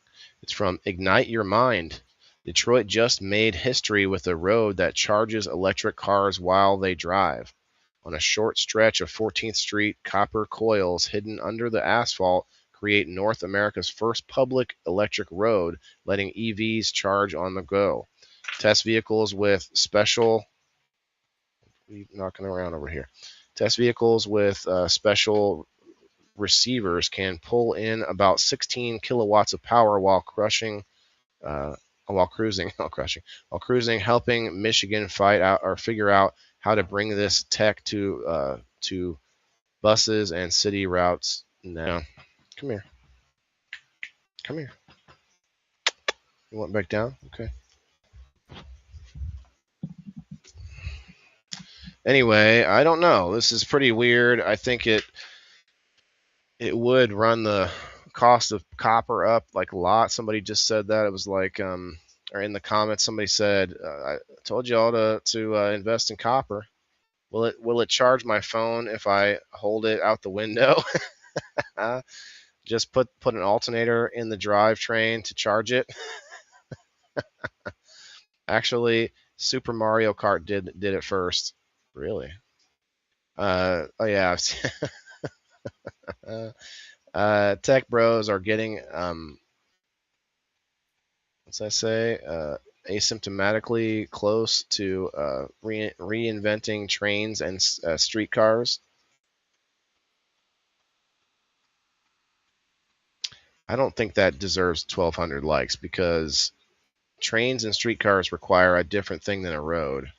It's from Ignite Your Mind. Detroit just made history with a road that charges electric cars while they drive. On a short stretch of 14th Street, copper coils hidden under the asphalt create North America's first public electric road, letting EVs charge on the go. Test vehicles with special receivers can pull in about 16 kilowatts of power while cruising, helping Michigan figure out how to bring this tech to buses and city routes now. Come here. You want back down? Okay. Anyway, I don't know. This is pretty weird. I think it would run the cost of copper up like a lot. Somebody just said that. It was like, or or in the comments, somebody said, I told you all to invest in copper. Will it charge my phone if I hold it out the window? Just put an alternator in the drivetrain to charge it. Actually, Super Mario Kart did it first. Really? Oh yeah. Tech bros are getting what's I say? Asymptomatically close to reinventing trains and streetcars. I don't think that deserves 1,200 likes because trains and streetcars require a different thing than a road.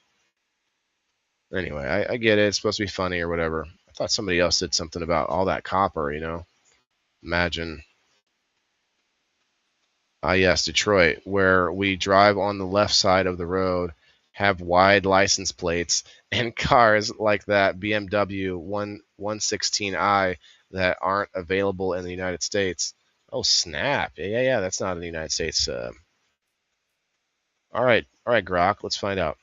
Anyway, I get it. It's supposed to be funny or whatever. I thought somebody else did something about all that copper, you know. Imagine. Yes, Detroit, where we drive on the left side of the road, have wide license plates, and cars like that BMW 116i that aren't available in the United States. Oh, snap. Yeah, that's not in the United States. All right, Grok, let's find out.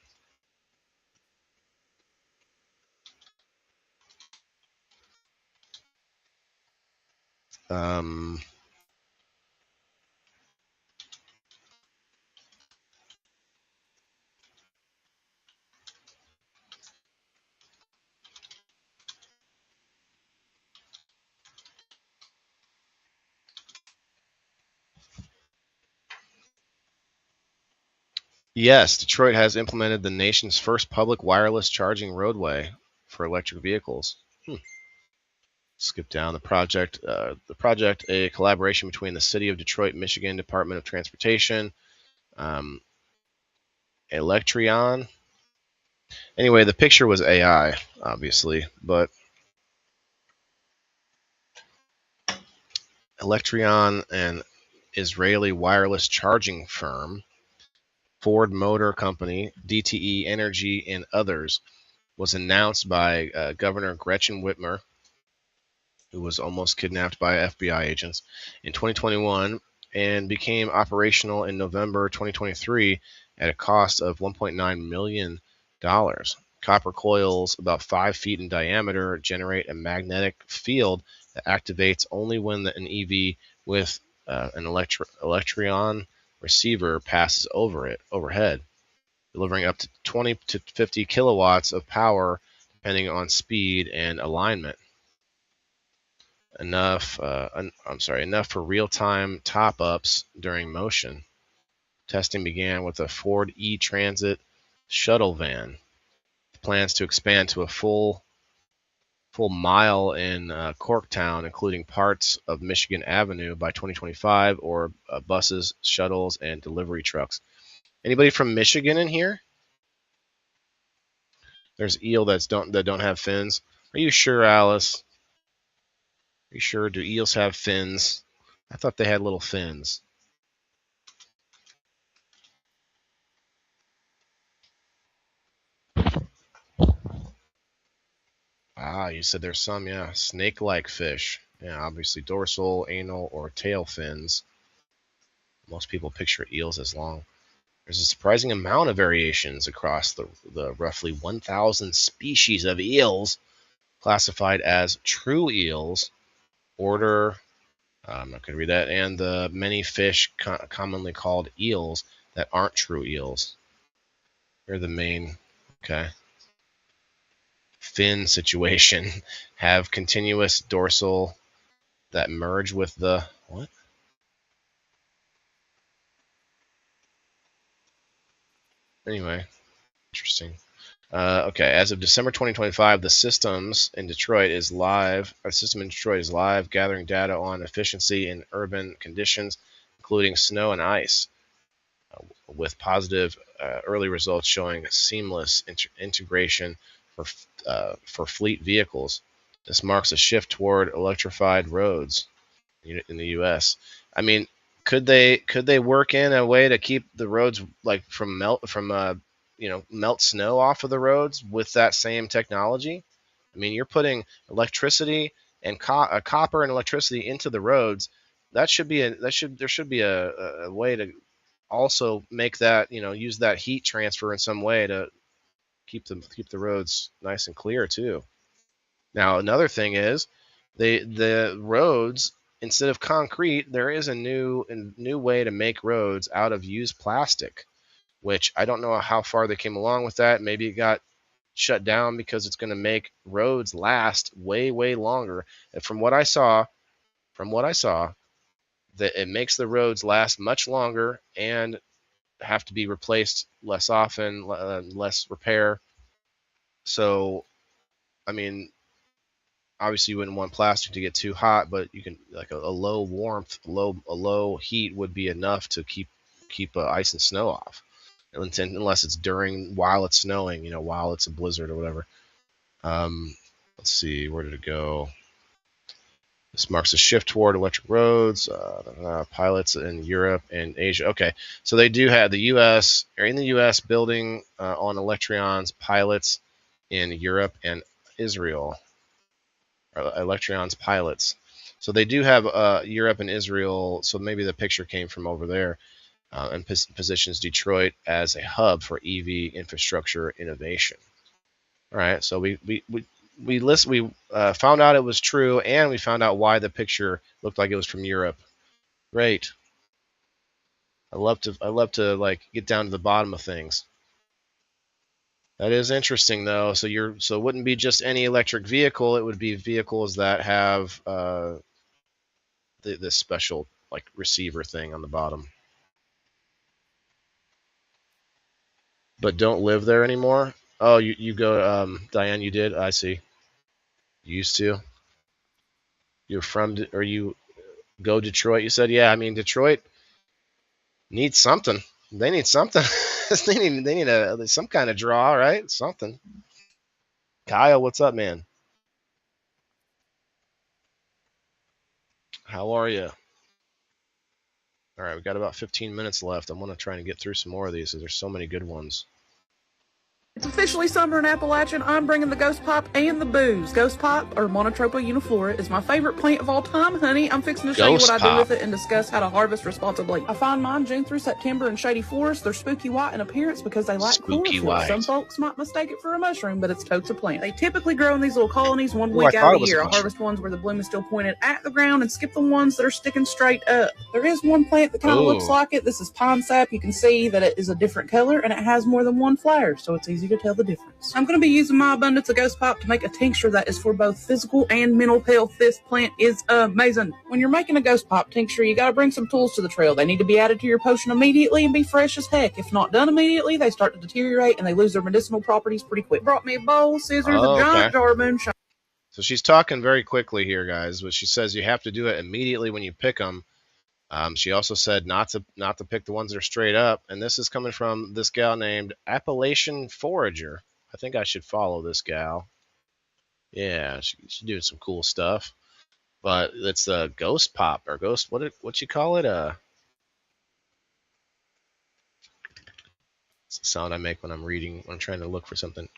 Yes, Detroit has implemented the nation's first public wireless charging roadway for electric vehicles. Skip down the project. A collaboration between the City of Detroit, Michigan Department of Transportation, Electrion. Anyway, the picture was AI, obviously, but Electrion, an Israeli wireless charging firm, Ford Motor Company, DTE Energy, and others, was announced by Governor Gretchen Whitmer, who was almost kidnapped by FBI agents, in 2021 and became operational in November 2023 at a cost of $1.9 million. Copper coils about 5 feet in diameter generate a magnetic field that activates only when an EV with an Electrion receiver passes overhead, delivering up to 20 to 50 kilowatts of power depending on speed and alignment. Enough for real-time top-ups during motion. Testing began with a Ford E-Transit shuttle van. Plans to expand to a full mile in Corktown, including parts of Michigan Avenue by 2025, or buses, shuttles, and delivery trucks. Anybody from Michigan in here? There's eel that don't have fins. Are you sure, Alice? Are you sure? Do eels have fins? I thought they had little fins. You said there's some, yeah. Snake-like fish. Yeah, obviously dorsal, anal, or tail fins. Most people picture eels as long. There's a surprising amount of variations across the roughly 1,000 species of eels classified as true eels, order, I'm not going to read that, and the many fish commonly called eels that aren't true eels. They're the main, okay. Fin situation. Have continuous dorsal that merge with the, what? Anyway, interesting. Okay, as of December 2025, the system in Detroit is live, gathering data on efficiency in urban conditions, including snow and ice, with positive early results showing seamless integration for fleet vehicles. This marks a shift toward electrified roads in the U.S. I mean, could they work in a way to keep the roads like from melt snow off of the roads with that same technology? I mean, you're putting electricity and copper and electricity into the roads. There should be a way to also make that, use that heat transfer in some way to keep the roads nice and clear too. Now, another thing is the roads, instead of concrete, there is a new way to make roads out of used plastic, which I don't know how far they came along with that. Maybe it got shut down because it's going to make roads last way, way longer. And from what I saw, that it makes the roads last much longer and have to be replaced less often, less repair. So, I mean, obviously you wouldn't want plastic to get too hot, but you can, like a low warmth, a low heat would be enough to keep ice and snow off, unless it's while it's snowing, while it's a blizzard or whatever. Let's see, where did it go? This marks a shift toward electric roads. Pilots in Europe and Asia. Okay, so they do have the U.S. or in the U.S. building on Electrion's pilots in Europe and Israel. Electrion's pilots. So they do have Europe and Israel. So maybe the picture came from over there, and positions Detroit as a hub for EV infrastructure innovation. All right, so we found out it was true, and we found out why the picture looked like it was from Europe. Great. I love to like get down to the bottom of things. That is interesting, though. So it wouldn't be just any electric vehicle. It would be vehicles that have this special like receiver thing on the bottom, but don't live there anymore. Oh, you go, Diane. You did. I see. You used to. You're from, or you go Detroit. You said, yeah. I mean, Detroit needs something. They need something. they need some kind of draw, right? Something. Kyle, what's up, man? How are you? All right, we got about 15 minutes left. I'm gonna try and get through some more of these because there's so many good ones. It's officially summer in Appalachian. I'm bringing the Ghost Pop and the booze. Ghost Pop, or Monotropa uniflora, is my favorite plant of all time, honey. I'm fixing to show you what I do with it and discuss how to harvest responsibly. I find mine June through September in shady forests. They're spooky white in appearance because they lack chlorophyll. Some folks might mistake it for a mushroom, but it's totes a plant. They typically grow in these little colonies 1 week out of the year. I harvest ones where the bloom is still pointed at the ground and skip the ones that are sticking straight up. There is one plant that kind of looks like it. This is pine sap. You can see that it is a different color and it has more than one flower, so it's easy to tell the difference. I'm going to be using my abundance of Ghost Pop to make a tincture that is for both physical and mental health. This plant is amazing. When you're making a Ghost Pop tincture, you got to bring some tools to the trail. They need to be added to your potion immediately and be fresh as heck. If not done immediately, they start to deteriorate and they lose their medicinal properties pretty quick. Brought me a bowl, scissors, a giant jar of moonshine. So she's talking very quickly here, guys, but she says you have to do it immediately when you pick them. She also said not to pick the ones that are straight up, and this is coming from this gal named Appalachian Forager. I think I should follow this gal. Yeah, she's doing some cool stuff. But it's a Ghost Pop or Ghost. What you call it? It's the sound I make when I'm reading. When I'm trying to look for something.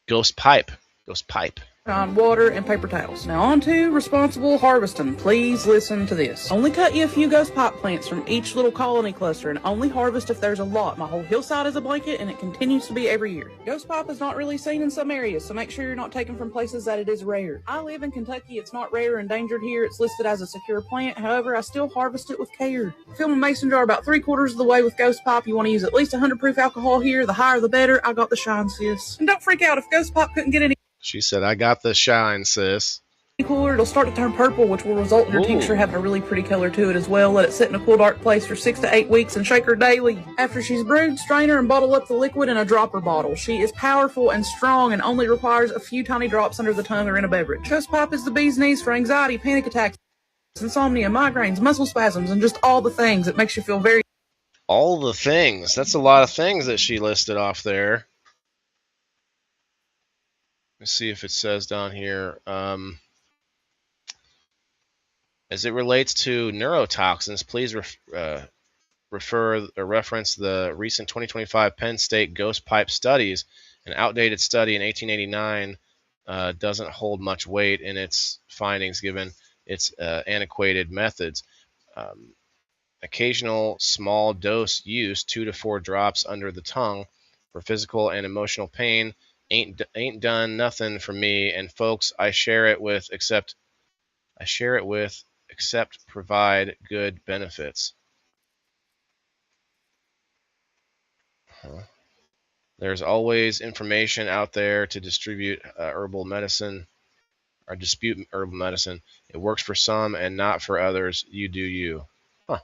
Ghost Pipe. Ghost Pipe. On water and paper towels. Now on to responsible harvesting. Please listen to this. Only cut you a few Ghost Pop plants from each little colony cluster and only harvest if there's a lot. My whole hillside is a blanket and it continues to be every year. Ghost Pop is not really seen in some areas, so make sure you're not taking from places that it is rare. I live in Kentucky. It's not rare or endangered here. It's listed as a secure plant. However, I still harvest it with care. Fill my mason jar about 3/4 of the way with Ghost Pop. You want to use at least 100 proof alcohol here. The higher the better. I got the shine, sis. And don't freak out if Ghost Pop couldn't get any. She said, I got the shine, sis. Cooler, it'll start to turn purple, which will result in your tincture having a really pretty color to it as well. Let it sit in a cool, dark place for 6 to 8 weeks and shake her daily. After she's brewed, strain her and bottle up the liquid in a dropper bottle. She is powerful and strong and only requires a few tiny drops under the tongue or in a beverage. Ghost Pop is the bee's knees for anxiety, panic attacks, insomnia, migraines, muscle spasms, and just all the things. It makes you feel very... All the things. That's a lot of things that she listed off there. Let's see if it says down here. As it relates to neurotoxins, please refer or reference the recent 2025 Penn State Ghost Pipe studies. An outdated study in 1889 doesn't hold much weight in its findings given its antiquated methods. Occasional small dose use, 2 to 4 drops under the tongue for physical and emotional pain. Ain't done nothing for me. And folks, I share it with except provide good benefits. There's always information out there to distribute herbal medicine or dispute herbal medicine. It works for some and not for others. You do you. Huh.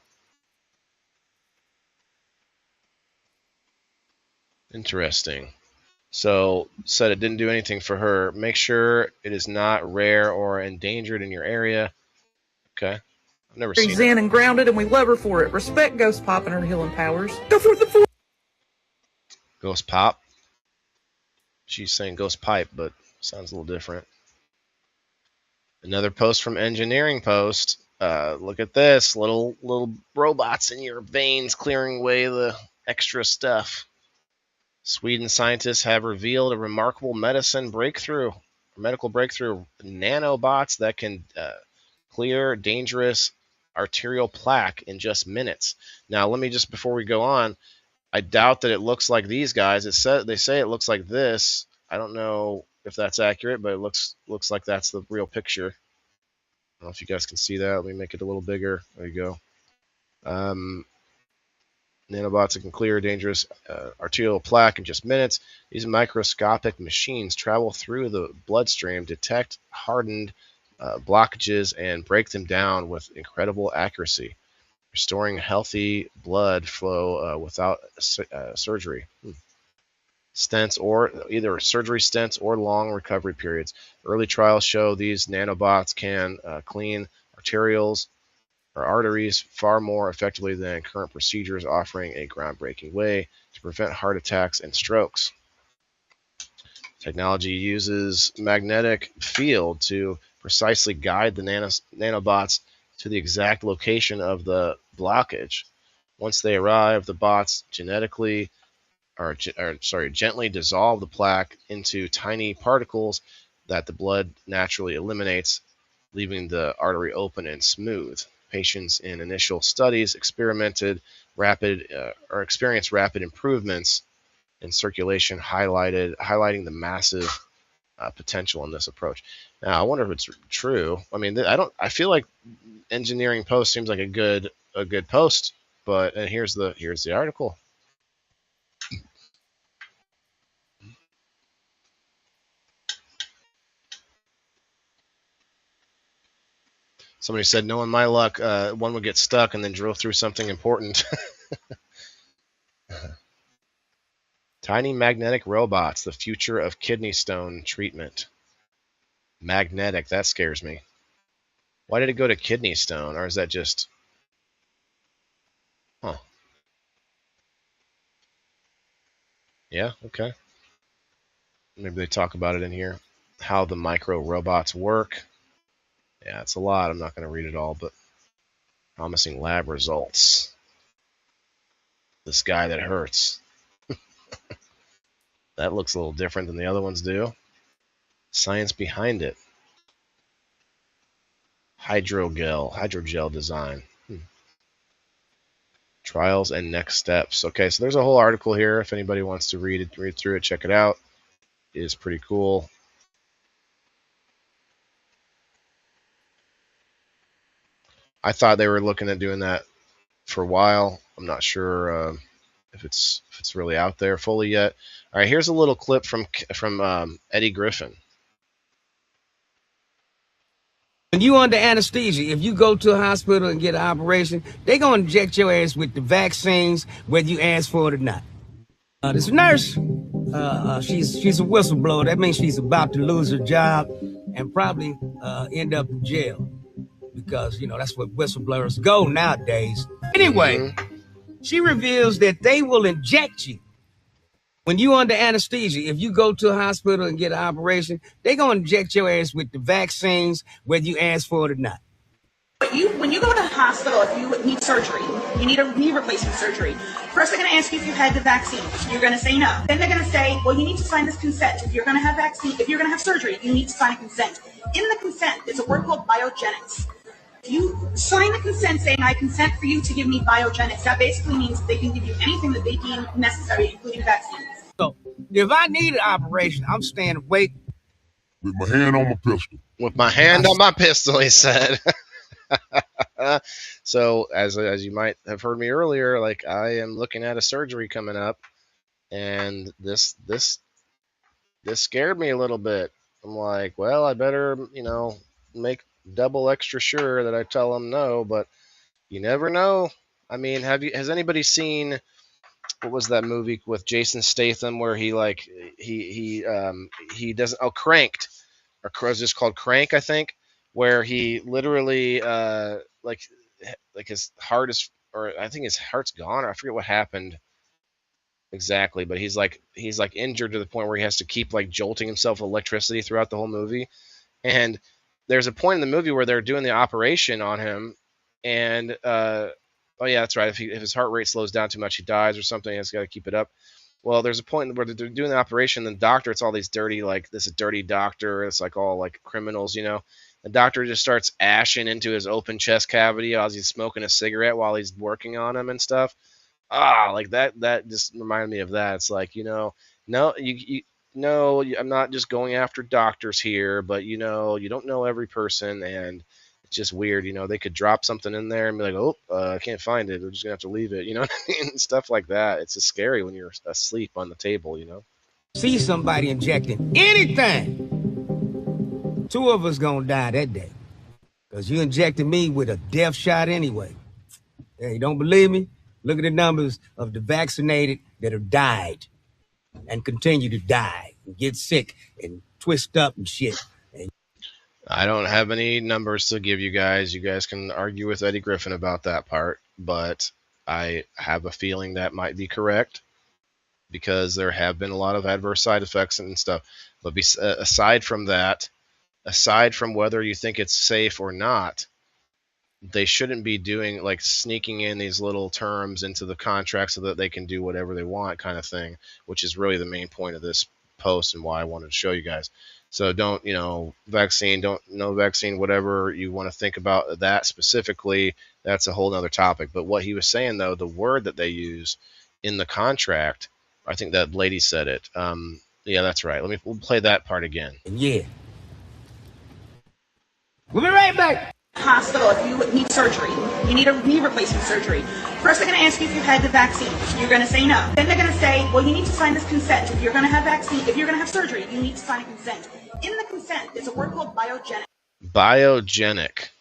Interesting. So, said it didn't do anything for her. Make sure it is not rare or endangered in your area. Okay. I've never seen it. She's in and grounded, and we love her for it. Respect Ghost Pop and her healing powers. Go for the 4. Ghost Pop? She's saying Ghost Pipe, but sounds a little different. Another post from Engineering Post. Look at this. Little robots in your veins clearing away the extra stuff. Sweden scientists have revealed a remarkable medical breakthrough. Nanobots that can clear dangerous arterial plaque in just minutes. Now, let me just, before we go on, I doubt that it looks like these guys. They say it looks like this. I don't know if that's accurate, but it looks like that's the real picture. I don't know if you guys can see that. Let me make it a little bigger. There you go. Nanobots that can clear dangerous arterial plaque in just minutes. These microscopic machines travel through the bloodstream, detect hardened blockages, and break them down with incredible accuracy, restoring healthy blood flow without surgery. Stents, or either surgery stents or long recovery periods. Early trials show these nanobots can clean arteries far more effectively than current procedures, offering a groundbreaking way to prevent heart attacks and strokes. Technology uses magnetic field to precisely guide the nanobots to the exact location of the blockage. Once they arrive, the bots gently dissolve the plaque into tiny particles that the blood naturally eliminates, leaving the artery open and smooth. Patients in initial studies experienced rapid improvements in circulation, highlighting the massive potential in this approach. Now, I wonder if it's true. I mean, I feel like Engineering Post seems like a good post, but here's the article. Somebody said, knowing my luck, one would get stuck and then drill through something important. Tiny magnetic robots, the future of kidney stone treatment. Magnetic, that scares me. Why did it go to kidney stone? Or is that just... Huh. Yeah, okay. Maybe they talk about it in here. How the micro robots work. Yeah, it's a lot. I'm not going to read it all, but promising lab results. This guy that hurts. That looks a little different than the other ones do. Science behind it. Hydrogel design. Trials and next steps. Okay, so there's a whole article here. If anybody wants to read through it, check it out. It is pretty cool. I thought they were looking at doing that for a while. I'm not sure if it's really out there fully yet. All right, here's a little clip from Eddie Griffin. When you under anesthesia, if you go to a hospital and get an operation, they're going to inject your ass with the vaccines whether you ask for it or not. This nurse, she's a whistleblower. That means she's about to lose her job and probably end up in jail. Because, that's what whistleblowers go nowadays. Anyway, she reveals that they will inject you. When you under anesthesia, if you go to a hospital and get an operation, they're going to inject your ass with the vaccines, whether you ask for it or not. But when you go to the hospital, if you need surgery, you need a knee replacement surgery, first they're going to ask you if you had the vaccine. You're going to say no. Then they're going to say, well, you need to sign this consent. If you're going to have surgery, you need to sign a consent. In the consent, there's a word called biogenics. You sign the consent saying, I consent for you to give me biogenics. That basically means they can give you anything that they deem necessary, including vaccines. So, if I need an operation, I'm staying awake. With my hand on my pistol. With my hand on my pistol, he said. So, as you might have heard me earlier, like I am looking at a surgery coming up, and this scared me a little bit. I'm like, well, I better, make double extra sure that I tell them no, but you never know. I mean, has anybody seen, what was that movie with Jason Statham where he doesn't, Cranked, or was just called Crank, I think, where he literally like his heart is, or I think his heart's gone, or I forget what happened exactly, but he's like injured to the point where he has to keep like jolting himself with electricity throughout the whole movie. And there's a point in the movie where they're doing the operation on him, and oh yeah, that's right. If his heart rate slows down too much, he dies or something. He's got to keep it up. Well, there's a point where they're doing the operation, and the doctor, it's all these dirty, like, this is a dirty doctor. It's like all like criminals, The doctor just starts ashing into his open chest cavity as he's smoking a cigarette while he's working on him and stuff. Like that just reminded me of that. It's like, no, I'm not just going after doctors here, but you don't know every person, and it's just weird. They could drop something in there and be like, I can't find it. We're just gonna have to leave it. You know what I mean? Stuff like that. It's just scary when you're asleep on the table. See somebody injecting anything, 2 of us gonna die that day, because you injected me with a death shot anyway. Hey, you don't believe me? Look at the numbers of the vaccinated that have died and continue to die and get sick and twist up and shit. I don't have any numbers to give you guys. You guys can argue with Eddie Griffin about that part, but I have a feeling that might be correct, because there have been a lot of adverse side effects and stuff. But aside from that, aside from whether you think it's safe or not, they shouldn't be doing, like, sneaking in these little terms into the contract so that they can do whatever they want, kind of thing, which is really the main point of this post and why I wanted to show you guys. So don't, vaccine, no vaccine, whatever you want to think about that specifically, that's a whole nother topic. But what he was saying, though, the word that they use in the contract, I think that lady said it. Yeah, that's right. We'll play that part again. Yeah. We'll be right back. Hospital, if you need surgery, you need a knee replacement surgery. First, they're going to ask you if you've had the vaccine. You're going to say no. Then they're going to say, well, you need to sign this consent. If you're going to have vaccine, if you're going to have surgery, you need to sign a consent. In the consent, there's a word called biogenic. Biogenics.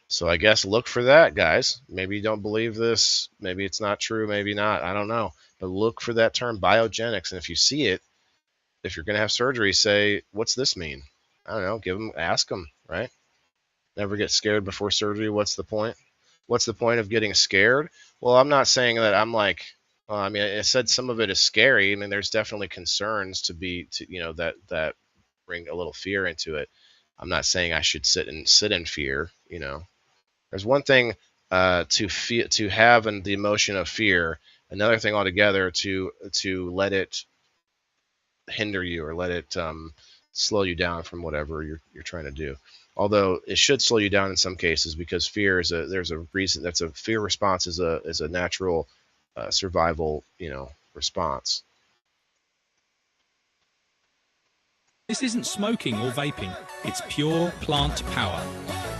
So I guess look for that, guys. Maybe you don't believe this. Maybe it's not true. Maybe not. I don't know. But look for that term, biogenics. And if you see it, if you're going to have surgery, say, what's this mean? I don't know. Ask them, right? Never get scared before surgery. What's the point? What's the point of getting scared? Well, I'm not saying that I'm like, I said some of it is scary. I mean, there's definitely concerns that bring a little fear into it. I'm not saying I should sit in fear. There's one thing to have the emotion of fear. Another thing altogether to let it hinder you or let it slow you down from whatever you're trying to do. Although it should slow you down in some cases, because fear there's a reason. That's a fear response is a natural survival response. This isn't smoking or vaping, it's pure plant power.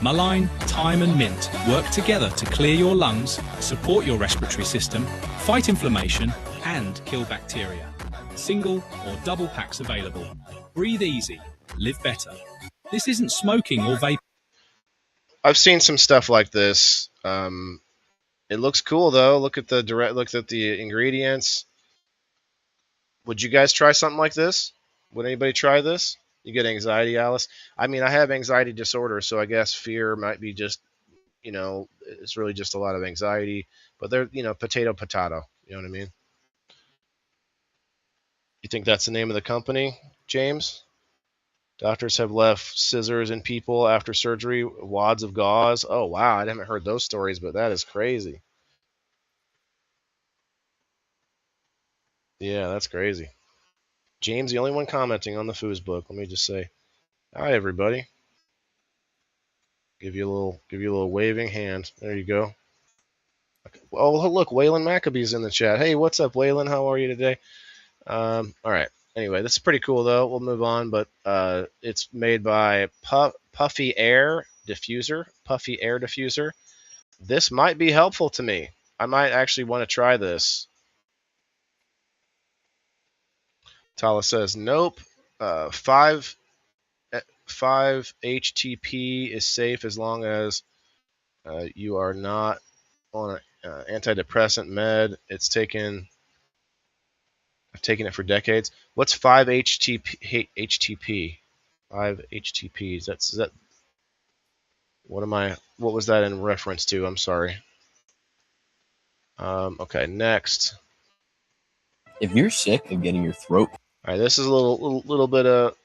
Malign, thyme and mint work together to clear your lungs, support your respiratory system, fight inflammation and kill bacteria. Single or double packs available. Breathe easy, live better. This isn't smoking or vaping. I've seen some stuff like this. It looks cool though. Look at the ingredients. Would you guys try something like this? Would anybody try this? You get anxiety, Alice? I mean, I have anxiety disorder, so I guess fear might be just, it's really just a lot of anxiety. But they're, potato. You know what I mean? You think that's the name of the company, James? Doctors have left scissors in people after surgery, wads of gauze. Oh, wow. I haven't heard those stories, but that is crazy. Yeah, that's crazy. James, the only one commenting on the Foos book. Let me just say, hi, everybody. Give you a little waving hand. There you go. Oh, look, Waylon Maccabee's in the chat. Hey, what's up, Waylon? How are you today? All right. Anyway, this is pretty cool, though. We'll move on, but it's made by Puffy Air Diffuser. Puffy Air Diffuser. This might be helpful to me. I might actually want to try this. Tala says, nope. 5 HTP is safe as long as you are not on an antidepressant med. I've taken it for decades. What's 5 HTP? 5 HTP. Is that what was that in reference to? I'm sorry. Okay, next. If you're sick of getting your throat, all right, this is a little bit of,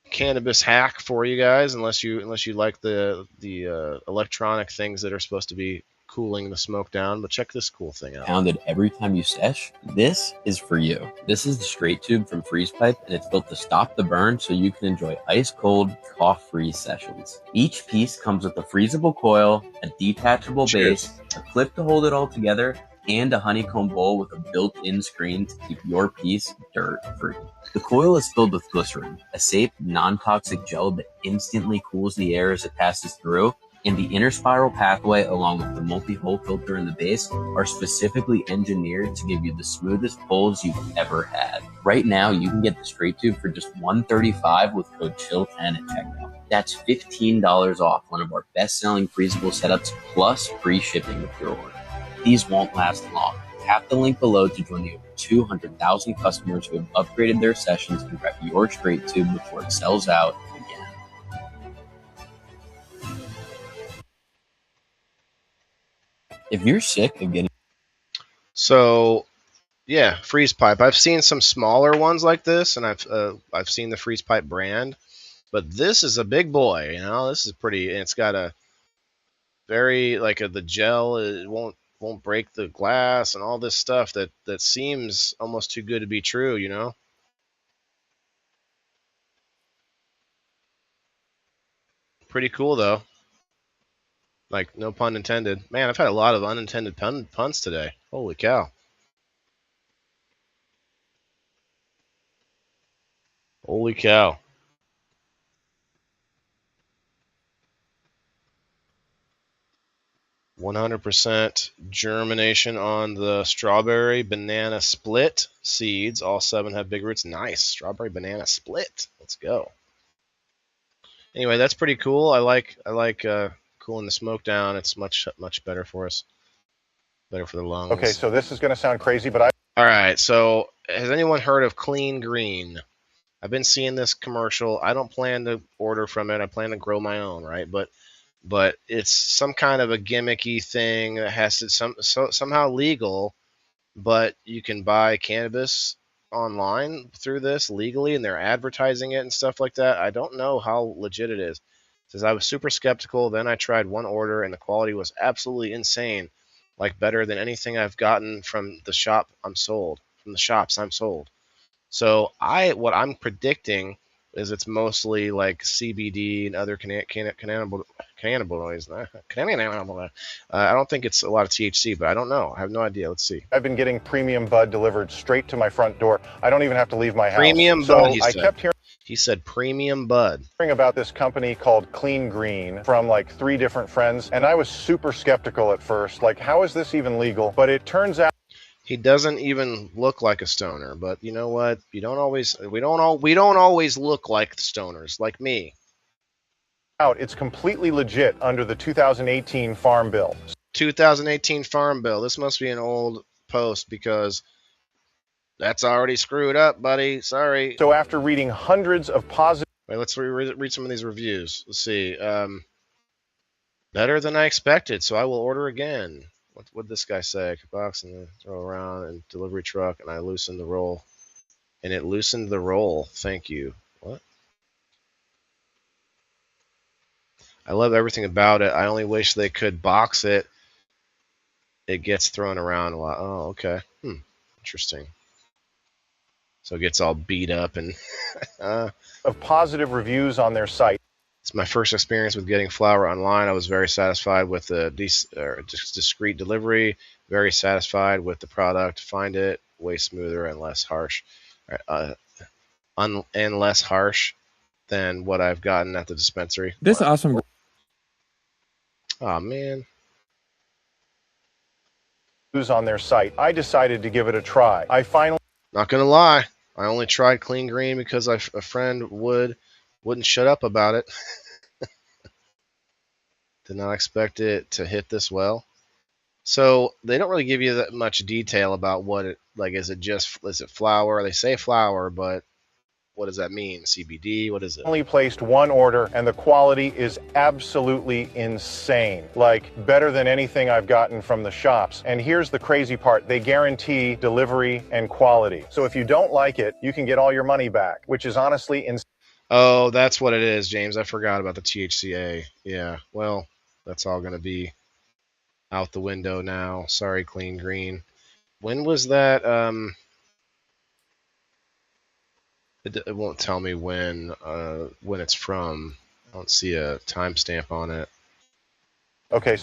cannabis hack for you guys, unless you like the electronic things that are supposed to be cooling the smoke down. But check this cool thing out. Pounded every time you sesh, this is for you. This is the straight tube from Freeze Pipe, and it's built to stop the burn so you can enjoy ice cold, cough-free sessions. Each piece comes with a freezable coil, a detachable base, a clip to hold it all together, and a honeycomb bowl with a built-in screen to keep your piece dirt-free. The coil is filled with glycerin, a safe, non-toxic gel that instantly cools the air as it passes through, and the inner spiral pathway along with the multi-hole filter in the base are specifically engineered to give you the smoothest pulls you've ever had. Right now, you can get the straight tube for just $135 with code CHILL10 at checkout. That's $15 off one of our best-selling freezable setups plus free shipping with your order. These won't last long. Tap the link below to join the over 200,000 customers who have upgraded their sessions and grab your straight tube before it sells out again. If you're sick of getting... So, yeah, Freeze Pipe. I've seen some smaller ones like this, and I've seen the Freeze Pipe brand, but this is a big boy. This is pretty. And it's got a very the gel. It won't break the glass and all this stuff that seems almost too good to be true. Pretty cool though. No pun intended. Man, I've had a lot of unintended puns today. Holy cow. Holy cow. %, germination on the strawberry banana split seeds. All 7 have big roots. Nice. Strawberry banana split. Let's go. Anyway, that's pretty cool. I like cooling the smoke down. It's much better for us. Better for the lungs. Okay, so this is going to sound crazy, but all right, so has anyone heard of Clean Green? I've been seeing this commercial. I don't plan to order from it. I plan to grow my own, right? But it's some kind of a gimmicky thing that has to somehow legal, but you can buy cannabis online through this legally, and they're advertising it and stuff like that. I don't know how legit it is. It says I was super skeptical. Then I tried one order, and the quality was absolutely insane, better than anything I've gotten from the shop I'm sold. From the shops I'm sold. So what I'm predicting is it's mostly CBD and other cannabinoids. I don't think it's a lot of THC, but I don't know. I have no idea. Let's see. I've been getting premium bud delivered straight to my front door. I don't even have to leave my house. Premium bud, he said premium bud. Hearing about this company called Clean Green from 3 different friends, and I was super skeptical at first. How is this even legal? But it turns out he doesn't even look like a stoner, but you know what? We don't always look like stoners, like me. It's completely legit under the 2018 Farm Bill. 2018 Farm Bill. This must be an old post because that's already screwed up, buddy. Sorry. So after reading hundreds of positive... Wait, let's read some of these reviews. Let's see. Better than I expected, so I will order again. What did this guy say? Box and throw around and delivery truck, and I loosened the roll. And it loosened the roll. Thank you. What? I love everything about it. I only wish they could box it. It gets thrown around a lot. Oh, okay. Interesting. So it gets all beat up and... of positive reviews on their site. It's my first experience with getting flour online. I was very satisfied with the discreet delivery. Very satisfied with the product. Find it way smoother and less harsh, and less harsh than what I've gotten at the dispensary. This awesome. Oh man. Who's on their site? I decided to give it a try. I finally. Not gonna lie, I only tried Clean Green because a friend wouldn't shut up about it. Did not expect it to hit this well. So they don't really give you that much detail about what it like. Is it flour? They say flour, but what does that mean? CBD? What is it? Only placed one order, and the quality is absolutely insane. Like, better than anything I've gotten from the shops. And here's the crazy part. They guarantee delivery and quality. So if you don't like it, you can get all your money back, which is honestly insane. Oh, that's what it is, James. I forgot about the THCA. Yeah, well, that's all going to be out the window now. Sorry, Clean Green. When was that? It won't tell me when it's from. I don't see a timestamp on it. Okay.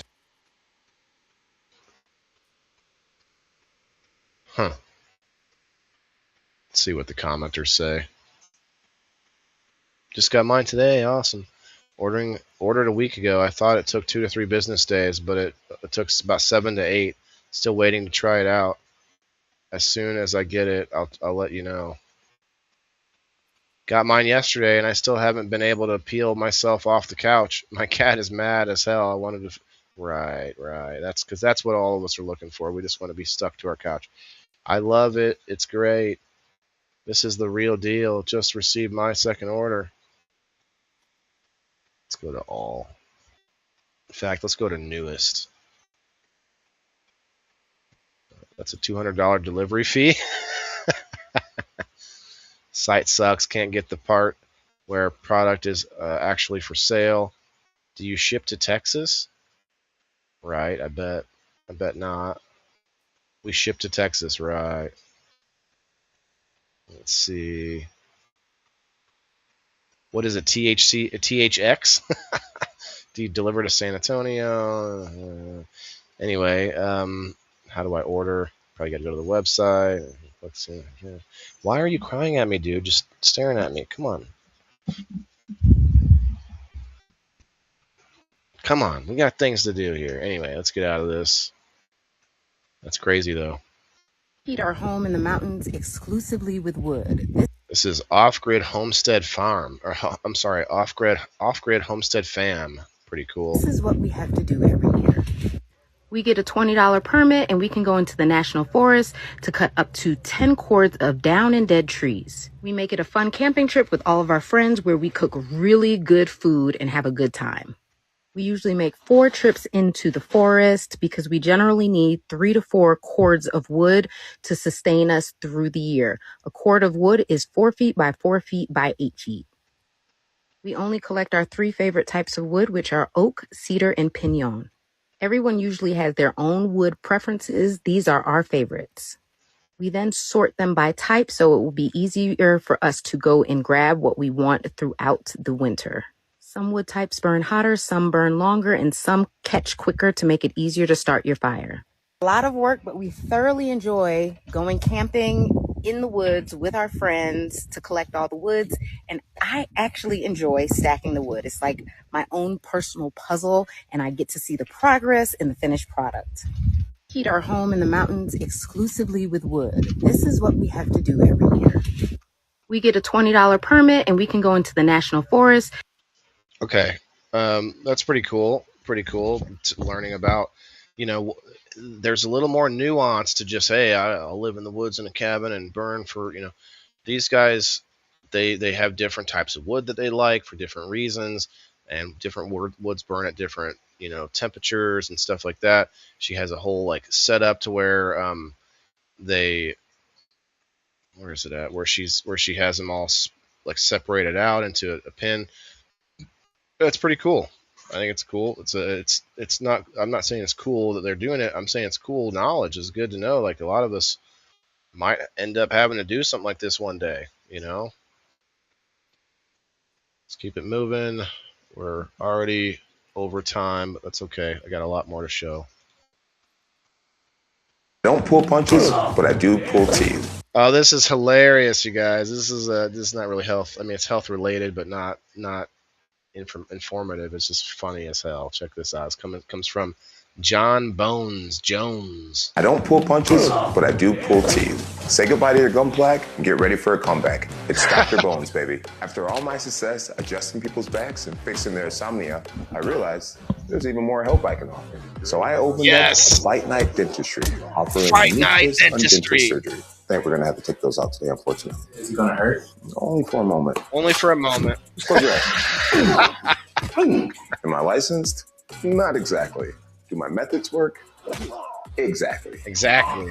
Huh. Let's see what the commenters say. Just got mine today. Awesome. Ordered a week ago. I thought it took 2 to 3 business days, but it took about 7 to 8. Still waiting to try it out. As soon as I get it, I'll let you know. Got mine yesterday, and I still haven't been able to peel myself off the couch. My cat is mad as hell. I wanted to. Right. That's because that's what all of us are looking for. We just want to be stuck to our couch. I love it. It's great. This is the real deal. Just received my second order. Let's go to all. In fact, let's go to newest. That's a $200 delivery fee. Site sucks. Can't get the part where product is actually for sale. Do you ship to Texas? Right, I bet not. We ship to Texas, right. Let's see. What is it? THX? Do you deliver to San Antonio? Anyway, how do I order? Probably got to go to the website. Let's see. Why are you crying at me, dude? Just staring at me. Come on. Come on. We got things to do here. Anyway, let's get out of this. That's crazy, though. Heat our home in the mountains exclusively with wood. This is Off-Grid Homestead Farm. Or, I'm sorry, Off-Grid Homestead Fam. Pretty cool. This is what we have to do every year. We get a $20 permit and we can go into the national forest to cut up to 10 cords of down and dead trees. We make it a fun camping trip with all of our friends where we cook really good food and have a good time. We usually make 4 trips into the forest because we generally need 3 to 4 cords of wood to sustain us through the year. A cord of wood is 4 feet by 4 feet by 8 feet. We only collect our 3 favorite types of wood, which are oak, cedar, and pinon. Everyone usually has their own wood preferences. These are our favorites. We then sort them by type so it will be easier for us to go and grab what we want throughout the winter. Some wood types burn hotter, some burn longer, and some catch quicker to make it easier to start your fire. A lot of work, but we thoroughly enjoy going camping in the woods with our friends to collect all the woods. And I actually enjoy stacking the wood. It's like my own personal puzzle, and I get to see the progress in the finished product. Heat our home in the mountains exclusively with wood. This is what we have to do every year. We get a $20 permit and we can go into the national forest. Okay, that's pretty cool. Pretty cool learning about, there's a little more nuance to just, hey, I'll live in the woods in a cabin and burn for, these guys, they have different types of wood that they like for different reasons, and different woods burn at different, temperatures and stuff like that. She has a whole setup to where where is it at? Where she has them all separated out into a pin. That's pretty cool. I think it's cool. It's not. I'm not saying it's cool that they're doing it. I'm saying it's cool knowledge. It's good to know. Like a lot of us might end up having to do something like this one day. Let's keep it moving. We're already over time, but that's okay. I got a lot more to show. Don't pull punches, but I do pull teeth. Oh, this is hilarious, you guys. This is not really health. I mean, it's health related, but not informative. It's just funny as hell. Check this out. It comes from John Bones Jones. I don't pull punches, but I do pull teeth. Say goodbye to your gum plaque and get ready for a comeback. It's Dr. Bones, baby. After all my success adjusting people's backs and fixing their insomnia, I realized there's even more help I can offer. So I opened up Fight Night Dentistry, offering Fight Night Dentistry surgery. I think we're gonna have to take those out today, unfortunately. Is it gonna hurt? Only for a moment. Only for a moment. Just close your eyes. Am I licensed? Not exactly. Do my methods work? Exactly. Exactly.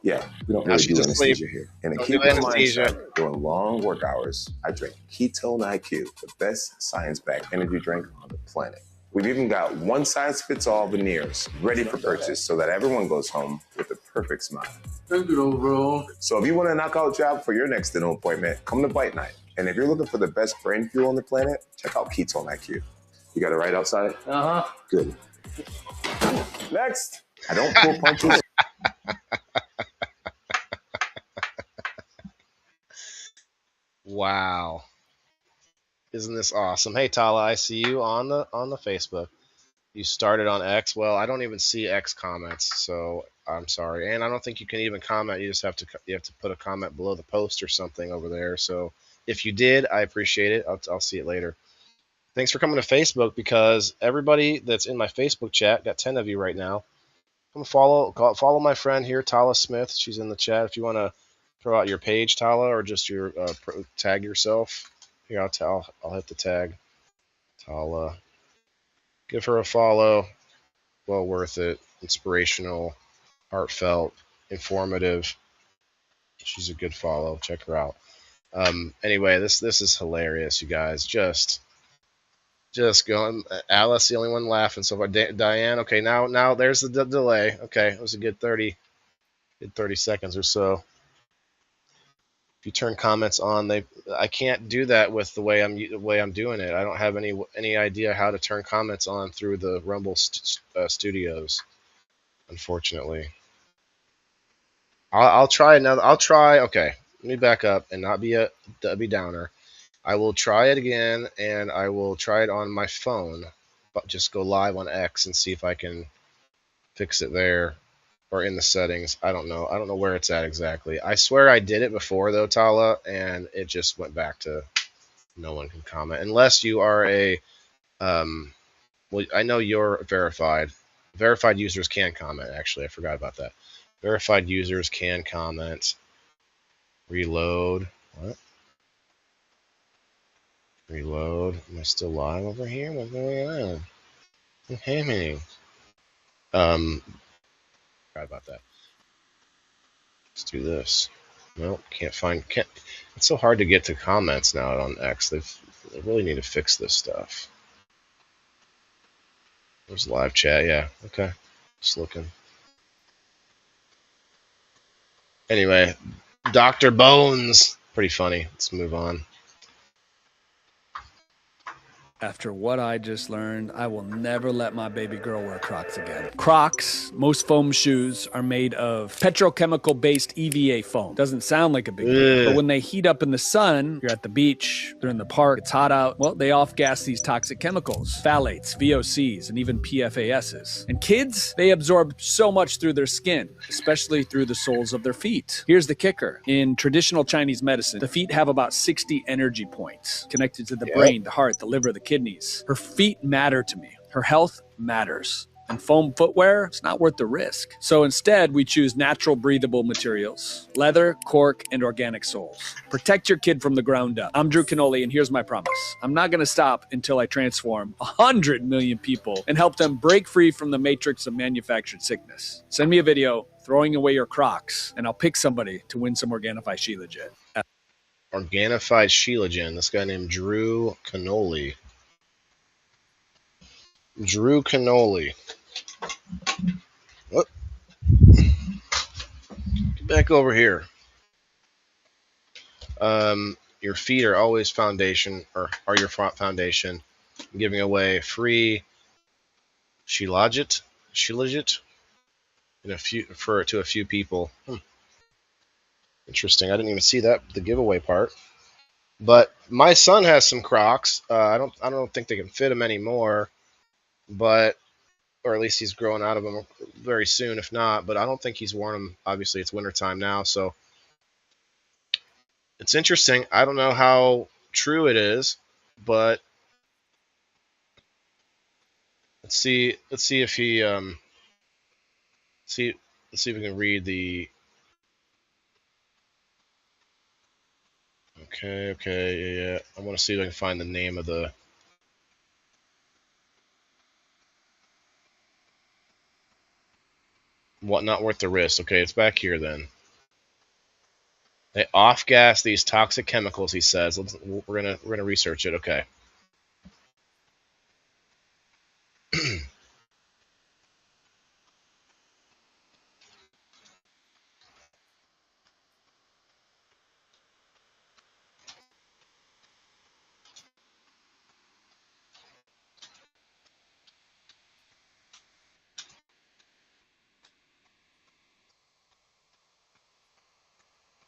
Yeah, we don't really do anesthesia here. And to keep my mind sharp during long work hours, I drink Ketone IQ, the best science-backed energy drink on the planet. We've even got one size fits all veneers ready for purchase so that everyone goes home with a perfect smile. Thank you, bro. So if you want a knockout job for your next dental appointment, come to Bite Night. And if you're looking for the best brain fuel on the planet, check out Ketone IQ. You got it right outside? Uh-huh. Good. Next. I don't pull punches. Wow. Isn't this awesome? Hey Tala, I see you on the Facebook. You started on X. Well, I don't even see X comments, so I'm sorry. And I don't think you can even comment. You just have to put a comment below the post or something over there. So if you did, I appreciate it. I'll see it later. Thanks for coming to Facebook, because everybody that's in my Facebook chat, got 10 of you right now. Come follow my friend here, Tala Smith. She's in the chat. If you want to throw out your page, Tala, or just your tag yourself. Here, I'll hit the tag. Tala. Give her a follow. Well worth it. Inspirational, heartfelt, informative. She's a good follow. Check her out. Anyway, this is hilarious, you guys. Just going. Alice, the only one laughing so far. Diane, okay, now there's the delay. Okay, it was a good 30 seconds or so. If you turn comments on, I can't do that with the way I'm doing it. I don't have any idea how to turn comments on through the Rumble Studios, unfortunately. I'll try another. Okay, let me back up and not be a Debbie Downer. I will try it again, and I will try it on my phone, but just go live on X and see if I can fix it there or in the settings. I don't know. I don't know where it's at exactly. I swear I did it before, though, Tala, and it just went back to no one can comment. Unless you are well, I know you're verified. Verified users can comment, actually. I forgot about that. Verified users can comment. Reload. What? Reload. Am I still live over here? What's going on? What's happening? Forgot about that. Let's do this. Nope, can't. It's so hard to get to comments now on X. They really need to fix this stuff. There's live chat. Yeah. Okay. Just looking. Anyway, Dr. Bones. Pretty funny. Let's move on. After what I just learned, I will never let my baby girl wear Crocs again. Crocs, most foam shoes, are made of petrochemical-based EVA foam. Doesn't sound like a big deal, but when they heat up in the sun, you're at the beach, they're in the park, it's hot out, well, they off-gas these toxic chemicals, phthalates, VOCs, and even PFASs. And kids, they absorb so much through their skin, especially through the soles of their feet. Here's the kicker. In traditional Chinese medicine, the feet have about 60 energy points connected to the brain, the heart, the liver, the kidneys. Her feet matter to me. Her health matters. And foam footwear, it's not worth the risk. So instead, we choose natural breathable materials, leather, cork, and organic soles. Protect your kid from the ground up. I'm Drew Canole, and here's my promise. I'm not going to stop until I transform 100 million people and help them break free from the matrix of manufactured sickness. Send me a video throwing away your Crocs, and I'll pick somebody to win some Organifi Shilajit. Organifi Shilajit. This guy named Drew Canole. Drew Canole. What? Get back over here. Your feet are always foundation, or are your foundation. I'm giving away free Shilajit in a few to a few people. Interesting. I didn't even see that, the giveaway part. But my son has some Crocs. I don't think they can fit him anymore, but or at least he's growing out of them very soon, if not. But I don't think he's worn them. Obviously, it's wintertime now, so it's interesting. I don't know how true it is, but let's see if he let's see if we can read the. Okay, yeah. I want to see if I can find the name of the. What, not worth the risk. Okay, it's back here then. They off-gas these toxic chemicals, he says. We're gonna research it. Okay.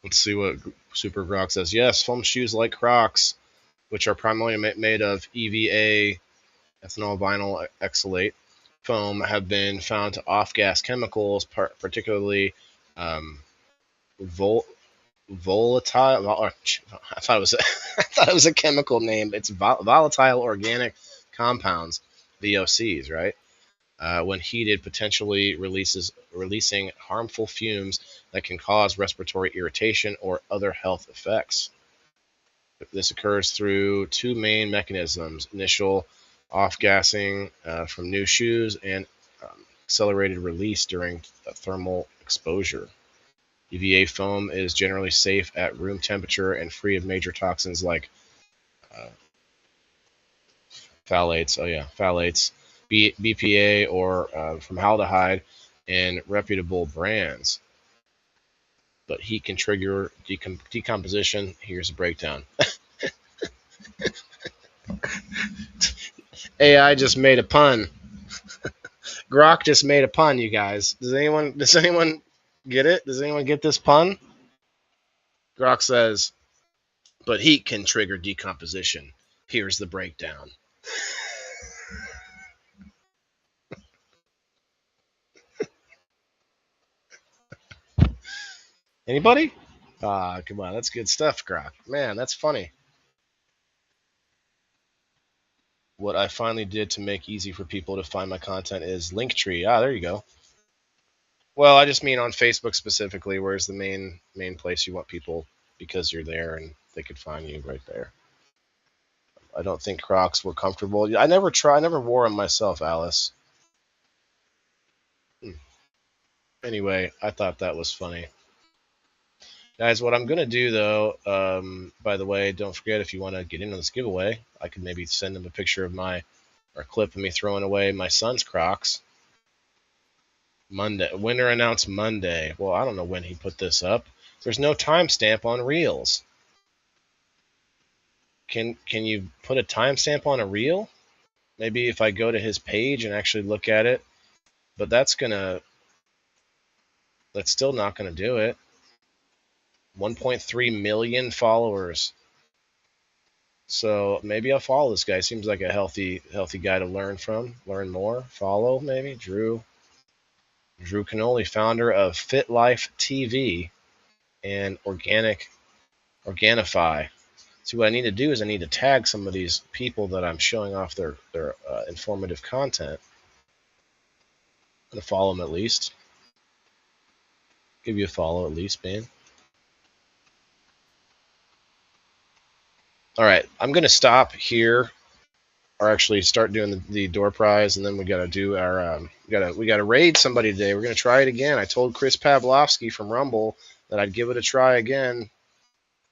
Let's see what Super Grok says. Yes, foam shoes like Crocs, which are primarily made of EVA, ethanol vinyl oxalate foam, have been found to off-gas chemicals, particularly volatile. I thought it was a chemical name. It's volatile organic compounds, VOCs, right? When heated, potentially releasing harmful fumes that can cause respiratory irritation or other health effects. This occurs through two main mechanisms: initial off-gassing from new shoes and accelerated release during thermal exposure. EVA foam is generally safe at room temperature and free of major toxins like phthalates. Phthalates, BPA, or formaldehyde in reputable brands. But heat can trigger decomposition. Here's a breakdown. AI just made a pun. Grok just made a pun, you guys. Does anyone get it? Does anyone get this pun? Grok says, but heat can trigger decomposition. Here's the breakdown. Anybody? Come on. That's good stuff, Grok. Man, that's funny. What I finally did to make easy for people to find my content is Linktree. There you go. Well, I just mean on Facebook specifically, where's the main place you want people, because you're there and they could find you right there. I don't think Crocs were comfortable. I never wore them myself, Alice. Anyway, I thought that was funny. Guys, what I'm going to do, though, by the way, don't forget, if you want to get into this giveaway, I could maybe send them a picture of or a clip of me throwing away my son's Crocs. Monday. Winner announced Monday. Well, I don't know when he put this up. There's no timestamp on Reels. Can you put a timestamp on a reel? Maybe if I go to his page and actually look at it. But that's still not going to do it. 1.3 million followers. So maybe I'll follow this guy. Seems like a healthy guy to learn from. Learn more. Follow, maybe. Drew Canoli, founder of Fit Life TV and Organifi. See, what I need to do is I need to tag some of these people that I'm showing off their informative content. I'm going to follow them at least. Give you a follow at least, man. All right, I'm going to stop here, or actually start doing the door prize, and then we got to do our we got to raid somebody today. We're going to try it again. I told Chris Pavlovsky from Rumble that I'd give it a try again.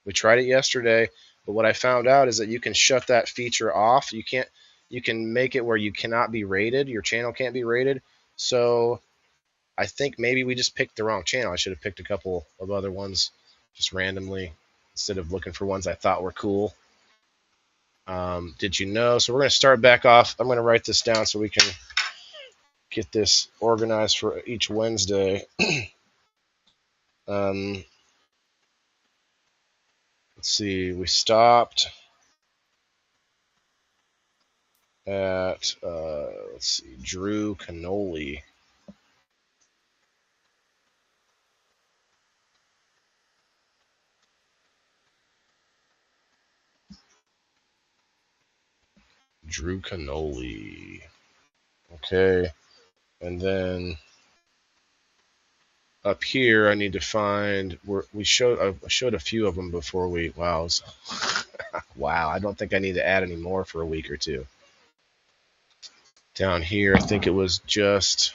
We tried it yesterday, but what I found out is that you can shut that feature off. You can make it where you cannot be rated. Your channel can't be rated. So I think maybe we just picked the wrong channel. I should have picked a couple of other ones just randomly. instead of looking for ones I thought were cool. Did you know? So we're going to start back off. I'm going to write this down so we can get this organized for each Wednesday. Let's see. We stopped at, let's see, Drew Cannoli. Drew Cannoli. Okay. And then up here, I need to find where I showed a few of them before we, wow. Wow. I don't think I need to add any more for a week or two. Down here, I think it was just,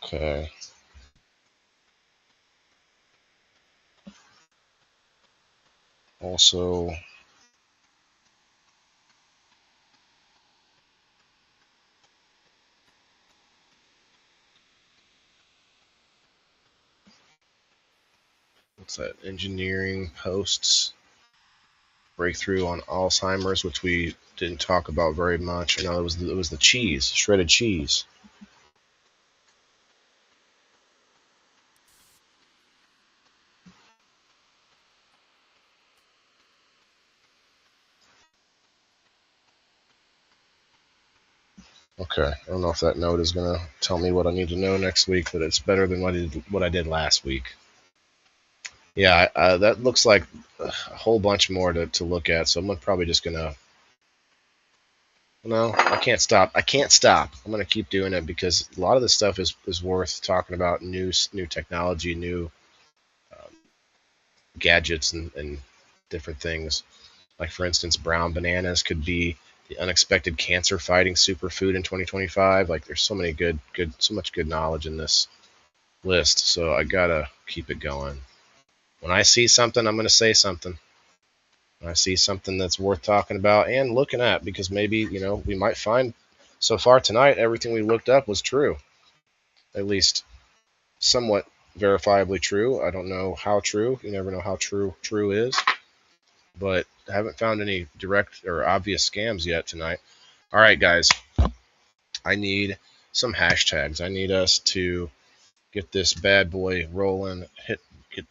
okay. Also, what's that? Engineering posts. Breakthrough on Alzheimer's, which we didn't talk about very much. I know it was the cheese, shredded cheese. Okay, I don't know if that note is gonna tell me what I need to know next week, but it's better than what I did last week. Yeah, that looks like a whole bunch more to look at, so I'm probably just gonna. No, I can't stop. I can't stop. I'm gonna keep doing it because a lot of this stuff is worth talking about. New technology, new gadgets, and different things. Like for instance, brown bananas could be the unexpected cancer-fighting superfood in 2025. Like there's so much good knowledge in this list. So I gotta keep it going. When I see something, I'm gonna say something. When I see something that's worth talking about and looking at, because maybe we might find. So far tonight, everything we looked up was true, at least somewhat verifiably true. I don't know how true. You never know how true is. But I haven't found any direct or obvious scams yet tonight. All right, guys. I need some hashtags. I need us to get this bad boy rolling,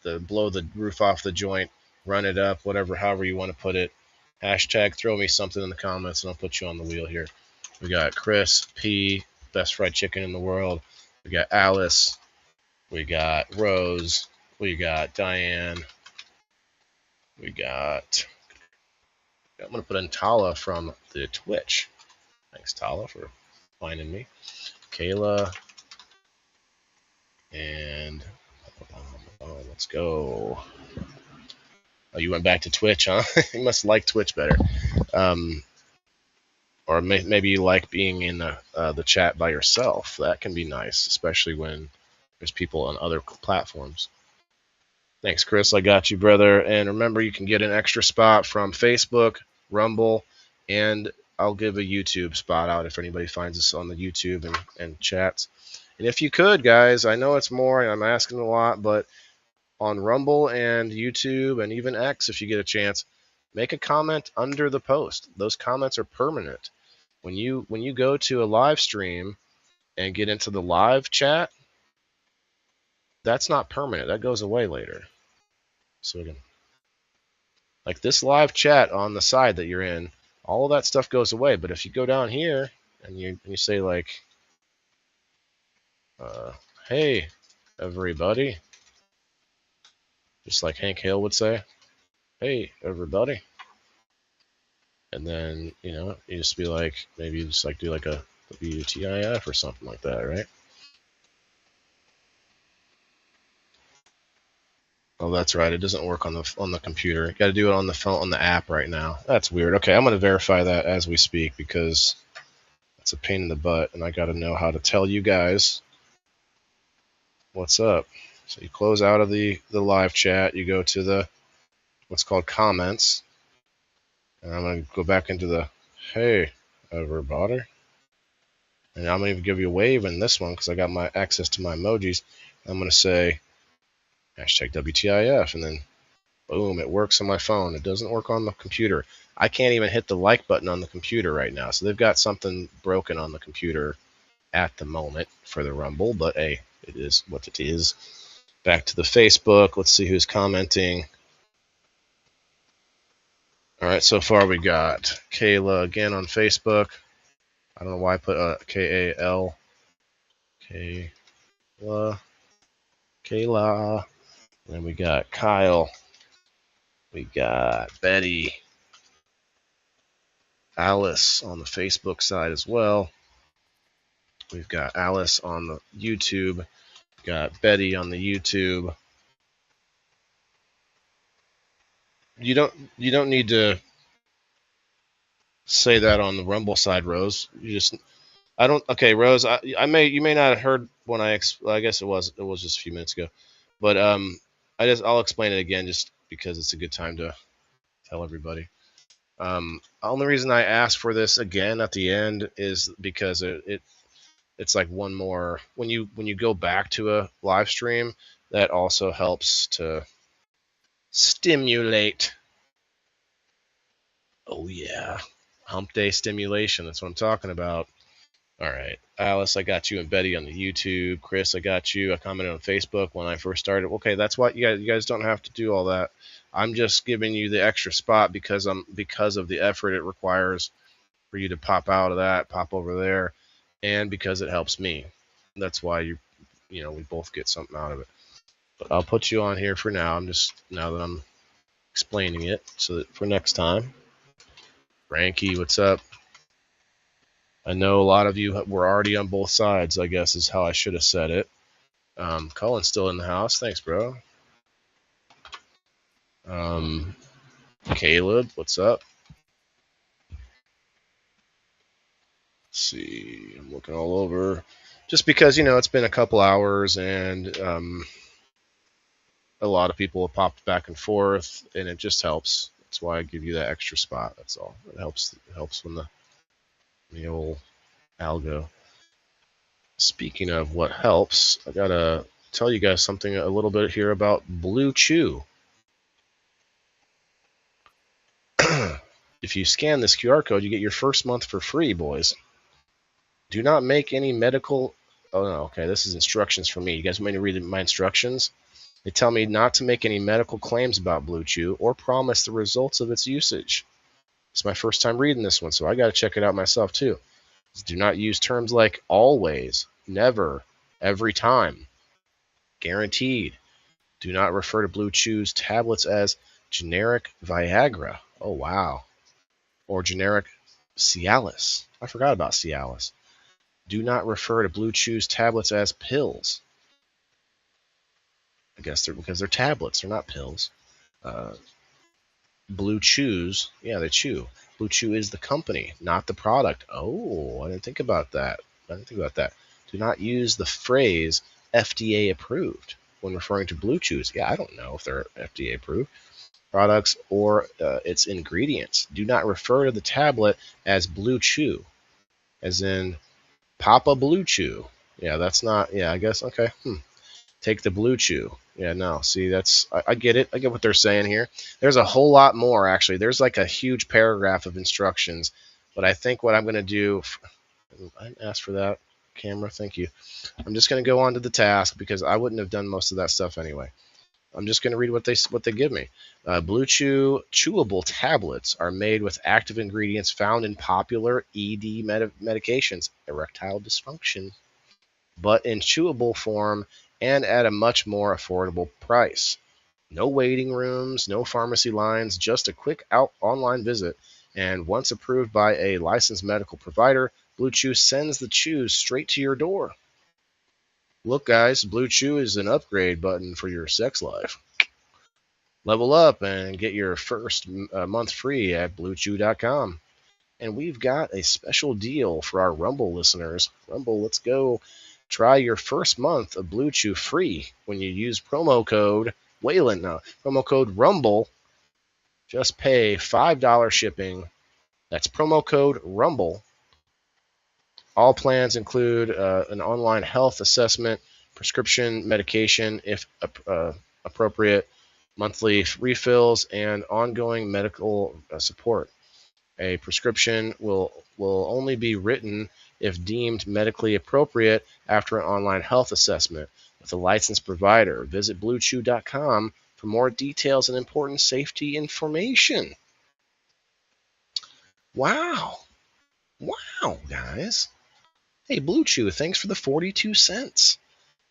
blow the roof off the joint, run it up, however you want to put it. Hashtag throw me something in the comments and I'll put you on the wheel here. We got Chris P, best fried chicken in the world. We got Alice. We got Rose. We got Diane. I'm going to put in Tala from the Twitch. Thanks, Tala, for finding me. Kayla. And let's go. Oh, you went back to Twitch, huh? You must like Twitch better. Or maybe you like being in the chat by yourself. That can be nice, especially when there's people on other platforms. Thanks, Chris. I got you, brother. And remember, you can get an extra spot from Facebook, Rumble, and I'll give a YouTube spot out if anybody finds us on the YouTube and chats. And if you could, guys, I know it's more, and I'm asking a lot, but on Rumble and YouTube and even X, if you get a chance, make a comment under the post. Those comments are permanent. When you go to a live stream and get into the live chat, that's not permanent. That goes away later. So again, like this live chat on the side that you're in, all of that stuff goes away. But if you go down here and you say like, hey, everybody, just like Hank Hill would say, hey, everybody. And then, you just be like, maybe you just like do like a WTIF or something like that, right? Oh, that's right. It doesn't work on the computer. You got to do it on the phone, on the app right now. That's weird. Okay, I'm going to verify that as we speak because that's a pain in the butt, and I got to know how to tell you guys what's up. So you close out of the live chat. You go to the what's called comments, and I'm going to go back into the hey Ever bought her? And I'm going to give you a wave in this one because I got my access to my emojis. I'm going to say hashtag WTIF, and then boom, it works on my phone. It doesn't work on the computer. I can't even hit the like button on the computer right now. So they've got something broken on the computer at the moment for the Rumble, but hey, it is what it is. Back to the Facebook. Let's see who's commenting. All right, so far we got Kayla again on Facebook. I don't know why I put K-A-L. Kayla. Then we got Kyle. We got Betty. Alice on the Facebook side as well. We've got Alice on the YouTube. We've got Betty on the YouTube. You don't need to say that on the Rumble side, Rose. Okay, Rose, you may not have heard when I guess it was just a few minutes ago. But I'll explain it again just because it's a good time to tell everybody. Only reason I asked for this again at the end is because it's like one more when you go back to a live stream, that also helps to stimulate. Oh yeah, hump day stimulation. That's what I'm talking about. All right, Alice, I got you, and Betty on the YouTube. Chris, I got you. I commented on Facebook when I first started. Okay, that's what you guys don't have to do all that. I'm just giving you the extra spot because of the effort it requires for you to pop out of that, pop over there, and because it helps me. That's why we both get something out of it. But I'll put you on here for now. Now that I'm explaining it, so that for next time. Frankie, what's up? I know a lot of you were already on both sides, I guess is how I should have said it. Colin's still in the house. Thanks, bro. Caleb, what's up? Let's see. I'm looking all over. Just because, it's been a couple hours and a lot of people have popped back and forth, and it just helps. That's why I give you that extra spot. That's all. It helps when the old algo. Speaking of what helps, I gotta tell you guys something a little bit here about Blue Chew. If you scan this QR code, you get your first month for free, boys. Do not make any medical... Oh, no, okay, this is instructions for me. You guys want me to read my instructions? They tell me not to make any medical claims about Blue Chew or promise the results of its usage. It's my first time reading this one, so I got to check it out myself, too. Do not use terms like always, never, every time, guaranteed. Do not refer to Blue Chew's tablets as generic Viagra. Oh, wow. Or generic Cialis. I forgot about Cialis. Do not refer to Blue Chew's tablets as pills. I guess because they're tablets, they're not pills. Blue Chews, yeah, they chew. Blue Chew is the company, not the product. Oh, I didn't think about that. Do not use the phrase FDA approved when referring to Blue Chews. Yeah, I don't know if they're FDA approved products or its ingredients. Do not refer to the tablet as Blue Chew, as in Papa Blue Chew. Yeah, that's not, yeah, I guess, okay. Take the Blue Chew. Yeah, no, see, I get it. I get what they're saying here. There's a whole lot more, actually. There's like a huge paragraph of instructions, but I think what I'm going to do, I didn't ask for that camera, thank you. I'm just going to go on to the task because I wouldn't have done most of that stuff anyway. I'm just going to read what they give me. Blue Chew chewable tablets are made with active ingredients found in popular ED medications, erectile dysfunction, but in chewable form and at a much more affordable price. No waiting rooms, no pharmacy lines, just a quick online visit. And once approved by a licensed medical provider, Blue Chew sends the chews straight to your door. Look, guys, Blue Chew is an upgrade button for your sex life. Level up and get your first month free at BlueChew.com. And we've got a special deal for our Rumble listeners. Rumble, let's go. Try your first month of Blue Chew free when you use promo code Waylon. No, promo code Rumble. Just pay $5 shipping. That's promo code Rumble All plans include an online health assessment, prescription medication if appropriate, monthly refills, and ongoing medical support. A prescription will only be written if deemed medically appropriate after an online health assessment with a licensed provider. Visit BlueChew.com for more details and important safety information. Wow, guys. Hey, Blue Chew, thanks for the 42 cents.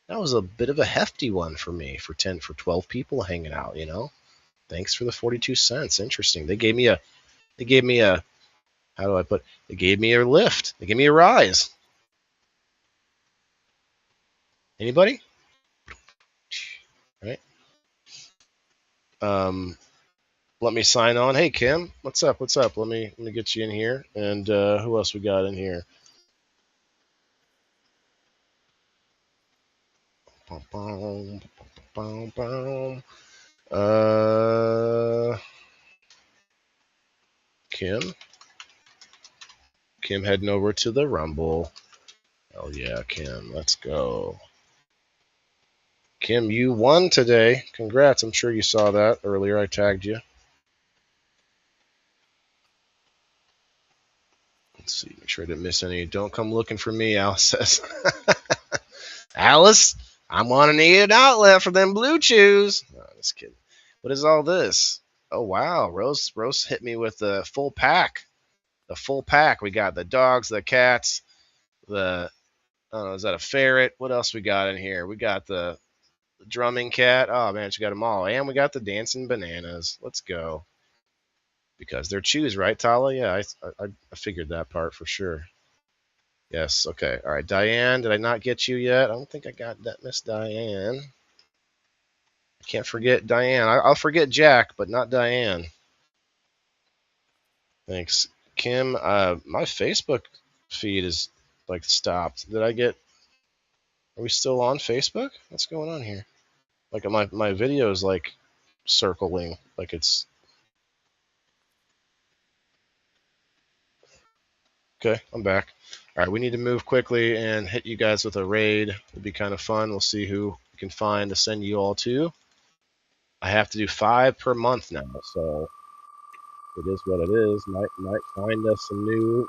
That was a bit of a hefty one for me for 12 people hanging out, you know. Thanks for the 42 cents. Interesting. They gave me a they gave me a lift. They gave me a rise. Anybody? Right? Let me sign on. Hey Kim, what's up? Let me get you in here. And who else we got in here? Kim heading over to the Rumble. Oh yeah, Kim, let's go. Kim, you won today. Congrats. I'm sure you saw that earlier. I tagged you. Let's see. Make sure I didn't miss any. Don't come looking for me, Alice says. Alice, I'm on an eat an outlet for them Blue Chews. No, just kidding. What is all this? Oh, wow. Rose hit me with the full pack. The full pack. We got the dogs, the cats, I don't know, is that a ferret? What else we got in here? We got the drumming cat. Oh, man, she got them all. And we got the dancing bananas. Let's go. Because they're chews, right, Tala? Yeah, I figured that part for sure. Yes, okay. All right, Diane, did I not get you yet? I don't think I got that, Miss Diane. I can't forget Diane. I'll forget Jack, but not Diane. Thanks. Kim, my Facebook feed is, like, stopped. Are we still on Facebook? What's going on here? Like, my video is, like, circling, like it's... Okay, I'm back. All right, we need to move quickly and hit you guys with a raid. It'll be kind of fun. We'll see who we can find to send you all to. I have to do 5 per month now, so it is what it is. Might find us some new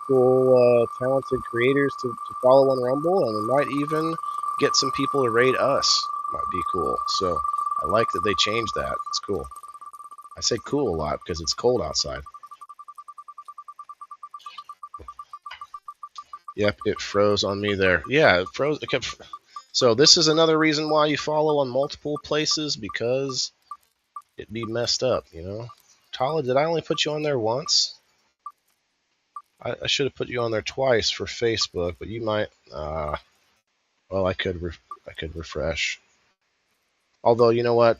cool, talented creators to follow on Rumble, and we might even get some people to raid us. Might be cool. So I like that they changed that. It's cool. I say cool a lot because it's cold outside. Yep, it froze on me there. Yeah, it froze. It kept. So this is another reason why you follow on multiple places, because it'd be messed up, you know. Tala, did I only put you on there once? I should have put you on there twice for Facebook, but you might. Well, I could refresh. Although, you know what,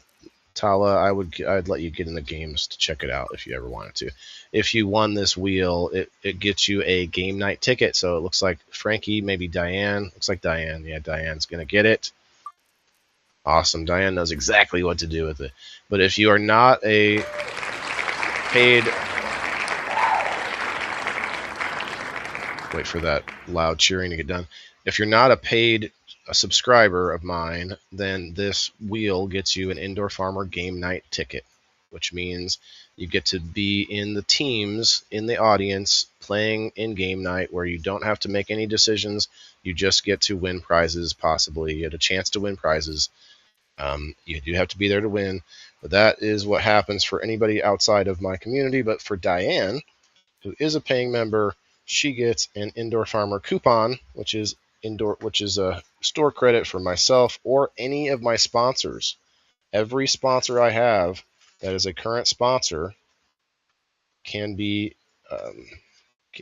Tala, I'd let you get in the games to check it out if you ever wanted to. If you won this wheel, it gets you a game night ticket. So it looks like Frankie, maybe Diane. Looks like Diane. Yeah, Diane's going to get it. Awesome. Diane knows exactly what to do with it. But if you are not a paid... Wait for that loud cheering to get done. If you're not a paid subscriber of mine, then this wheel gets you an Indoor Farmer game night ticket, which means you get to be in the teams, in the audience, playing in game night where you don't have to make any decisions. You just get to win prizes, possibly. You get a chance to win prizes. You do have to be there to win, but that is what happens for anybody outside of my community. But for Diane, who is a paying member, she gets an Indoor Farmer coupon, which is a store credit for myself or any of my sponsors. Every sponsor I have that is a current sponsor can be,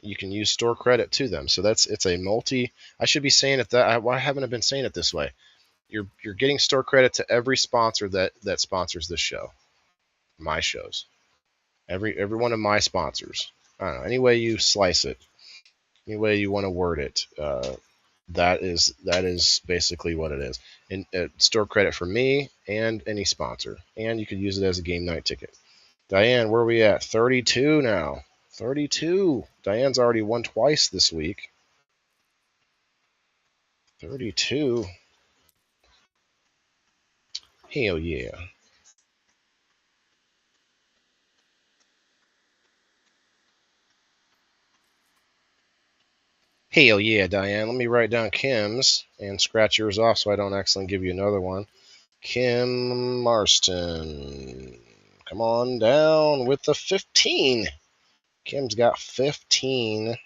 you can use store credit to them. So it's a multi. I should be saying it that. Why haven't I been saying it this way? You're getting store credit to every sponsor that sponsors this show, my shows. Every one of my sponsors. I don't know. Any way you slice it, any way you want to word it. That is basically what it is. And store credit for me and any sponsor. And you could use it as a game night ticket. Diane, where are we at? 32 now. 32. Diane's already won twice this week. 32. Hell yeah. Hell yeah, Diane. Let me write down Kim's and scratch yours off so I don't accidentally give you another one. Kim Marston. Come on down with the 15. Kim's got 15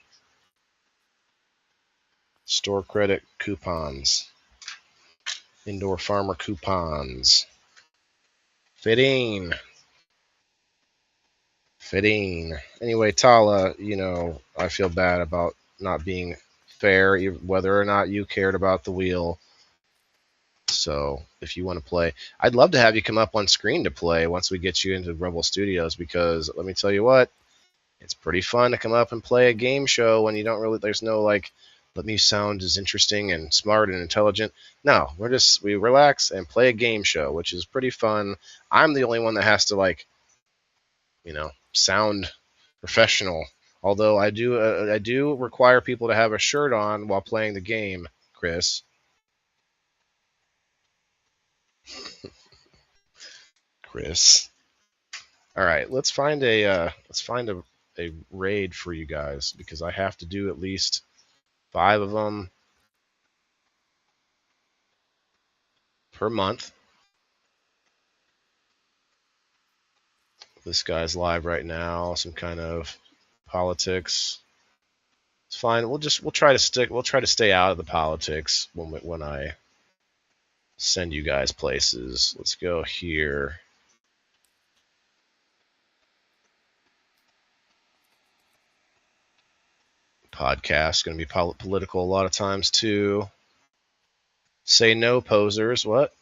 store credit coupons. Indoor farmer coupons. Fitting. Anyway, Tala, you know, I feel bad about not being fair, whether or not you cared about the wheel. So if you want to play, I'd love to have you come up on screen to play once we get you into Rebel Studios, because let me tell you what, it's pretty fun to come up and play a game show when you don't really, there's no like, let me sound as interesting and smart and intelligent. No, we relax and play a game show, which is pretty fun. I'm the only one that has to, like, you know, sound professional. Although I do require people to have a shirt on while playing the game, Chris. Chris. All right, let's find a raid for you guys, because I have to do at least 5 of them per month. This guy's live right now, some kind of politics. It's fine. We'll try to stay out of the politics when I send you guys places. Let's go here. Podcast going to be political a lot of times too. Say no, posers. What?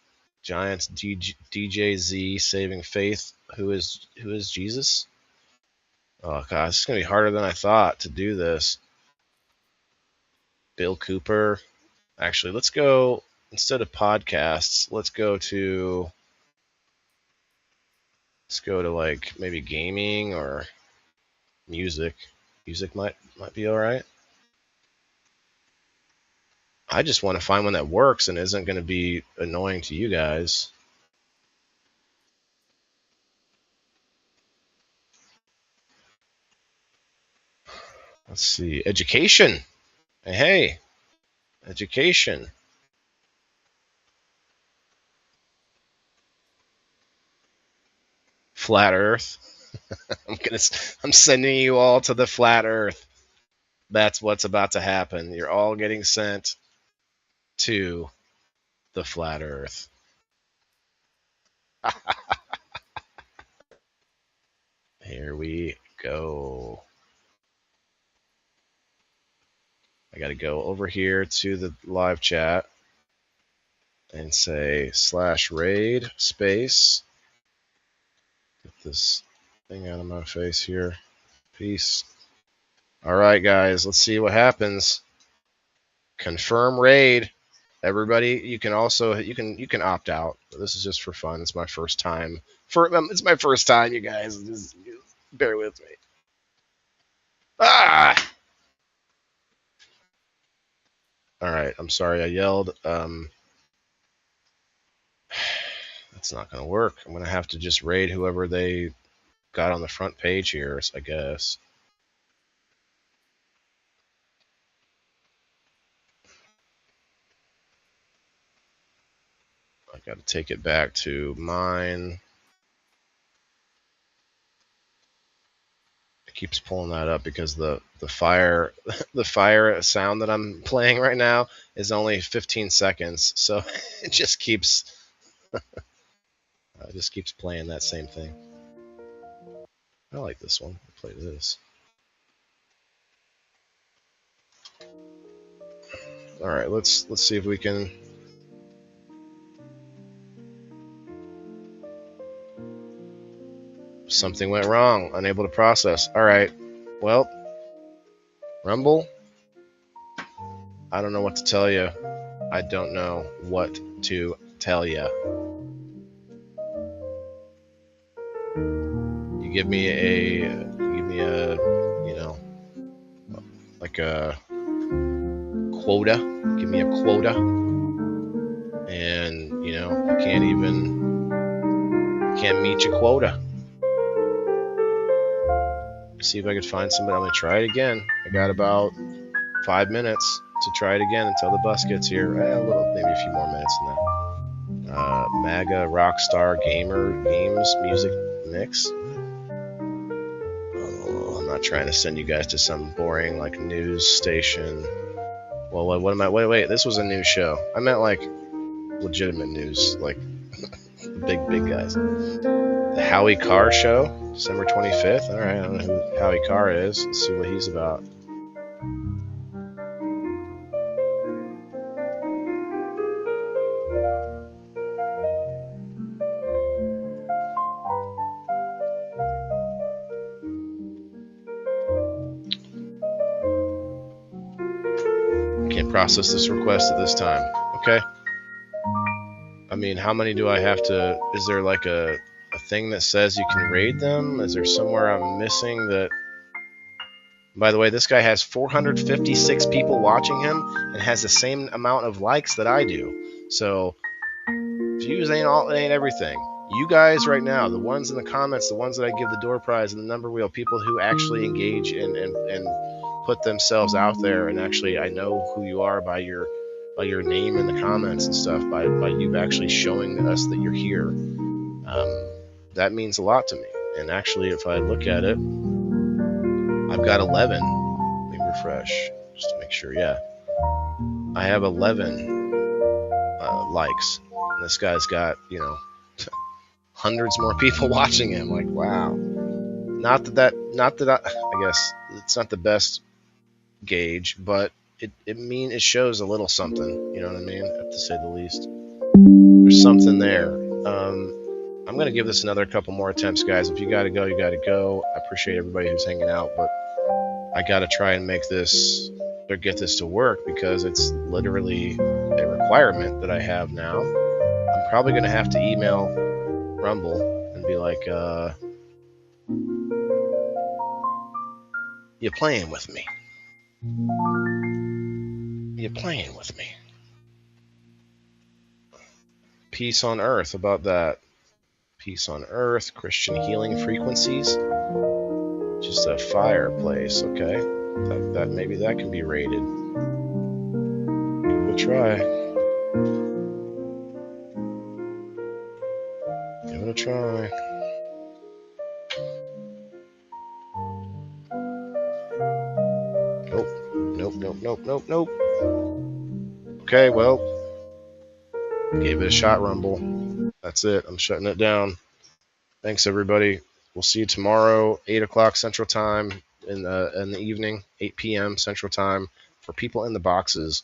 Giants DJ Z saving faith. Who is Jesus? Oh god, it's going to be harder than I thought to do this. Bill Cooper. Actually, let's go, instead of podcasts, let's go to like maybe gaming or music. Music might be all right. I just want to find one that works and isn't going to be annoying to you guys. Let's see. Education. Hey, education. Flat Earth. I'm sending you all to the Flat Earth. That's what's about to happen. You're all getting sent to the Flat Earth. Here we go. I got to go over here to the live chat and say /raid space. Get this thing out of my face here. Peace. All right, guys, let's see what happens. Confirm raid. Everybody, you can opt out. This is just for fun. It's my first time. It's my first time, you guys. Just bear with me. Ah! All right, I'm sorry I yelled. That's not going to work. I'm going to have to just raid whoever they got on the front page here, I guess. I got to take it back to mine. It keeps pulling that up because the fire sound that I'm playing right now is only 15 seconds, so it just keeps playing that same thing. I like this one. I'll play this. All right, let's see if we can. Something went wrong. Unable to process. All right. Well, Rumble, I don't know what to tell you. I don't know what to tell you. You give me a, you know, like a quota give me a quota. And, you know, you can't meet your quota. See if I could find somebody. I'm going to try it again. I got about 5 minutes to try it again until the bus gets here. Maybe a few more minutes than that. MAGA Rockstar Gamer Games Music Mix. Oh, I'm not trying to send you guys to some boring like news station. Well, what am I? Wait. This was a news show. I meant like legitimate news, like big guys. The Howie Carr Show, December 25th. All right, I don't know who Howie Carr is. Let's see what he's about. Can't process this request at this time. Okay. I mean, how many do I have to... Is there like a thing that says you can raid them? Is there somewhere I'm missing that... By the way, this guy has 456 people watching him and has the same amount of likes that I do. So, views ain't everything. You guys right now, the ones in the comments, the ones that I give the door prize and the number wheel, people who actually engage and put themselves out there, and actually I know who you are by your name in the comments and stuff, by you actually showing us that you're here. That means a lot to me. And actually, if I look at it, I've got 11. Let me refresh just to make sure. Yeah, I have 11 likes. And this guy's got, you know, hundreds more people watching him. Like, wow. Not that I guess it's not the best gauge, but it shows a little something, you know what I mean, to say the least. There's something there. I'm gonna give this another couple more attempts, guys. If you gotta go, you gotta go. I appreciate everybody who's hanging out, but I gotta try and make this or get this to work, because it's literally a requirement that I have now. I'm probably gonna have to email Rumble and be like, you playing with me? You're playing with me. Peace on Earth, about that. Peace on Earth, Christian Healing Frequencies. Just a fireplace, okay. That maybe that can be rated. Give it a try. Give it a try. Nope. Okay, well, gave it a shot, Rumble. That's it. I'm shutting it down. Thanks, everybody. We'll see you tomorrow, 8 o'clock Central Time in the evening, 8 p.m. Central Time, for people in the boxes.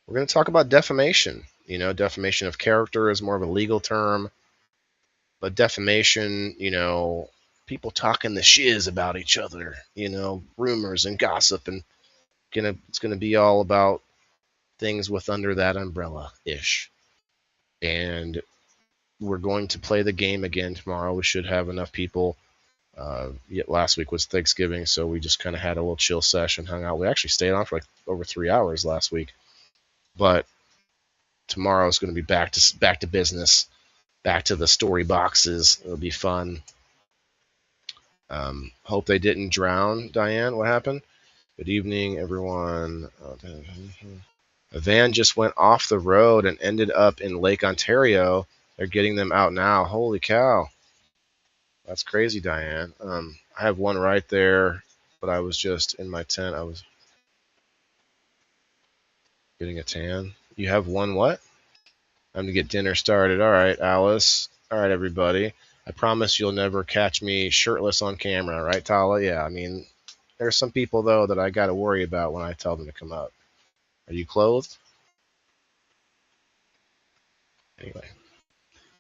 We're going to talk about defamation. You know, defamation of character is more of a legal term, but defamation, you know, people talking the shiz about each other, you know, rumors and gossip, and it's gonna be all about things with under that umbrella-ish. And we're going to play the game again tomorrow. We should have enough people. Last week was Thanksgiving, so we just kind of had a little chill session, hung out. We actually stayed on for like over 3 hours last week. But tomorrow is going to be back to business, back to the story boxes. It'll be fun. Hope they didn't drown. Diane, what happened? Good evening, everyone. A van just went off the road and ended up in Lake Ontario. They're getting them out now. Holy cow. That's crazy, Diane. I have one right there, but I was just in my tent. I was getting a tan. You have one what? Time to get dinner started. All right, Alice. All right, everybody. I promise you'll never catch me shirtless on camera, right, Tala? Yeah, I mean, there's some people, though, that I got to worry about when I tell them to come up. Are you clothed? Anyway.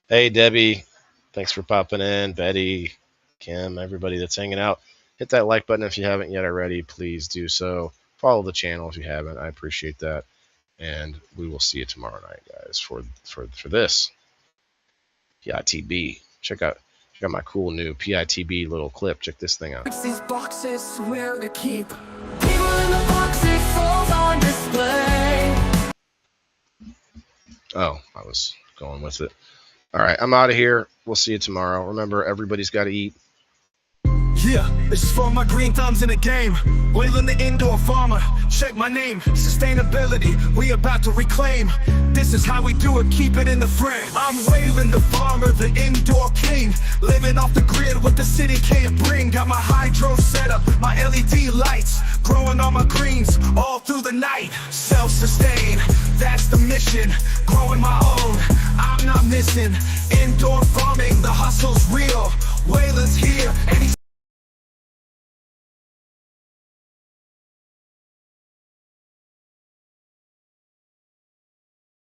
Hey, Debbie. Thanks for popping in. Betty, Kim, everybody that's hanging out. Hit that like button if you haven't yet already. Please do so. Follow the channel if you haven't. I appreciate that. And we will see you tomorrow night, guys, for this. PITB. Check out my cool new PITB little clip. Check this thing out. These boxes where to keep people in the boxes, souls on display. Oh, I was going with it. All right, I'm out of here. We'll see you tomorrow. Remember, everybody's got to eat. Yeah, this is for my green thumbs in the game. Wailing the indoor farmer. Check my name. Sustainability, we about to reclaim. This is how we do it, keep it in the frame. I'm Waylon the farmer, the indoor king. Living off the grid, what the city can't bring. Got my hydro set up, my LED lights. Growing all my greens, all through the night. Self-sustain, that's the mission. Growing my own, I'm not missing. Indoor farming, the hustle's real. Waylon's here, and he's